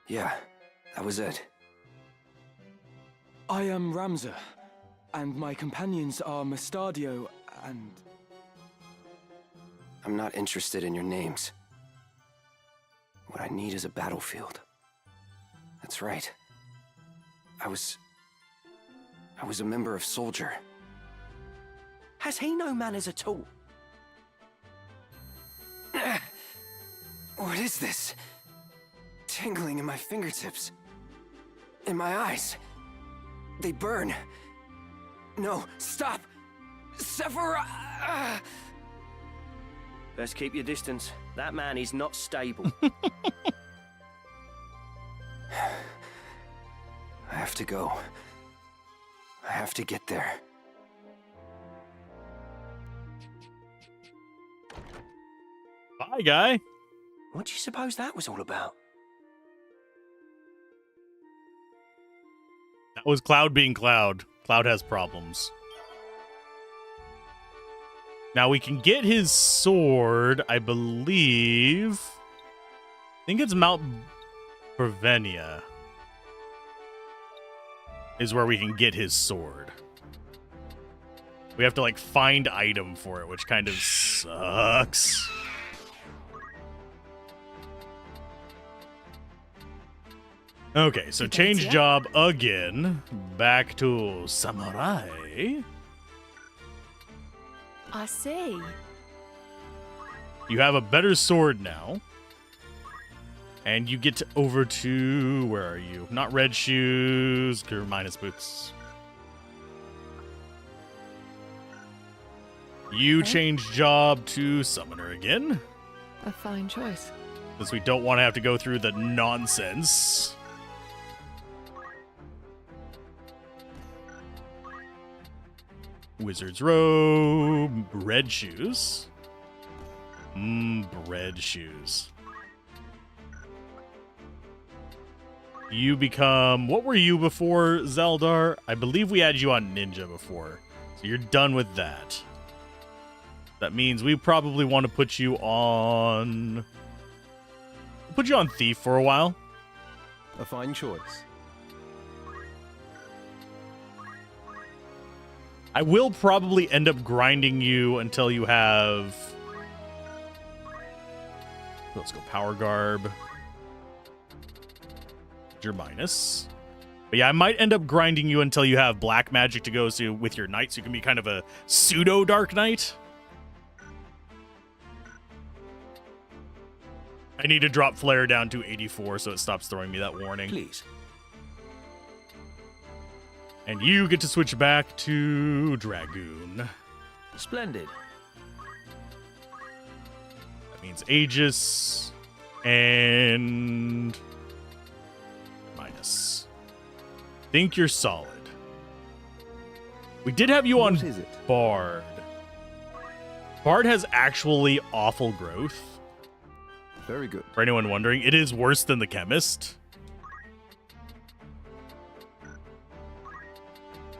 Yeah, that was it. I am Ramza, and my companions are Mustadio and... I'm not interested in your names. What I need is a battlefield. That's right. I was a member of Soldier. Has he no manners at all? What is this? Tingling in my fingertips. In my eyes. They burn. No, stop! Sephora! Best keep your distance. That man is not stable. I have to go. I have to get there. Bye, guy. What do you suppose that was all about? That was Cloud being Cloud. Cloud has problems. Now we can get his sword, I believe. I think it's Mount Brevenia is where we can get his sword. We have to, like, find item for it, which kind of sucks. Okay, so change job again. Back to Samurai. I see. You have a better sword now. And you get over to... Where are you? Not red shoes. Minus boots. You change job to summoner again. A fine choice. Since we don't want to have to go through the nonsense. Wizard's robe. Red shoes. Red shoes. You become... What were you before, Zeldar? I believe we had you on Ninja before. So you're done with that. That means we probably want to put you on... We'll put you on Thief for a while. A fine choice. I will probably end up grinding you until you have... Let's go Power Garb. Your minus. But yeah, I might end up grinding you until you have black magic to go to with your knight, so you can be kind of a pseudo Dark Knight. I need to drop flare down to 84 so it stops throwing me that warning. Please, And you get to switch back to Dragoon. Splendid. That means Aegis and minus. Think you're solid. We did have you on What is it? Bard. Bard has actually awful growth. Very good. For anyone wondering, it is worse than the Chemist.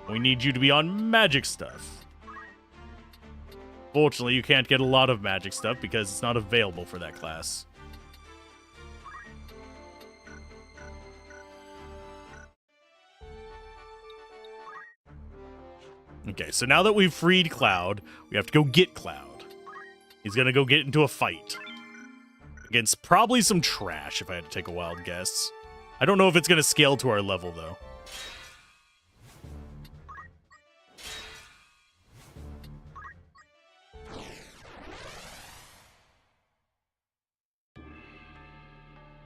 We need you to be on magic stuff. Fortunately, you can't get a lot of magic stuff because it's not available for that class. Okay, so now that we've freed Cloud, we have to go get Cloud. He's gonna go get into a fight. Against probably some trash, if I had to take a wild guess. I don't know if it's gonna scale to our level, though.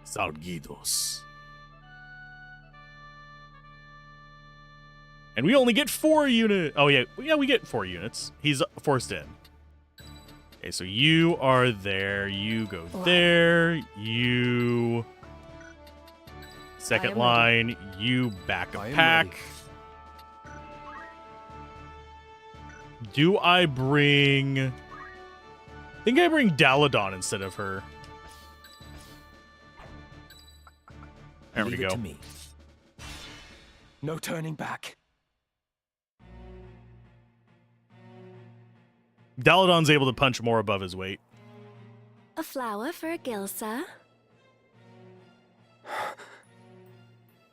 Salguidos. And we only get 4 units. Oh, yeah, we get 4 units. He's forced in. Okay, so you are there. You go there. You... Second line. You back a pack. Do I bring... I think I bring Daladon instead of her. There we Leave it go. to me. No turning back. Daladon's able to punch more above his weight. A flower for a gill, sir?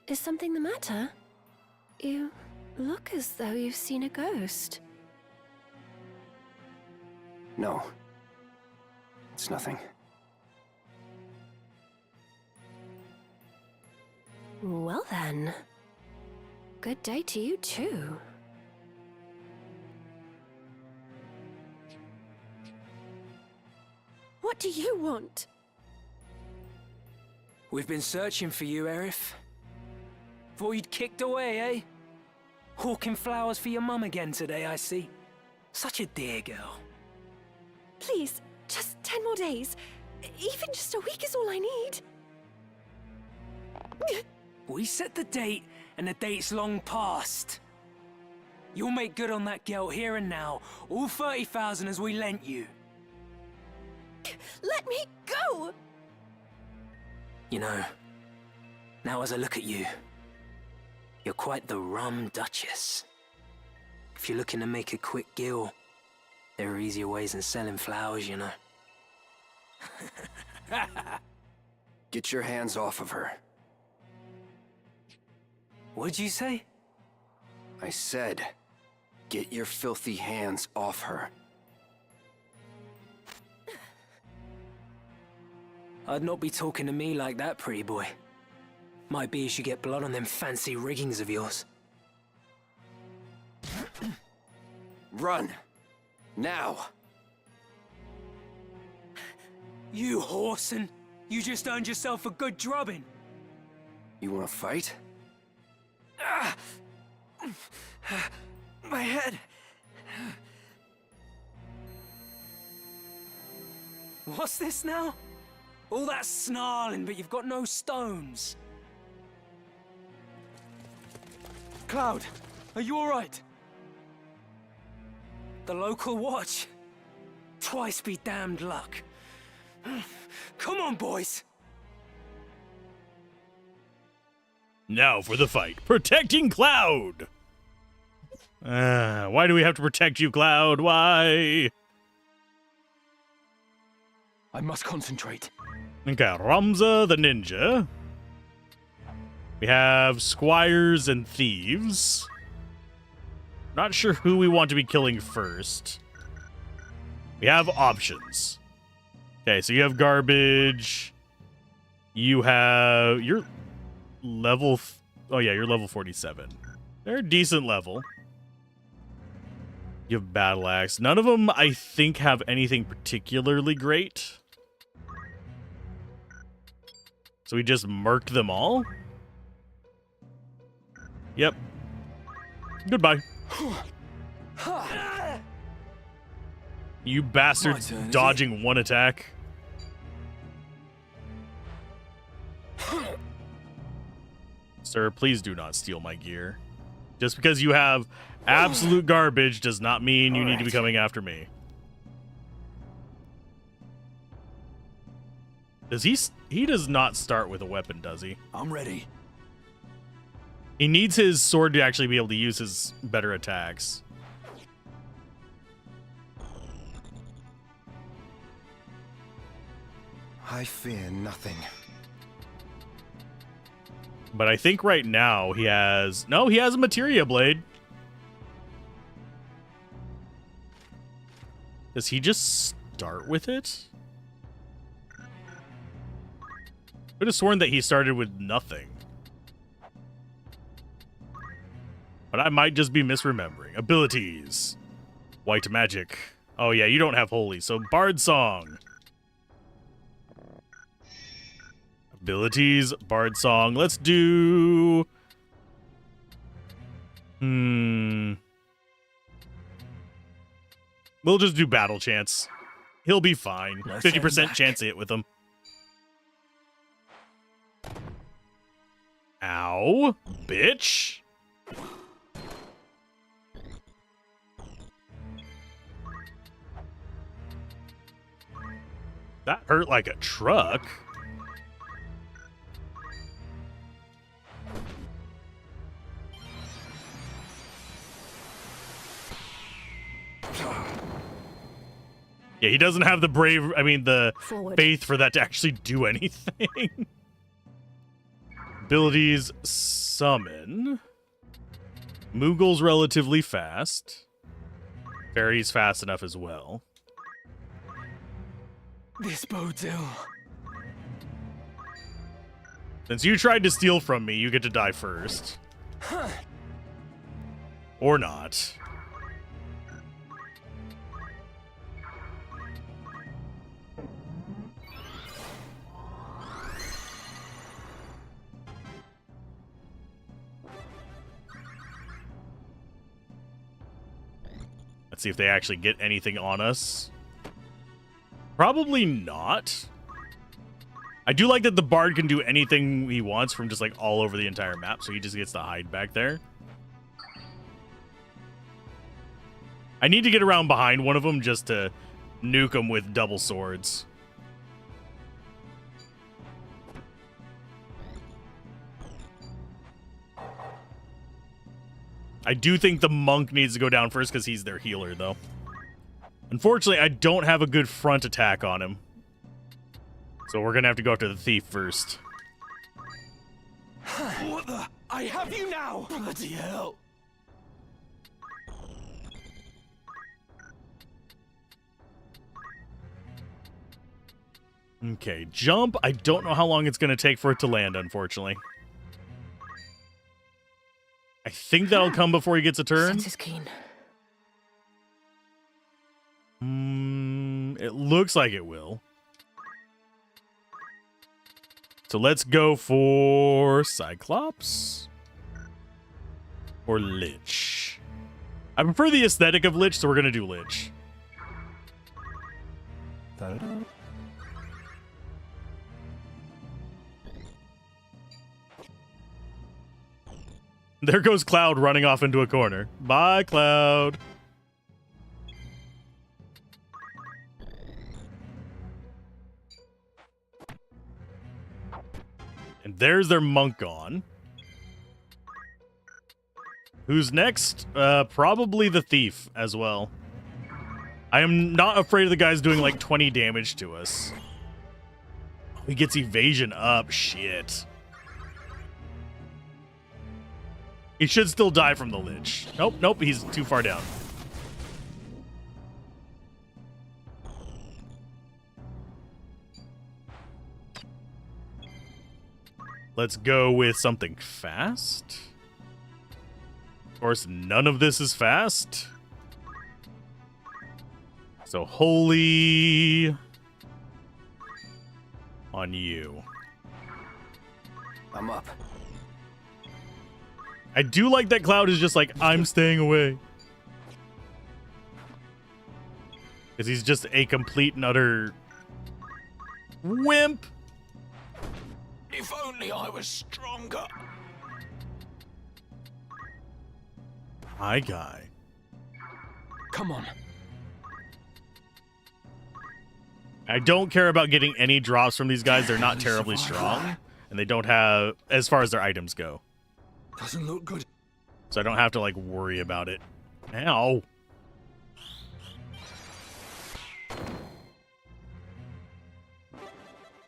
Is something the matter? You look as though you've seen a ghost. No. It's nothing. Well then. Good day to you too. What do you want? We've been searching for you, Aerith. Thought you'd kicked away, eh? Hawking flowers for your mum again today, I see. Such a dear girl. Please, just 10 more days. Even just a week is all I need. We set the date, and the date's long past. You'll make good on that guilt here and now. All 30,000 as we lent you. Let me go! You know, now as I look at you, you're quite the rum duchess. If you're looking to make a quick gill, there are easier ways than selling flowers, you know. Get your hands off of her. What'd you say? I said, get your filthy hands off her. I'd not be talking to me like that, pretty boy. Might be as you get blood on them fancy riggings of yours. Run! Now! You whoreson! You just earned yourself a good drubbing! You wanna fight? Ah! My head! What's this now? All that snarling, but you've got no stones. Cloud, are you alright? The local watch? Twice be damned luck. Come on, boys! Now for the fight. Protecting Cloud! Why do we have to protect you, Cloud? Why? I must concentrate. Okay, Ramza the ninja. We have squires and thieves. Not sure who we want to be killing first. We have options. Okay, so you have garbage. You have... You're level... Oh yeah, you're level 47. They're a decent level. You have battle axe. None of them, I think, have anything particularly great. So we just murked them all? Yep. Goodbye. You My bastards turn, is it? dodging one attack. Sir, please do not steal my gear. Just because you have absolute garbage does not mean you need to be coming after me. Does he does not start with a weapon, does he? I'm ready. He needs his sword to actually be able to use his better attacks. I fear nothing. But I think right now he has... No, he has a materia blade. Does he just start with it? I could have sworn that he started with nothing. But I might just be misremembering. Abilities. White magic. Oh yeah, you don't have holy, so Bard Song. Abilities, Bard Song. Let's do... We'll just do Battle Chance. He'll be fine. No 50% turning back. chance to hit with him. Ow, bitch. That hurt like a truck. Yeah, he doesn't have the faith for that to actually do anything. Abilities, summon. Moogle's relatively fast. Fairy's fast enough as well. This bodes ill. Since you tried to steal from me, you get to die first. Or not. Let's see if they actually get anything on us. Probably not. I do like that the Bard can do anything he wants from just like all over the entire map, so he just gets to hide back there. I need to get around behind one of them just to nuke them with double swords. I do think the monk needs to go down first because he's their healer, though. Unfortunately, I don't have a good front attack on him. So we're going to have to go after the thief first. What the? I have you now! Bloody hell! Okay, jump. I don't know how long it's going to take for it to land, unfortunately. I think that'll come before he gets a turn. Sense is keen. It looks like it will. So let's go for Cyclops or Lich. I prefer the aesthetic of Lich, so we're going to do Lich. There goes Cloud running off into a corner. Bye, Cloud. And there's their monk gone. Who's next? Probably the thief as well. I am not afraid of the guys doing like 20 damage to us. He gets evasion up. Shit. He should still die from the Lich. Nope, nope, he's too far down. Let's go with something fast. Of course, none of this is fast. So, holy on you. I'm up. I do like that Cloud is just like, I'm staying away. Because he's just a complete and utter wimp. If only I was stronger. Hi, guy. Come on. I don't care about getting any drops from these guys. They're not terribly strong. And they don't have, as far as their items go. Doesn't look good. So I don't have to, like, worry about it. Ow.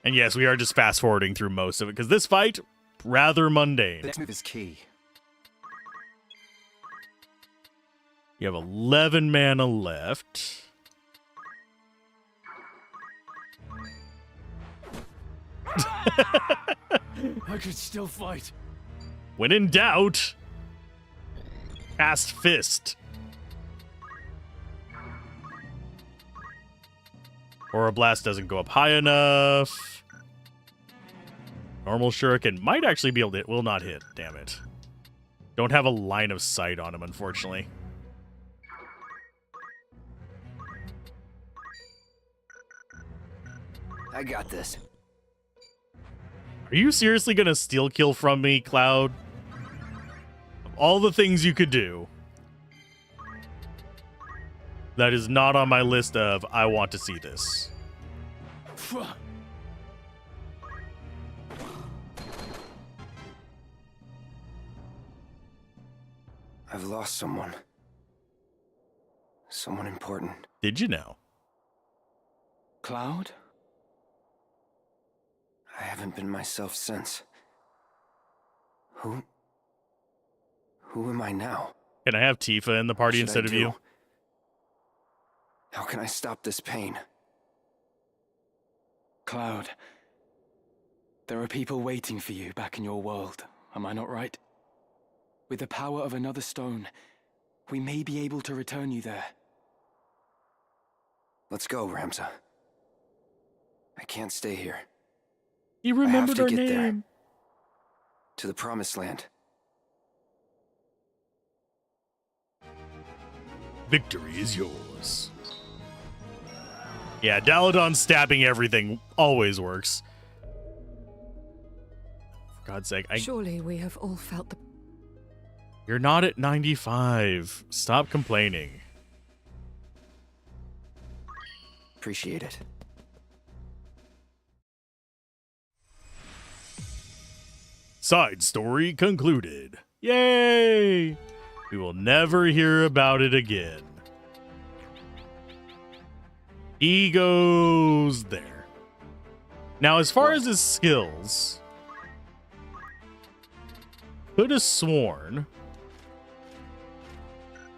And yes, we are just fast-forwarding through most of it, because this fight, rather mundane. This move is key. You have 11 mana left. I could still fight. When in doubt, cast Fist. Aura Blast doesn't go up high enough. Normal Shuriken might actually be able to, will not hit, damn it. Don't have a line of sight on him, unfortunately. I got this. Are you seriously gonna steal kill from me, Cloud? Of all the things you could do, that is not on my list of I want to see this. I've lost someone. Someone important. Did you know? Cloud? I haven't been myself since. Who am I now? Can I have Tifa in the party instead of you? How can I stop this pain? Cloud. There are people waiting for you back in your world. Am I not right? With the power of another stone, we may be able to return you there. Let's go, Ramza. I can't stay here. He remembered I our have to get name. there. To the Promised Land. Victory is yours. Yeah, Daladon stabbing everything always works. For God's sake, Surely we have all felt the... You're not at 95. Stop complaining. Appreciate it. Side story concluded. Yay! We will never hear about it again. He goes there. Now, as far as his skills, could have sworn...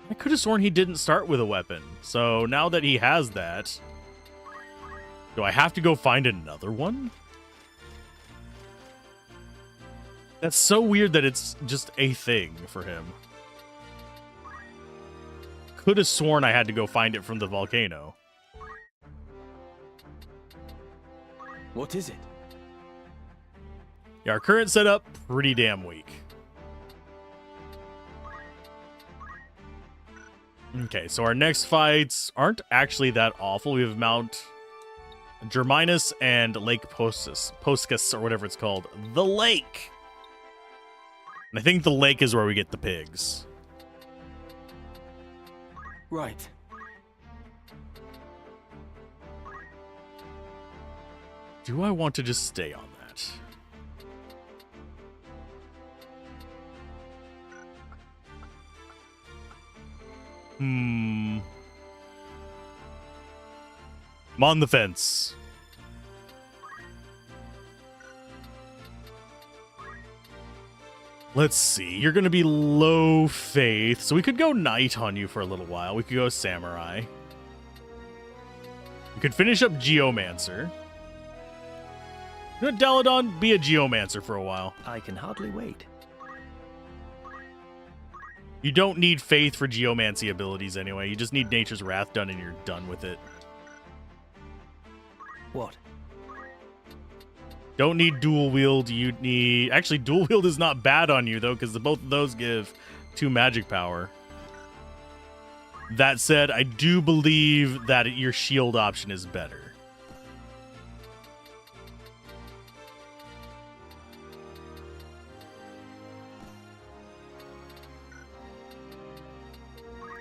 I could have sworn he didn't start with a weapon. So now that he has that, do I have to go find another one? That's so weird that it's just a thing for him. Could have sworn I had to go find it from the volcano. What is it? Yeah, our current setup, pretty damn weak. Okay, so our next fights aren't actually that awful. We have Mount Germinus and Lake Poscus, or whatever it's called. The lake! And I think the lake is where we get the pigs. Right. Do I want to just stay on that? I'm on the fence. Let's see. You're going to be low faith, so we could go knight on you for a little while. We could go samurai. We could finish up geomancer. You know, Daladon, be a geomancer for a while. I can hardly wait. You don't need faith for geomancy abilities anyway. You just need Nature's Wrath done and you're done with it. What? Don't need dual wield. You need... Actually, dual wield is not bad on you, though, because both of those give 2 magic power. That said, I do believe that your shield option is better.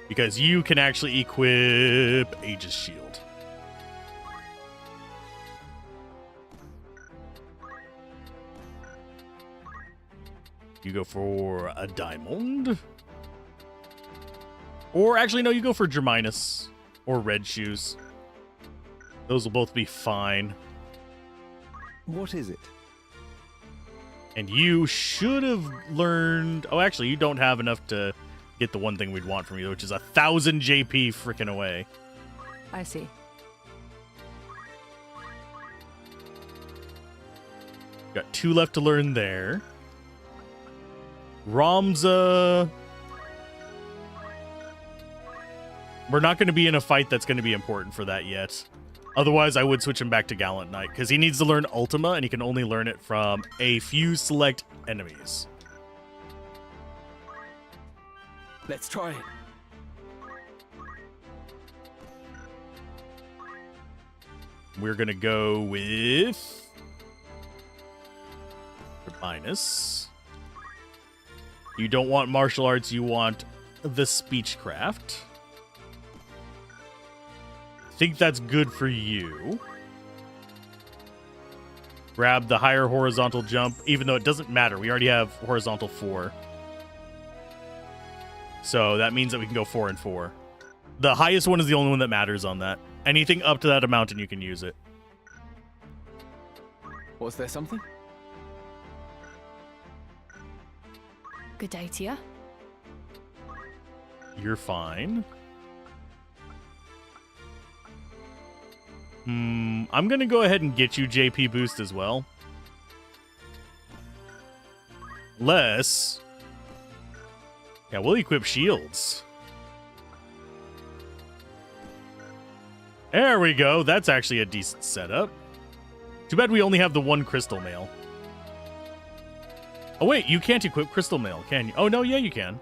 Because you can actually equip Aegis Shield. You go for a diamond. Or actually, no, you go for Germinus or Red Shoes. Those will both be fine. What is it? And you should have learned... Oh, actually, you don't have enough to get the one thing we'd want from you, which is 1,000 JP freaking away. I see. Got 2 left to learn there. Ramza... We're not going to be in a fight that's going to be important for that yet. Otherwise, I would switch him back to Gallant Knight, because he needs to learn Ultima, and he can only learn it from a few select enemies. Let's try it. We're going to go with... Minus. You don't want martial arts, you want the speechcraft. I think that's good for you. Grab the higher horizontal jump, even though it doesn't matter. We already have horizontal 4. So that means that we can go 4 and 4. The highest one is the only one that matters on that. Anything up to that amount and you can use it. Was there something? Good day to you. You're fine. I'm going to go ahead and get you JP boost as well. Less. Yeah, we'll equip shields. There we go. That's actually a decent setup. Too bad we only have the 1 crystal mail. Oh, wait. You can't equip crystal mail, can you? Oh, no. Yeah, you can.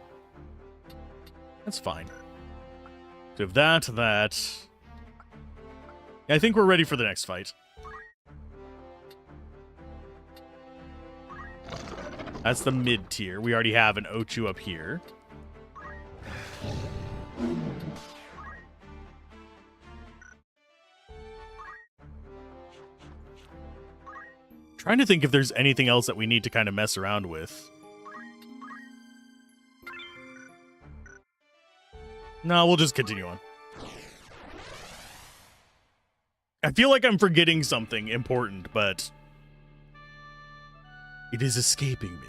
That's fine. So if that... I think we're ready for the next fight. That's the mid tier. We already have an Ochu up here. Trying to think if there's anything else that we need to kind of mess around with. No, we'll just continue on. I feel like I'm forgetting something important, but it is escaping me.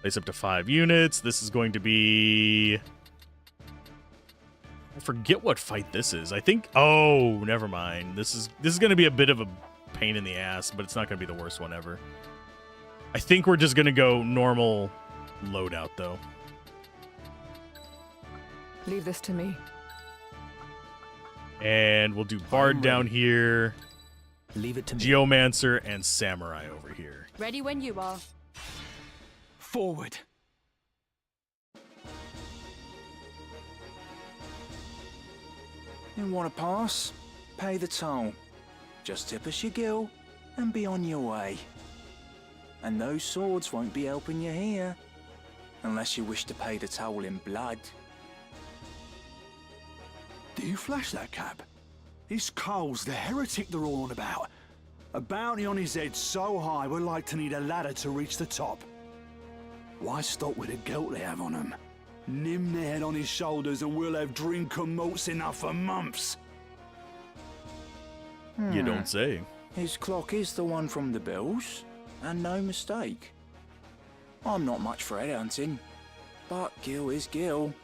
Place up to 5 units. This is going to be... I forget what fight this is. I think... Oh, never mind. This is going to be a bit of a pain in the ass, but it's not going to be the worst one ever. I think we're just going to go normal loadout, though. Leave this to me. And we'll do Bard down here. Leave it to me. Geomancer and Samurai over here. Ready when you are. Forward. You want to pass? Pay the toll. Just tip us your gill and be on your way. And those swords won't be helping you here, unless you wish to pay the toll in blood. Do you flash that cap? This Cole's the heretic they're all on about. A bounty on his head so high we're like to need a ladder to reach the top. Why stop with the guilt they have on him? Nim their head on his shoulders and we'll have drink and malts enough for months. You don't say. His clock is the one from the bills, and no mistake. I'm not much for headhunting, but Gil is Gil.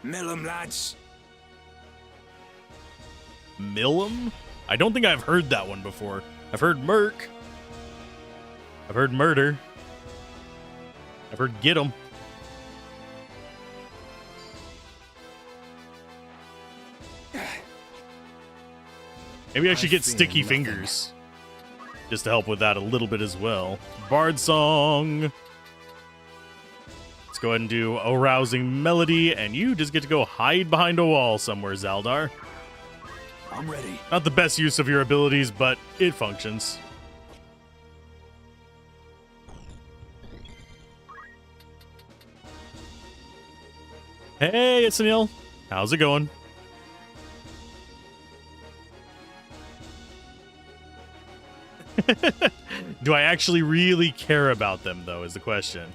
Mill 'em, lads. Millum? I don't think I've heard that one before. I've heard Merc. I've heard Murder. I've heard Get 'em. Maybe I should get sticky fingers. Just to help with that a little bit as well. Bard song. Let's go ahead and do a rousing melody, and you just get to go hide behind a wall somewhere, Zaldar. I'm ready. Not the best use of your abilities, but it functions. Hey, it's Anil. How's it going? Do I actually really care about them, though, is the question.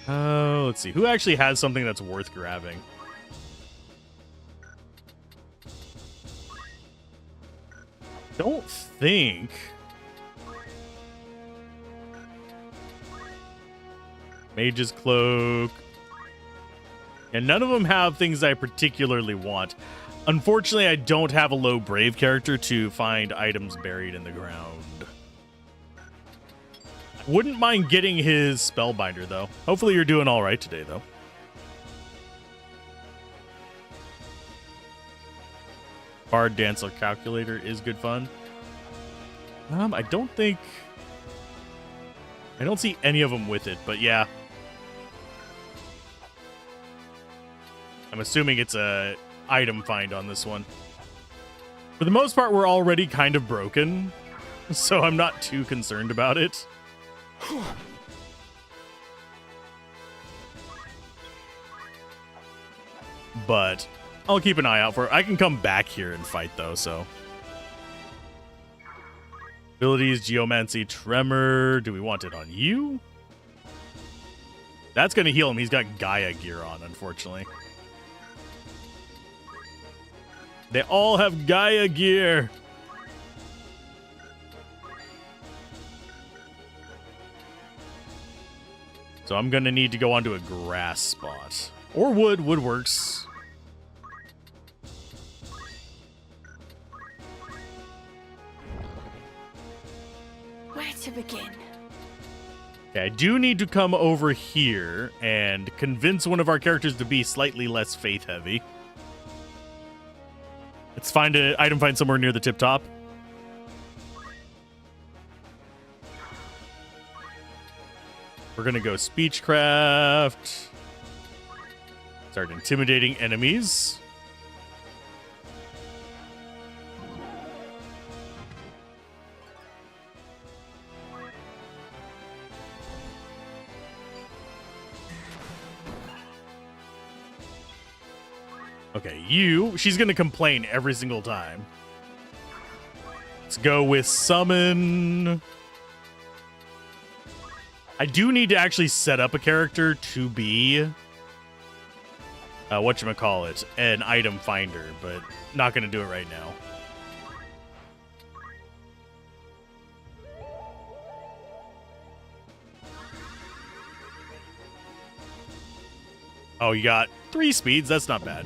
Oh, let's see. Who actually has something that's worth grabbing? Don't think. Mage's Cloak. And none of them have things I particularly want. Unfortunately, I don't have a low brave character to find items buried in the ground. Wouldn't mind getting his Spellbinder, though. Hopefully you're doing all right today, though. Bard Dancer Calculator is good fun. I don't see any of them with it, but yeah. I'm assuming it's a item find on this one. For the most part, we're already kind of broken, so I'm not too concerned about it. But I'll keep an eye out for it. I can come back here and fight, though, so. Abilities, Geomancy, Tremor. Do we want it on you? That's going to heal him. He's got Gaia gear on, unfortunately. They all have Gaia gear. So I'm going to need to go onto a grass spot. Or wood. Wood works. Where to begin? Okay, I do need to come over here and convince one of our characters to be slightly less faith heavy. Let's find an item find somewhere near the tip top. We're going to go Speechcraft. Start intimidating enemies. Okay, she's going to complain every single time. Let's go with Summon. I do need to actually set up a character to be, whatchamacallit, an item finder, but not going to do it right now. Oh, you got 3 speeds? That's not bad.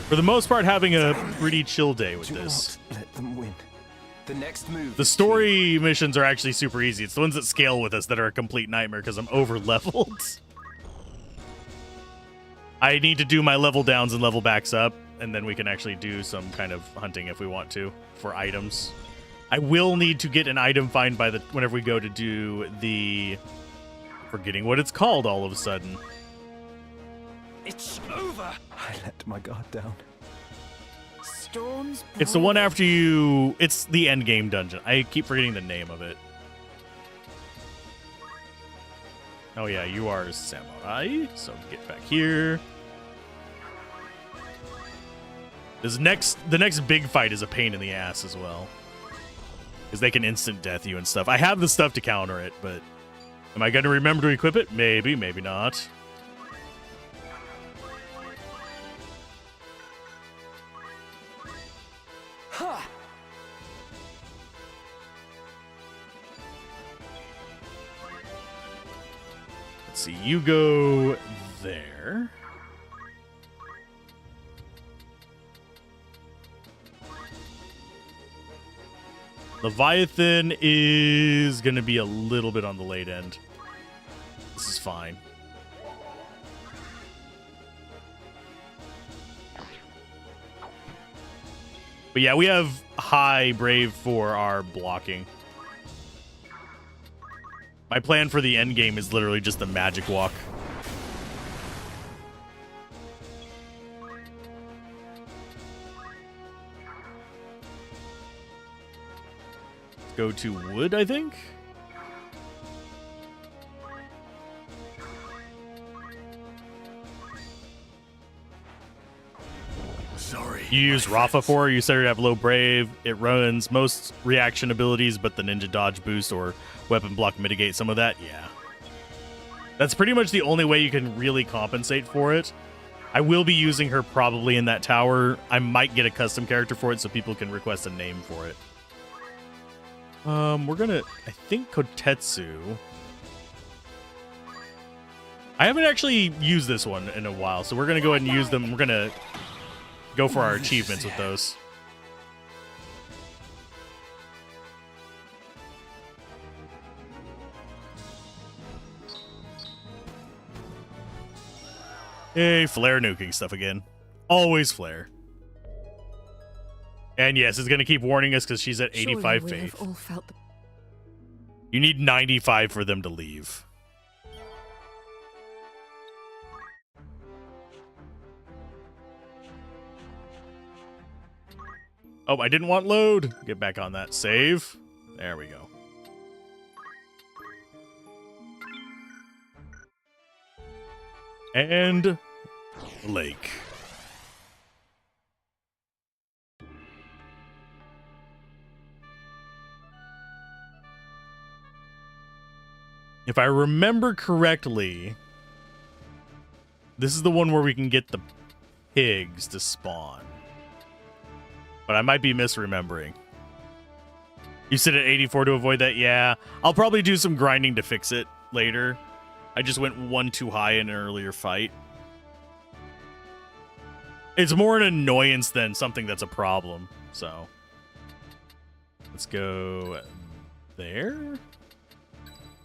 For the most part, having a pretty chill day with this. Let them win. The next move. The story missions are actually super easy. It's the ones that scale with us that are a complete nightmare because I'm over leveled. I need to do my level downs and level backs up, and then we can actually do some kind of hunting if we want to for items. I will need to get an item find by whenever we go to do the, forgetting what it's called all of a sudden. It's over. I let my guard down. Storms. It's the one after you. It's the end game dungeon. I keep forgetting the name of it. Oh yeah, you are samurai. So get back here. The next big fight is a pain in the ass as well, because they can instant death you and stuff. I have the stuff to counter it, but am I going to remember to equip it? Maybe, maybe not. Let's see, you go there. Leviathan is going to be a little bit on the late end. This is fine. But yeah, we have high brave for our blocking. My plan for the end game is literally just the magic walk. Let's go to wood, I think. Sorry. You use Rafa for it. You said you have low brave. It runs most reaction abilities, but the ninja dodge boost or weapon block mitigate some of that. Yeah. That's pretty much the only way you can really compensate for it. I will be using her probably in that tower. I might get a custom character for it so people can request a name for it. We're gonna, I think, Kotetsu. I haven't actually used this one in a while, so we're gonna go ahead and use them. We're gonna go for our achievements with those. Hey, flare nuking stuff again. Always flare. And yes, it's going to keep warning us because she's at 85 faith. All felt the... You need 95 for them to leave. Oh, I didn't want load. Get back on that. Save. There we go. And lake. If I remember correctly, this is the one where we can get the pigs to spawn. But I might be misremembering. You sit at 84 to avoid that? Yeah. I'll probably do some grinding to fix it later. I just went one too high in an earlier fight. It's more an annoyance than something that's a problem. So let's go there.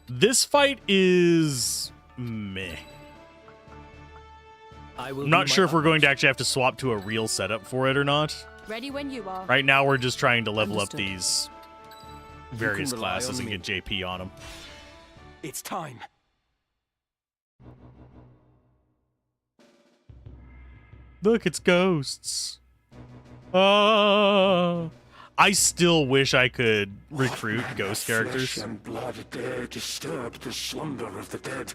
This fight is meh. I'm not sure if we're going to actually have to swap to a real setup for it or not. Ready when you are. Right now, we're just trying to level up Understood. these various classes and get JP on them. It's time. Look, it's ghosts. Oh, I still wish I could recruit ghost characters. Flesh and blood dare disturb the slumber of the dead.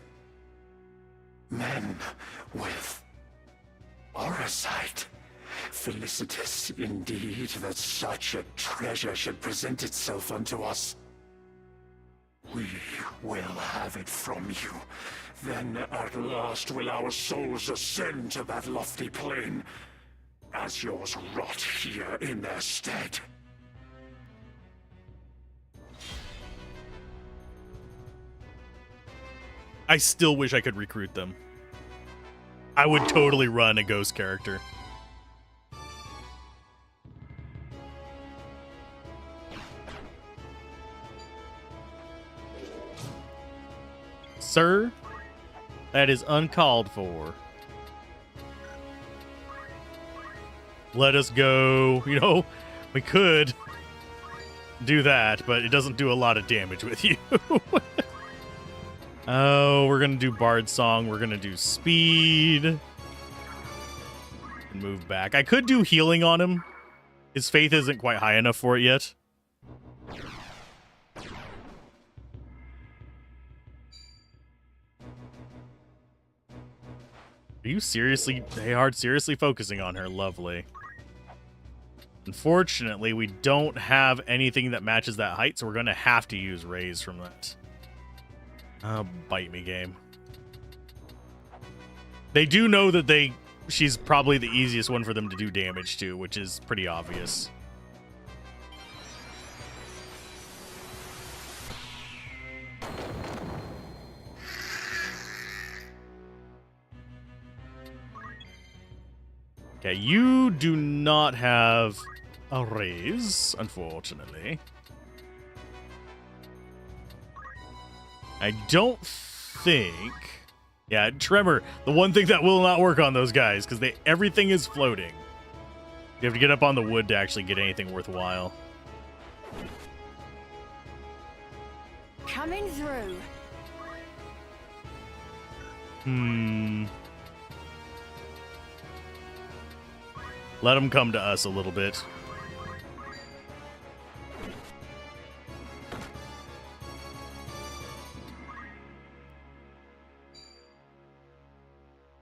Men with orasight. Felicitous indeed that such a treasure should present itself unto us. We will have it from you. Then at last will our souls ascend to that lofty plane, as yours rot here in their stead. I still wish I could recruit them. I would totally run a ghost character. Sir, that is uncalled for. Let us go. You know, we could do that, but it doesn't do a lot of damage with you. Oh, we're going to do Bard Song. We're going to do Speed. And move back. I could do Healing on him. His faith isn't quite high enough for it yet. Are you seriously, Hayhard, seriously focusing on her? Lovely. Unfortunately, we don't have anything that matches that height, so we're going to have to use Raise from that. Oh, bite me, game. They do know that she's probably the easiest one for them to do damage to, which is pretty obvious. Okay, you do not have a raise, unfortunately. I don't think... Yeah, Tremor, the one thing that will not work on those guys, because everything is floating. You have to get up on the wood to actually get anything worthwhile. Coming through. Let them come to us a little bit.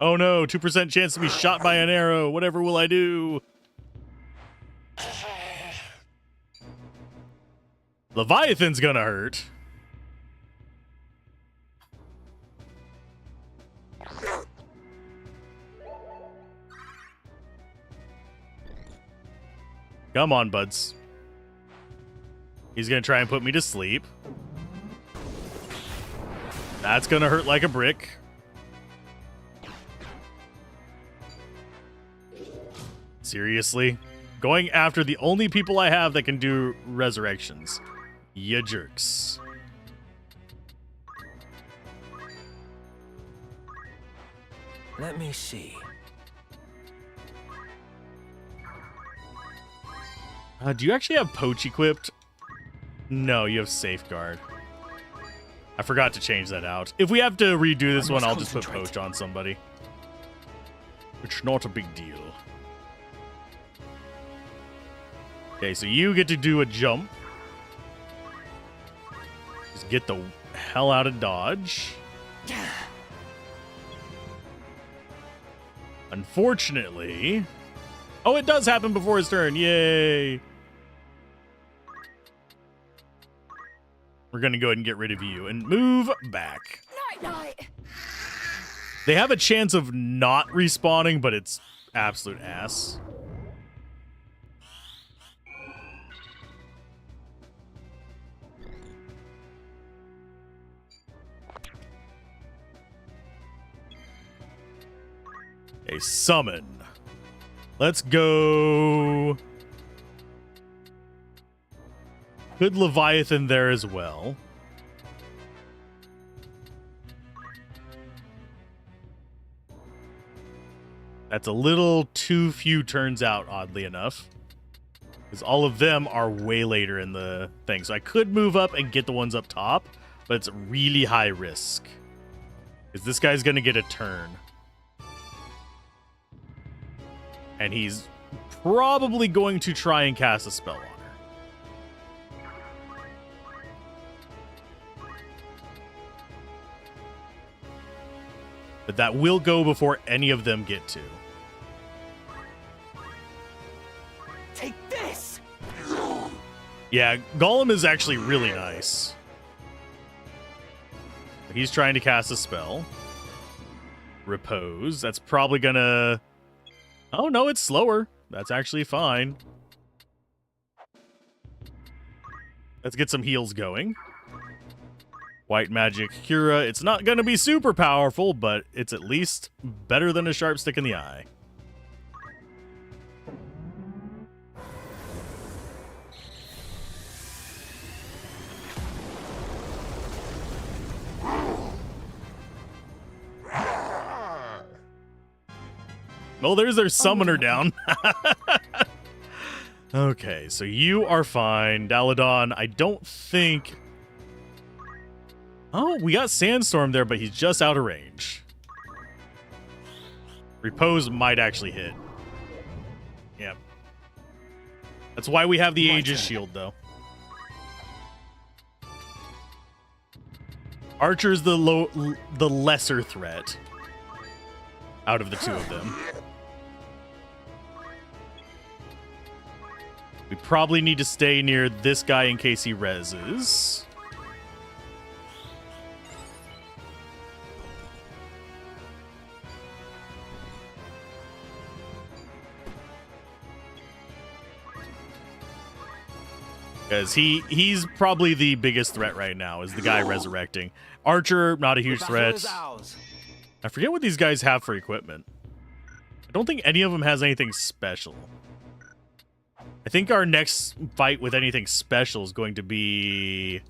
Oh no, 2% chance to be shot by an arrow. Whatever will I do? Leviathan's gonna hurt. Come on, buds. He's gonna try and put me to sleep. That's gonna hurt like a brick. Seriously? Going after the only people I have that can do resurrections. Ya jerks. Let me see. Do you actually have Poach equipped? No, you have Safeguard. I forgot to change that out. If we have to redo this one, I'll just put Poach on somebody. It's not a big deal. Okay, so you get to do a jump. Just get the hell out of Dodge. Unfortunately... Oh, it does happen before his turn. Yay! We're going to go ahead and get rid of you and move back. Night-night. They have a chance of not respawning, but it's absolute ass. A summon. Let's go. Good Leviathan there as well. That's a little too few turns out, oddly enough. Because all of them are way later in the thing. So I could move up and get the ones up top, but it's really high risk. Because this guy's going to get a turn. And he's probably going to try and cast a spell on her. But that will go before any of them get to. Take this! Yeah, Golem is actually really nice. He's trying to cast a spell. Repose. That's probably gonna... Oh, no, it's slower. That's actually fine. Let's get some heals going. White Magic Cura. It's not going to be super powerful, but it's at least better than a sharp stick in the eye. Oh, there's their summoner down. Okay, so you are fine. Daladon, I don't think... Oh, we got Sandstorm there, but he's just out of range. Repose might actually hit. Yep. That's why we have the Aegis Shield, though. Archer's the lesser threat out of the two of them. We probably need to stay near this guy in case he reses. Because he's probably the biggest threat right now, is the guy resurrecting. Archer, not a huge threat. I forget what these guys have for equipment. I don't think any of them has anything special. I think our next fight with anything special is going to be...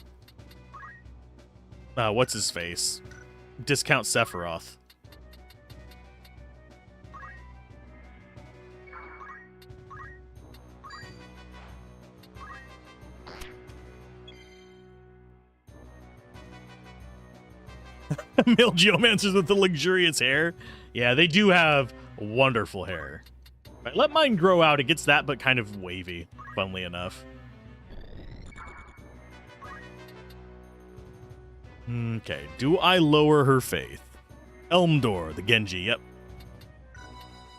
what's his face? Discount Sephiroth. Male geomancers with the luxurious hair. Yeah, they do have wonderful hair. Right, let mine grow out. It gets that, but kind of wavy, funnily enough. Okay, do I lower her faith? Elmdor, the Genji, yep.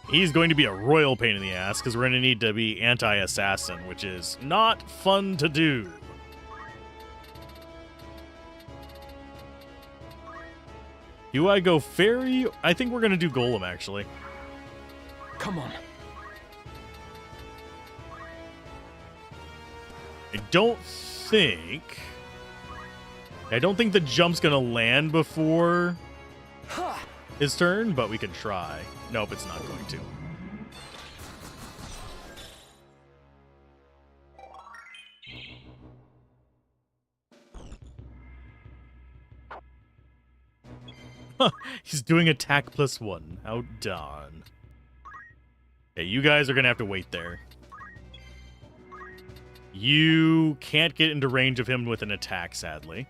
He's going to be a royal pain in the ass because we're going to need to be anti-assassin, which is not fun to do. Do I go fairy? I think we're going to do golem, actually. Come on. I don't think the jump's going to land before his turn, but we can try. Nope, it's not going to. He's doing attack +1. How darn. Okay, you guys are going to have to wait there. You can't get into range of him with an attack, sadly.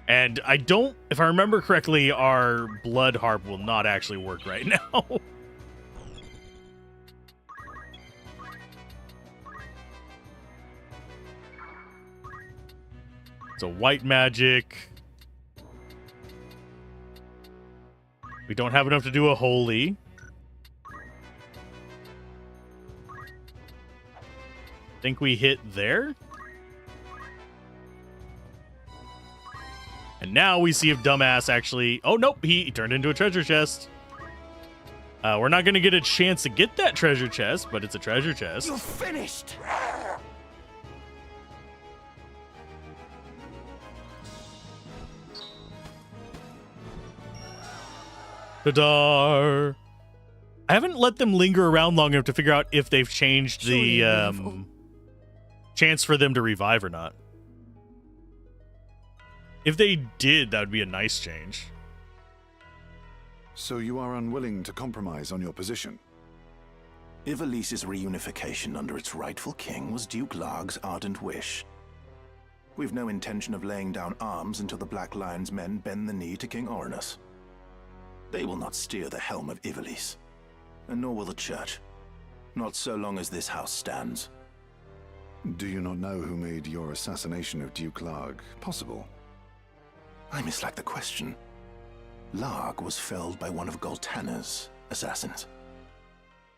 And I don't, if I remember correctly, our blood harp will not actually work right now. So white magic. We don't have enough to do a holy. Think we hit there? And now we see if dumbass actually... Oh, nope, he turned into a treasure chest. We're not going to get a chance to get that treasure chest, but it's a treasure chest. You're finished! Ta-da! I haven't let them linger around long enough to figure out if they've changed the chance for them to revive or not. If they did, that would be a nice change. So you are unwilling to compromise on your position? Ivalice's reunification under its rightful king was Duke Larg's ardent wish. We've no intention of laying down arms until the Black Lion's men bend the knee to King Orinus. They will not steer the helm of Ivalice, and nor will the Church. Not so long as this house stands. Do you not know who made your assassination of Duke Larg possible? I mislike the question. Larg was felled by one of Goltana's assassins.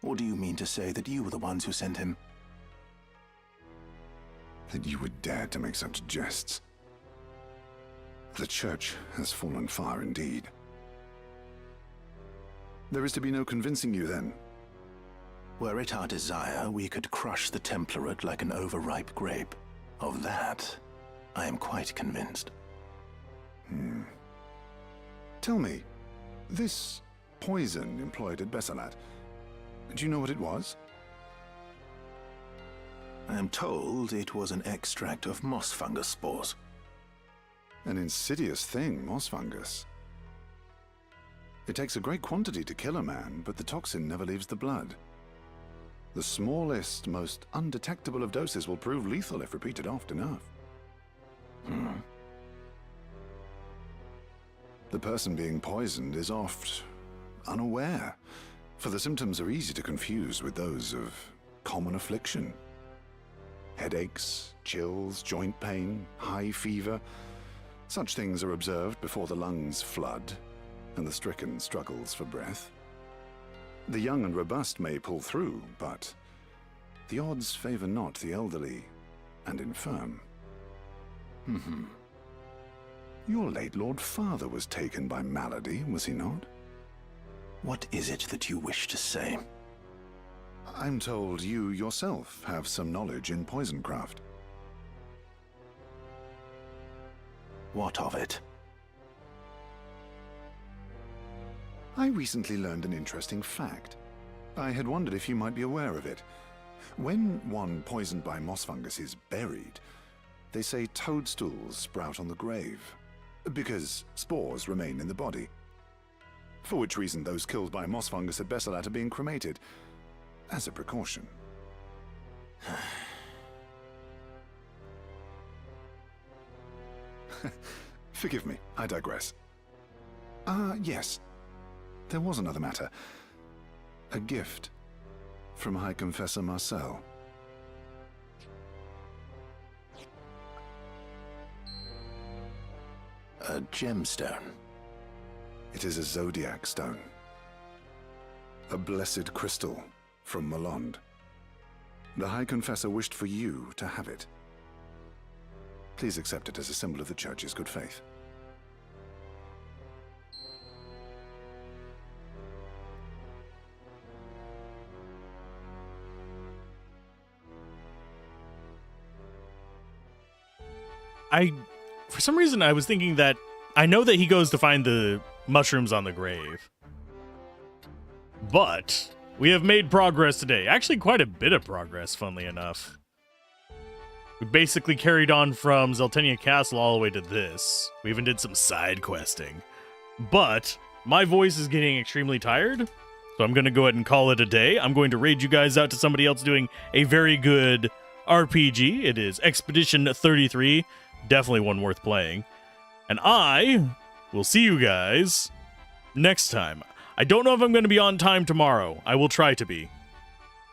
Or do you mean to say that you were the ones who sent him? That you would dare to make such jests. The Church has fallen far indeed. There is to be no convincing you, then. Were it our desire, we could crush the Templarate like an overripe grape. Of that, I am quite convinced. Tell me, this poison employed at Bessalat, do you know what it was? I am told it was an extract of moss fungus spores. An insidious thing, moss fungus. It takes a great quantity to kill a man, but the toxin never leaves the blood. The smallest, most undetectable of doses will prove lethal if repeated often enough. The person being poisoned is oft unaware, for the symptoms are easy to confuse with those of common affliction. Headaches, chills, joint pain, high fever. Such things are observed before the lungs flood and the stricken struggles for breath. The young and robust may pull through, but the odds favor not the elderly and infirm. Your late Lord Father was taken by malady, was he not? What is it that you wish to say? I'm told you yourself have some knowledge in poisoncraft. What of it? I recently learned an interesting fact. I had wondered if you might be aware of it. When one poisoned by moss fungus is buried, they say toadstools sprout on the grave, because spores remain in the body. For which reason those killed by moss fungus at Bessalat are being cremated, as a precaution. Forgive me, I digress. Yes. There was another matter. A gift from High Confessor Marcel. A gemstone. It is a zodiac stone. A blessed crystal from Malond. The High Confessor wished for you to have it. Please accept it as a symbol of the Church's good faith. For some reason, I was thinking that I know that he goes to find the mushrooms on the grave. But we have made progress today. Actually, quite a bit of progress, funnily enough. We basically carried on from Zeltenia Castle all the way to this. We even did some side questing. But my voice is getting extremely tired, so I'm going to go ahead and call it a day. I'm going to raid you guys out to somebody else doing a very good RPG. It is Expedition 33. Definitely one worth playing. And I will see you guys next time. I don't know if I'm going to be on time tomorrow. I will try to be.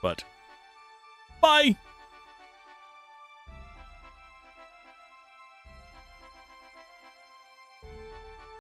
But, bye!